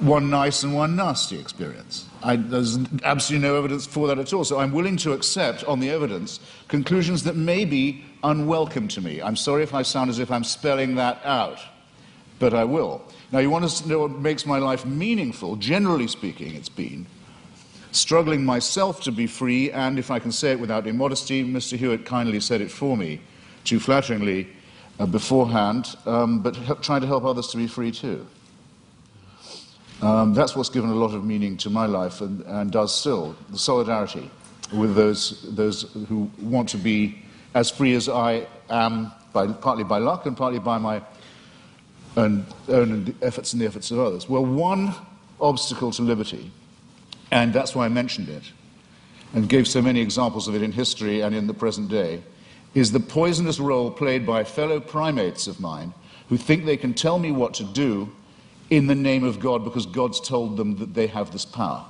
One nice and one nasty experience. There's absolutely no evidence for that at all. So I'm willing to accept, on the evidence, conclusions that may be unwelcome to me. I'm sorry if I sound as if I'm spelling that out, but I will. Now, you want to know what makes my life meaningful? Generally speaking, it's been struggling myself to be free, and if I can say it without immodesty, Mr. Hewitt kindly said it for me, too flatteringly beforehand, but trying to help others to be free too. That's what's given a lot of meaning to my life and does still, the solidarity with those who want to be as free as I am, partly by luck and partly by my own efforts and the efforts of others. Well, one obstacle to liberty, and that's why I mentioned it, and gave so many examples of it in history and in the present day, is the poisonous role played by fellow primates of mine who think they can tell me what to do in the name of God because God's told them that they have this power.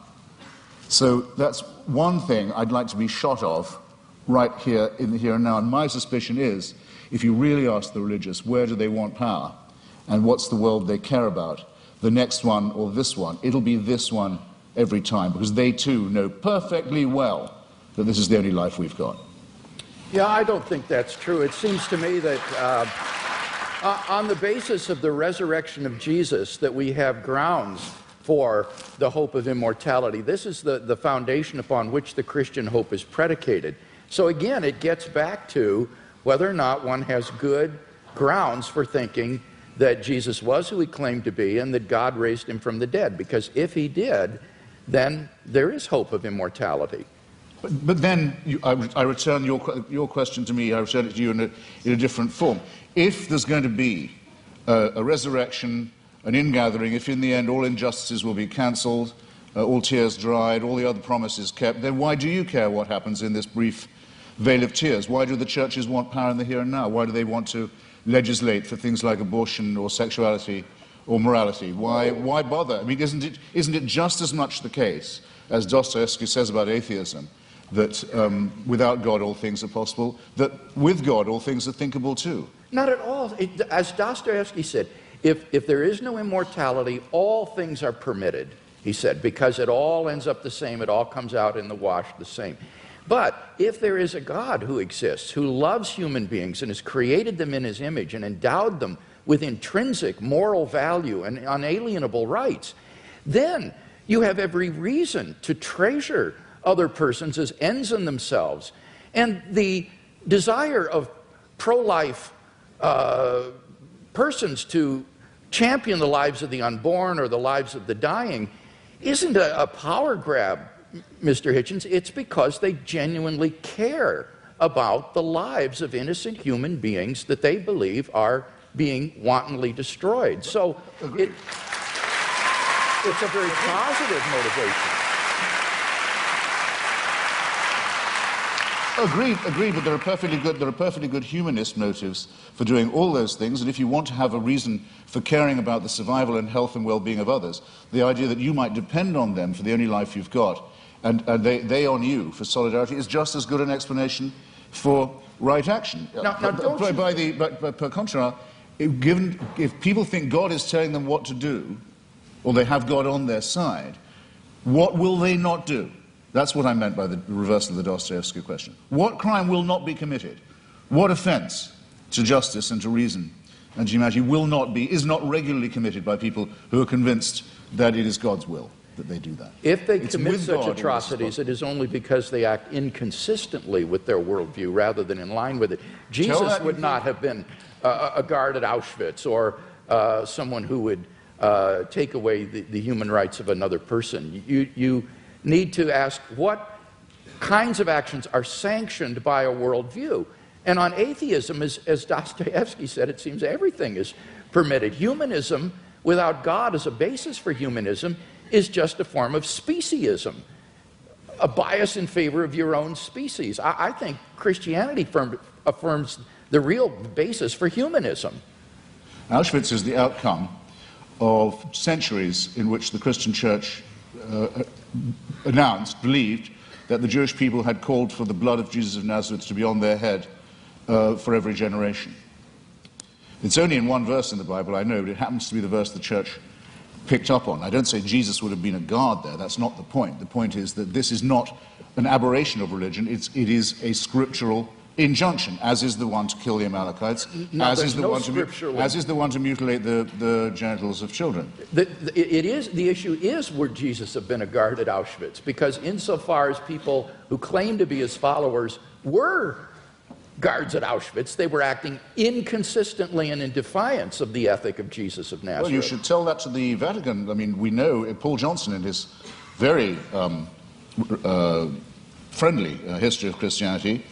So that's one thing I'd like to be shot of right here in the here and now. And my suspicion is, if you really ask the religious where do they want power and what's the world they care about, the next one or this one, it'll be this one every time, because they too know perfectly well that this is the only life we've got. Yeah, I don't think that's true. It seems to me that on the basis of the resurrection of Jesus, that we have grounds for the hope of immortality. This is the foundation upon which the Christian hope is predicated. So again, it gets back to whether or not one has good grounds for thinking that Jesus was who he claimed to be and that God raised him from the dead. Because if he did, then there is hope of immortality. But then I return your question to me, I return it to you in a different form. If there's going to be a resurrection, an ingathering, if in the end all injustices will be cancelled, all tears dried, all the other promises kept, then why do you care what happens in this brief veil of tears? Why do the churches want power in the here and now? Why do they want to legislate for things like abortion or sexuality or morality? Why bother? I mean, isn't it just as much the case, as Dostoevsky says about atheism, that without God all things are possible, that with God all things are thinkable too? Not at all. As Dostoevsky said, if there is no immortality, all things are permitted, he said, because it all ends up the same, it all comes out in the wash the same. But if there is a God who exists, who loves human beings and has created them in his image and endowed them with intrinsic moral value and unalienable rights, then you have every reason to treasure other persons as ends in themselves. And the desire of pro-life persons to champion the lives of the unborn or the lives of the dying isn't a power grab, Mr. Hitchens. It's because they genuinely care about the lives of innocent human beings that they believe are being wantonly destroyed. So it's a very positive motivation. Agreed, but there are perfectly good humanist motives for doing all those things, and if you want to have a reason for caring about the survival and health and well-being of others, the idea that you might depend on them for the only life you've got, and they on you for solidarity, is just as good an explanation for right action. Per contra, if people think God is telling them what to do, or they have God on their side, what will they not do? That's what I meant by the reversal of the Dostoevsky question. What crime will not be committed? What offense to justice and to reason and to humanity is not regularly committed by people who are convinced that it is God's will that they do that? If they commit such atrocities, it is only because they act inconsistently with their worldview rather than in line with it. Jesus would not have been a guard at Auschwitz or someone who would take away the human rights of another person. You need to ask what kinds of actions are sanctioned by a worldview. And on atheism, as Dostoevsky said, it seems everything is permitted. Humanism, without God as a basis for humanism, is just a form of speciesism, a bias in favor of your own species. I think Christianity affirms the real basis for humanism. Auschwitz is the outcome of centuries in which the Christian church believed that the Jewish people had called for the blood of Jesus of Nazareth to be on their head for every generation. It's only in one verse in the Bible, I know, but it happens to be the verse the church picked up on. I don't say Jesus would have been a guard there, that's not the point. The point is that this is not an aberration of religion, it is a scriptural injunction, as is the one to kill the Amalekites, as is the one to mutilate the genitals of children. The issue is, would Jesus have been a guard at Auschwitz? Because insofar as people who claim to be his followers were guards at Auschwitz, they were acting inconsistently and in defiance of the ethic of Jesus of Nazareth. Well, you should tell that to the Vatican. I mean, we know Paul Johnson, in his very friendly history of Christianity,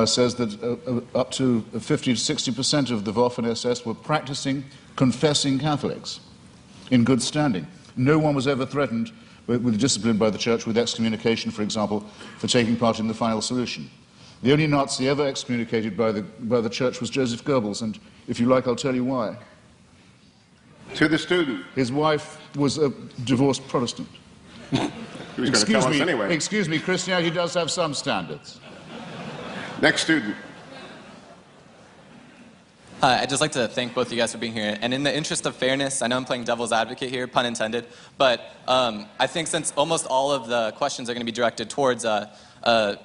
says that up to 50 to 60% of the Waffen-SS were practicing, confessing Catholics in good standing. No one was ever threatened with discipline by the church, with excommunication, for example, for taking part in the final solution. The only Nazi ever excommunicated by the church was Joseph Goebbels, and if you like, I'll tell you why. To the student. His wife was a divorced Protestant. He was going to tell us anyway. Excuse me, Christianity does have some standards. Next student. Hi, I'd just like to thank both of you guys for being here. And in the interest of fairness, I know I'm playing devil's advocate here, pun intended, but I think since almost all of the questions are going to be directed towards Mr.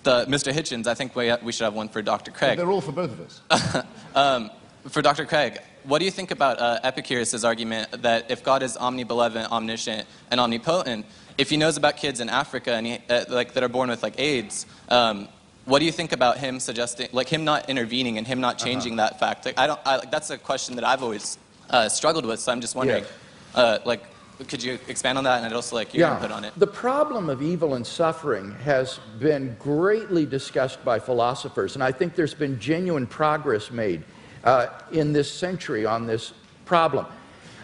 Hitchens, I think we should have one for Dr. Craig. They're all for both of us. For Dr. Craig, what do you think about Epicurus' argument that if God is omnibenevolent, omniscient, and omnipotent, if he knows about kids in Africa and that are born with like AIDS, what do you think about him suggesting, like him not intervening and him not changing that fact? Like, that's a question that I've always struggled with. So I'm just wondering, like, could you expand on that, and I'd also like your input on it? The problem of evil and suffering has been greatly discussed by philosophers, and I think there's been genuine progress made in this century on this problem.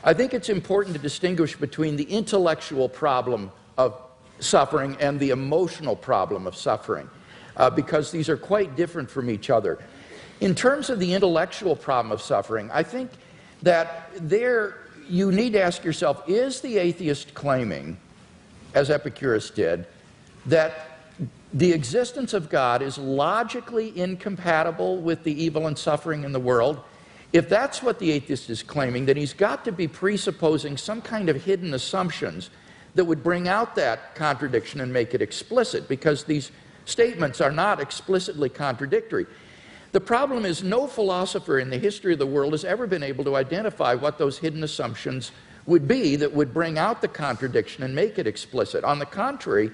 I think it's important to distinguish between the intellectual problem of suffering and the emotional problem of suffering. Because these are quite different from each other. In terms of the intellectual problem of suffering, I think that there you need to ask yourself, is the atheist claiming, as Epicurus did, that the existence of God is logically incompatible with the evil and suffering in the world? If that's what the atheist is claiming, then he's got to be presupposing some kind of hidden assumptions that would bring out that contradiction and make it explicit, because these statements are not explicitly contradictory. The problem is no philosopher in the history of the world has ever been able to identify what those hidden assumptions would be that would bring out the contradiction and make it explicit. On the contrary,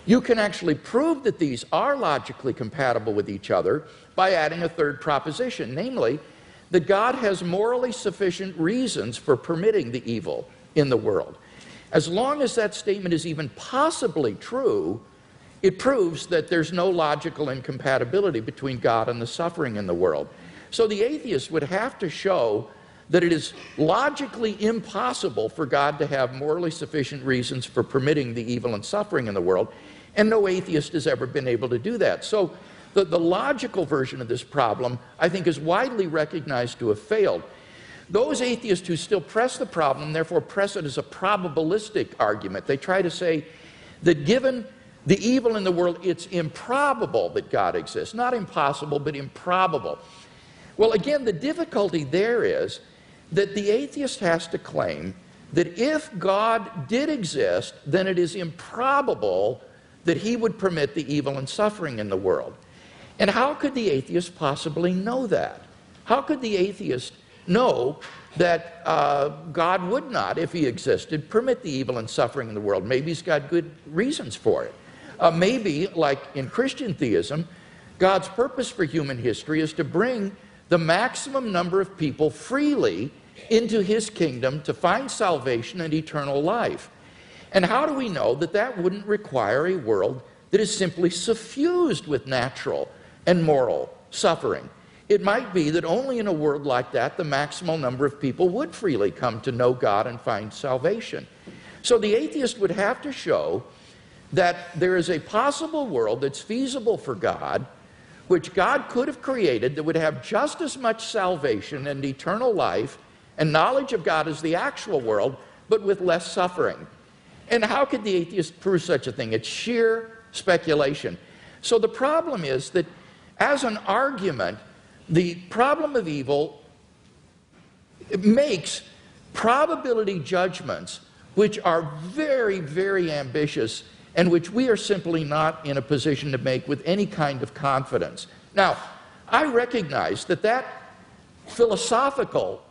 you can actually prove that these are logically compatible with each other by adding a third proposition, namely that God has morally sufficient reasons for permitting the evil in the world. As long as that statement is even possibly true, it proves that there's no logical incompatibility between God and the suffering in the world. So the atheist would have to show that it is logically impossible for God to have morally sufficient reasons for permitting the evil and suffering in the world, and no atheist has ever been able to do that. So the logical version of this problem, I think, is widely recognized to have failed. Those atheists who still press the problem, therefore press it as a probabilistic argument. They try to say that given the evil in the world, it's improbable that God exists. Not impossible, but improbable. Well, again, the difficulty there is that the atheist has to claim that if God did exist, then it is improbable that he would permit the evil and suffering in the world. And how could the atheist possibly know that? How could the atheist know that God would not, if he existed, permit the evil and suffering in the world? Maybe he's got good reasons for it. Maybe, like in Christian theism, God's purpose for human history is to bring the maximum number of people freely into his kingdom to find salvation and eternal life. And how do we know that that wouldn't require a world that is simply suffused with natural and moral suffering? It might be that only in a world like that the maximal number of people would freely come to know God and find salvation. So the atheist would have to show that there is a possible world that's feasible for God, which God could have created, that would have just as much salvation and eternal life and knowledge of God as the actual world, but with less suffering. And how could the atheist prove such a thing? It's sheer speculation. So the problem is that as an argument, the problem of evil makes probability judgments which are very, very ambitious and which we are simply not in a position to make with any kind of confidence. Now, I recognize that that philosophical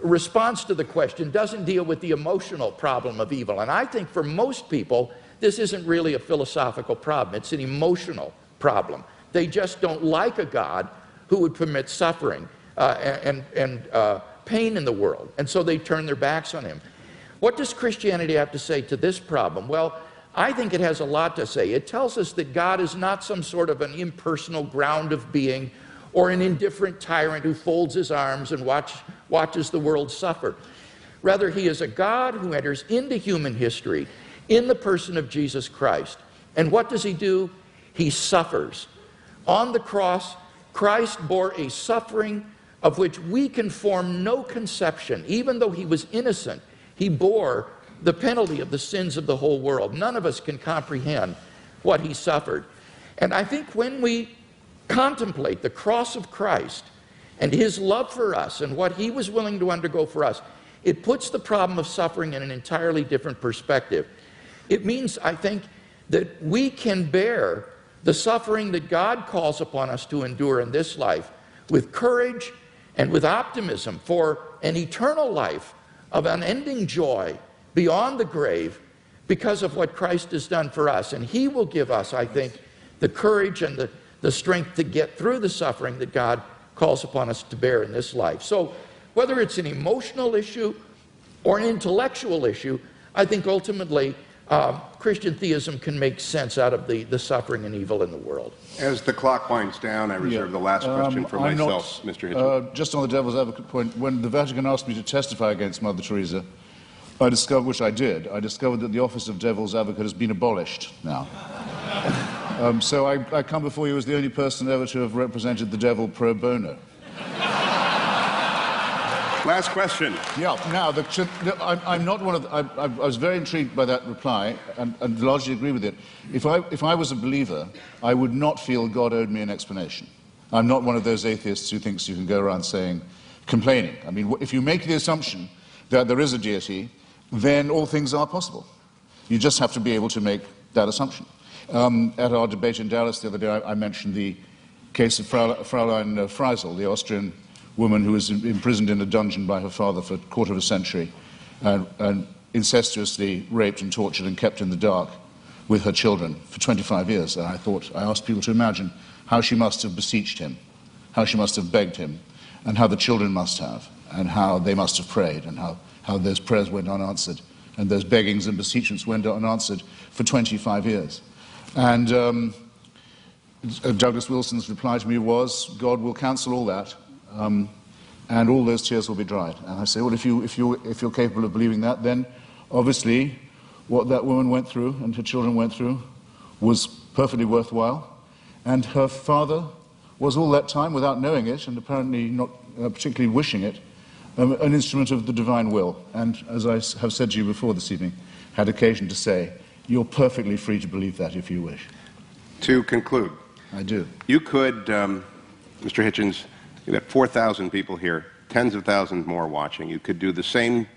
response to the question doesn't deal with the emotional problem of evil, and I think for most people this isn't really a philosophical problem, it's an emotional problem. They just don't like a God who would permit suffering and pain in the world, and so they turn their backs on him. What does Christianity have to say to this problem? Well, I think it has a lot to say. It tells us that God is not some sort of an impersonal ground of being or an indifferent tyrant who folds his arms and watches the world suffer. Rather, he is a God who enters into human history in the person of Jesus Christ. And what does he do? He suffers. On the cross, Christ bore a suffering of which we can form no conception. Even though he was innocent, he bore the penalty of the sins of the whole world. None of us can comprehend what he suffered. And I think when we contemplate the cross of Christ and his love for us and what he was willing to undergo for us, it puts the problem of suffering in an entirely different perspective. It means, I think, that we can bear the suffering that God calls upon us to endure in this life with courage and with optimism for an eternal life of unending joy beyond the grave because of what Christ has done for us. And he will give us, I think, the courage and the strength to get through the suffering that God calls upon us to bear in this life. So whether it's an emotional issue or an intellectual issue, I think ultimately Christian theism can make sense out of the suffering and evil in the world. As the clock winds down, I reserve the last question for myself, Mr. Hitchens. Just on the devil's advocate point, when the Vatican asked me to testify against Mother Teresa, I discovered, which I did, I discovered that the office of devil's advocate has been abolished now. So I come before you as the only person ever to have represented the devil pro bono. Last question. Yeah. Now, I'm not one of the, I was very intrigued by that reply and largely agree with it. If I was a believer, I would not feel God owed me an explanation. I'm not one of those atheists who thinks you can go around complaining. I mean, if you make the assumption that there is a deity, then all things are possible. You just have to be able to make that assumption. At our debate in Dallas the other day, I mentioned the case of Fräulein Freisel, the Austrian woman who was imprisoned in a dungeon by her father for a quarter of a century and incestuously raped and tortured and kept in the dark with her children for 25 years. And I asked people to imagine how she must have beseeched him, how she must have begged him, and how the children must have, and how they must have prayed, and how those prayers went unanswered, and those beggings and beseechments went unanswered for 25 years. And Douglas Wilson's reply to me was, God will cancel all that, and all those tears will be dried. And I say, well, if you're capable of believing that, then obviously what that woman went through and her children went through was perfectly worthwhile. And her father was all that time, without knowing it, and apparently not particularly wishing it, an instrument of the divine will. And as I have said to you before this evening, had occasion to say, you're perfectly free to believe that if you wish. To conclude. I do. You could, Mr. Hitchens, you've got 4,000 people here, tens of thousands more watching. You could do the same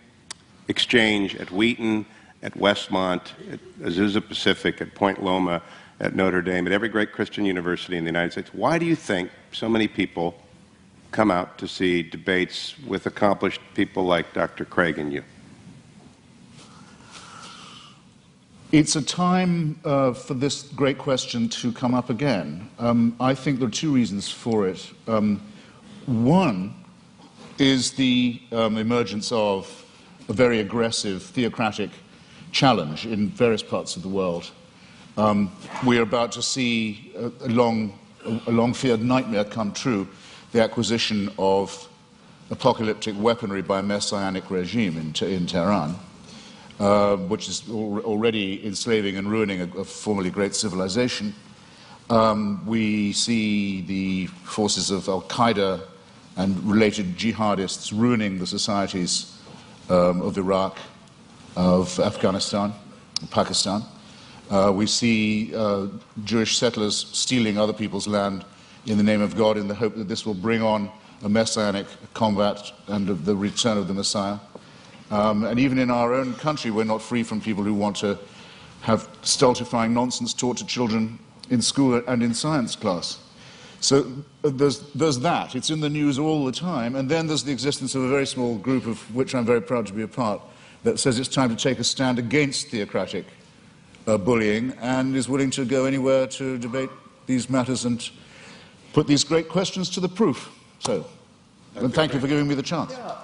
exchange at Wheaton, at Westmont, at Azusa Pacific, at Point Loma, at Notre Dame, at every great Christian university in the United States. Why do you think so many people come out to see debates with accomplished people like Dr. Craig and you? It's a time for this great question to come up again. I think there are two reasons for it. One is the emergence of a very aggressive theocratic challenge in various parts of the world. We are about to see a long-feared nightmare come true, the acquisition of apocalyptic weaponry by a messianic regime in Tehran, which is already enslaving and ruining a formerly great civilization. We see the forces of Al-Qaeda and related jihadists ruining the societies of Iraq, of Afghanistan, Pakistan. We see Jewish settlers stealing other people's land in the name of God in the hope that this will bring on a messianic combat and the return of the Messiah. And even in our own country, we're not free from people who want to have stultifying nonsense taught to children in school and in science class. So there's that. It's in the news all the time. And then there's the existence of a very small group, of which I'm very proud to be a part, that says it's time to take a stand against theocratic bullying and is willing to go anywhere to debate these matters and put these great questions to the proof. So, and thank you for giving me the chance. Yeah,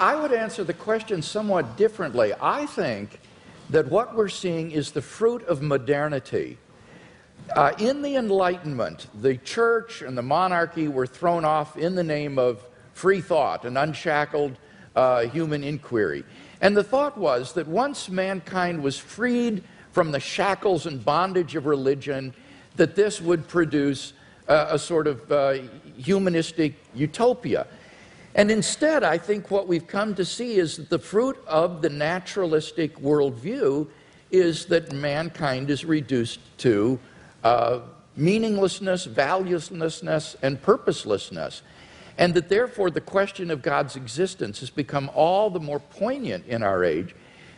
I would answer the question somewhat differently. I think that what we're seeing is the fruit of modernity. In the Enlightenment, the church and the monarchy were thrown off in the name of free thought, an unshackled human inquiry. And the thought was that once mankind was freed from the shackles and bondage of religion, that this would produce a sort of humanistic utopia. And instead, I think what we've come to see is that the fruit of the naturalistic worldview is that mankind is reduced to meaninglessness, valuelessness, and purposelessness. And that therefore the question of God's existence has become all the more poignant in our age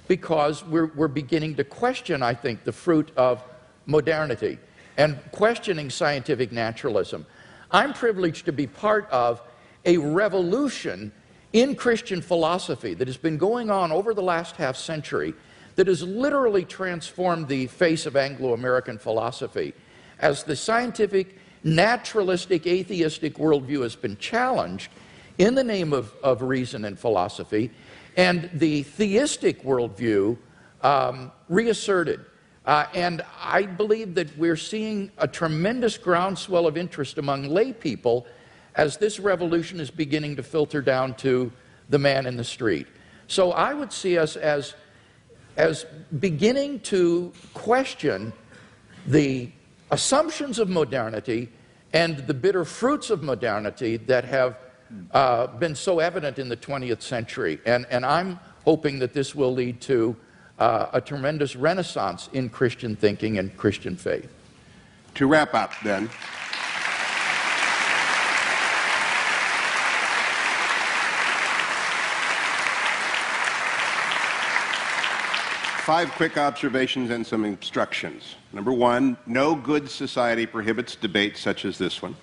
because we're beginning to question, I think, the fruit of modernity and questioning scientific naturalism. I'm privileged to be part of a revolution in Christian philosophy that has been going on over the last half century that has literally transformed the face of Anglo-American philosophy. As the scientific, naturalistic, atheistic worldview has been challenged in the name of reason and philosophy, and the theistic worldview reasserted. And I believe that we're seeing a tremendous groundswell of interest among lay people as this revolution is beginning to filter down to the man in the street. So I would see us as beginning to question the assumptions of modernity and the bitter fruits of modernity that have been so evident in the 20th century. And I'm hoping that this will lead to a tremendous renaissance in Christian thinking and Christian faith. To wrap up, then, five quick observations and some instructions. Number one, no good society prohibits debates such as this one.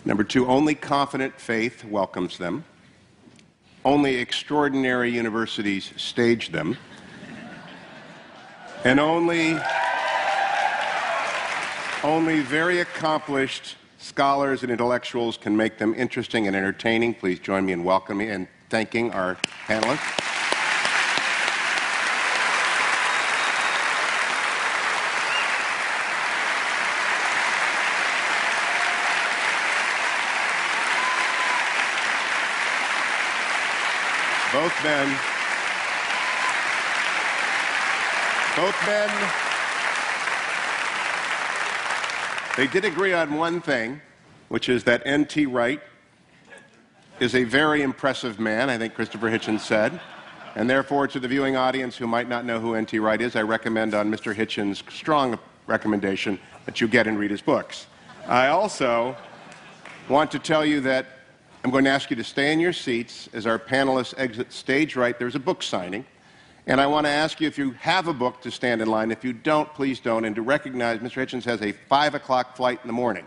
Number two, only confident faith welcomes them. Only extraordinary universities stage them. And only very accomplished scholars and intellectuals can make them interesting and entertaining. Please join me in welcoming and thanking our panelists. Both men, they did agree on one thing, which is that N.T. Wright is a very impressive man, I think Christopher Hitchens said. And therefore, to the viewing audience who might not know who N.T. Wright is, I recommend on Mr. Hitchens' strong recommendation that you get and read his books. I also want to tell you that I'm going to ask you to stay in your seats as our panelists exit stage right. There's a book signing. And I want to ask you, if you have a book, to stand in line. If you don't, please don't. And to recognize Mr. Hitchens has a 5 o'clock flight in the morning.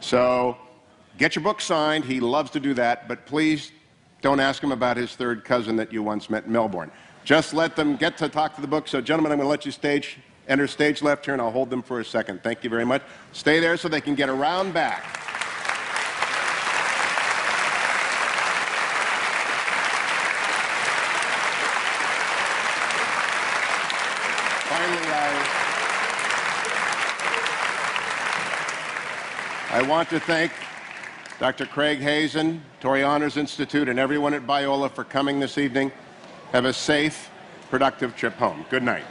So get your book signed. He loves to do that. But please don't ask him about his third cousin that you once met in Melbourne. Just let them get to talk to the book. So, gentlemen, I'm going to let you enter stage left here, and I'll hold them for a second. Thank you very much. Stay there so they can get around back. I want to thank Dr. Craig Hazen, Torrey Honors Institute, and everyone at Biola for coming this evening. Have a safe, productive trip home. Good night.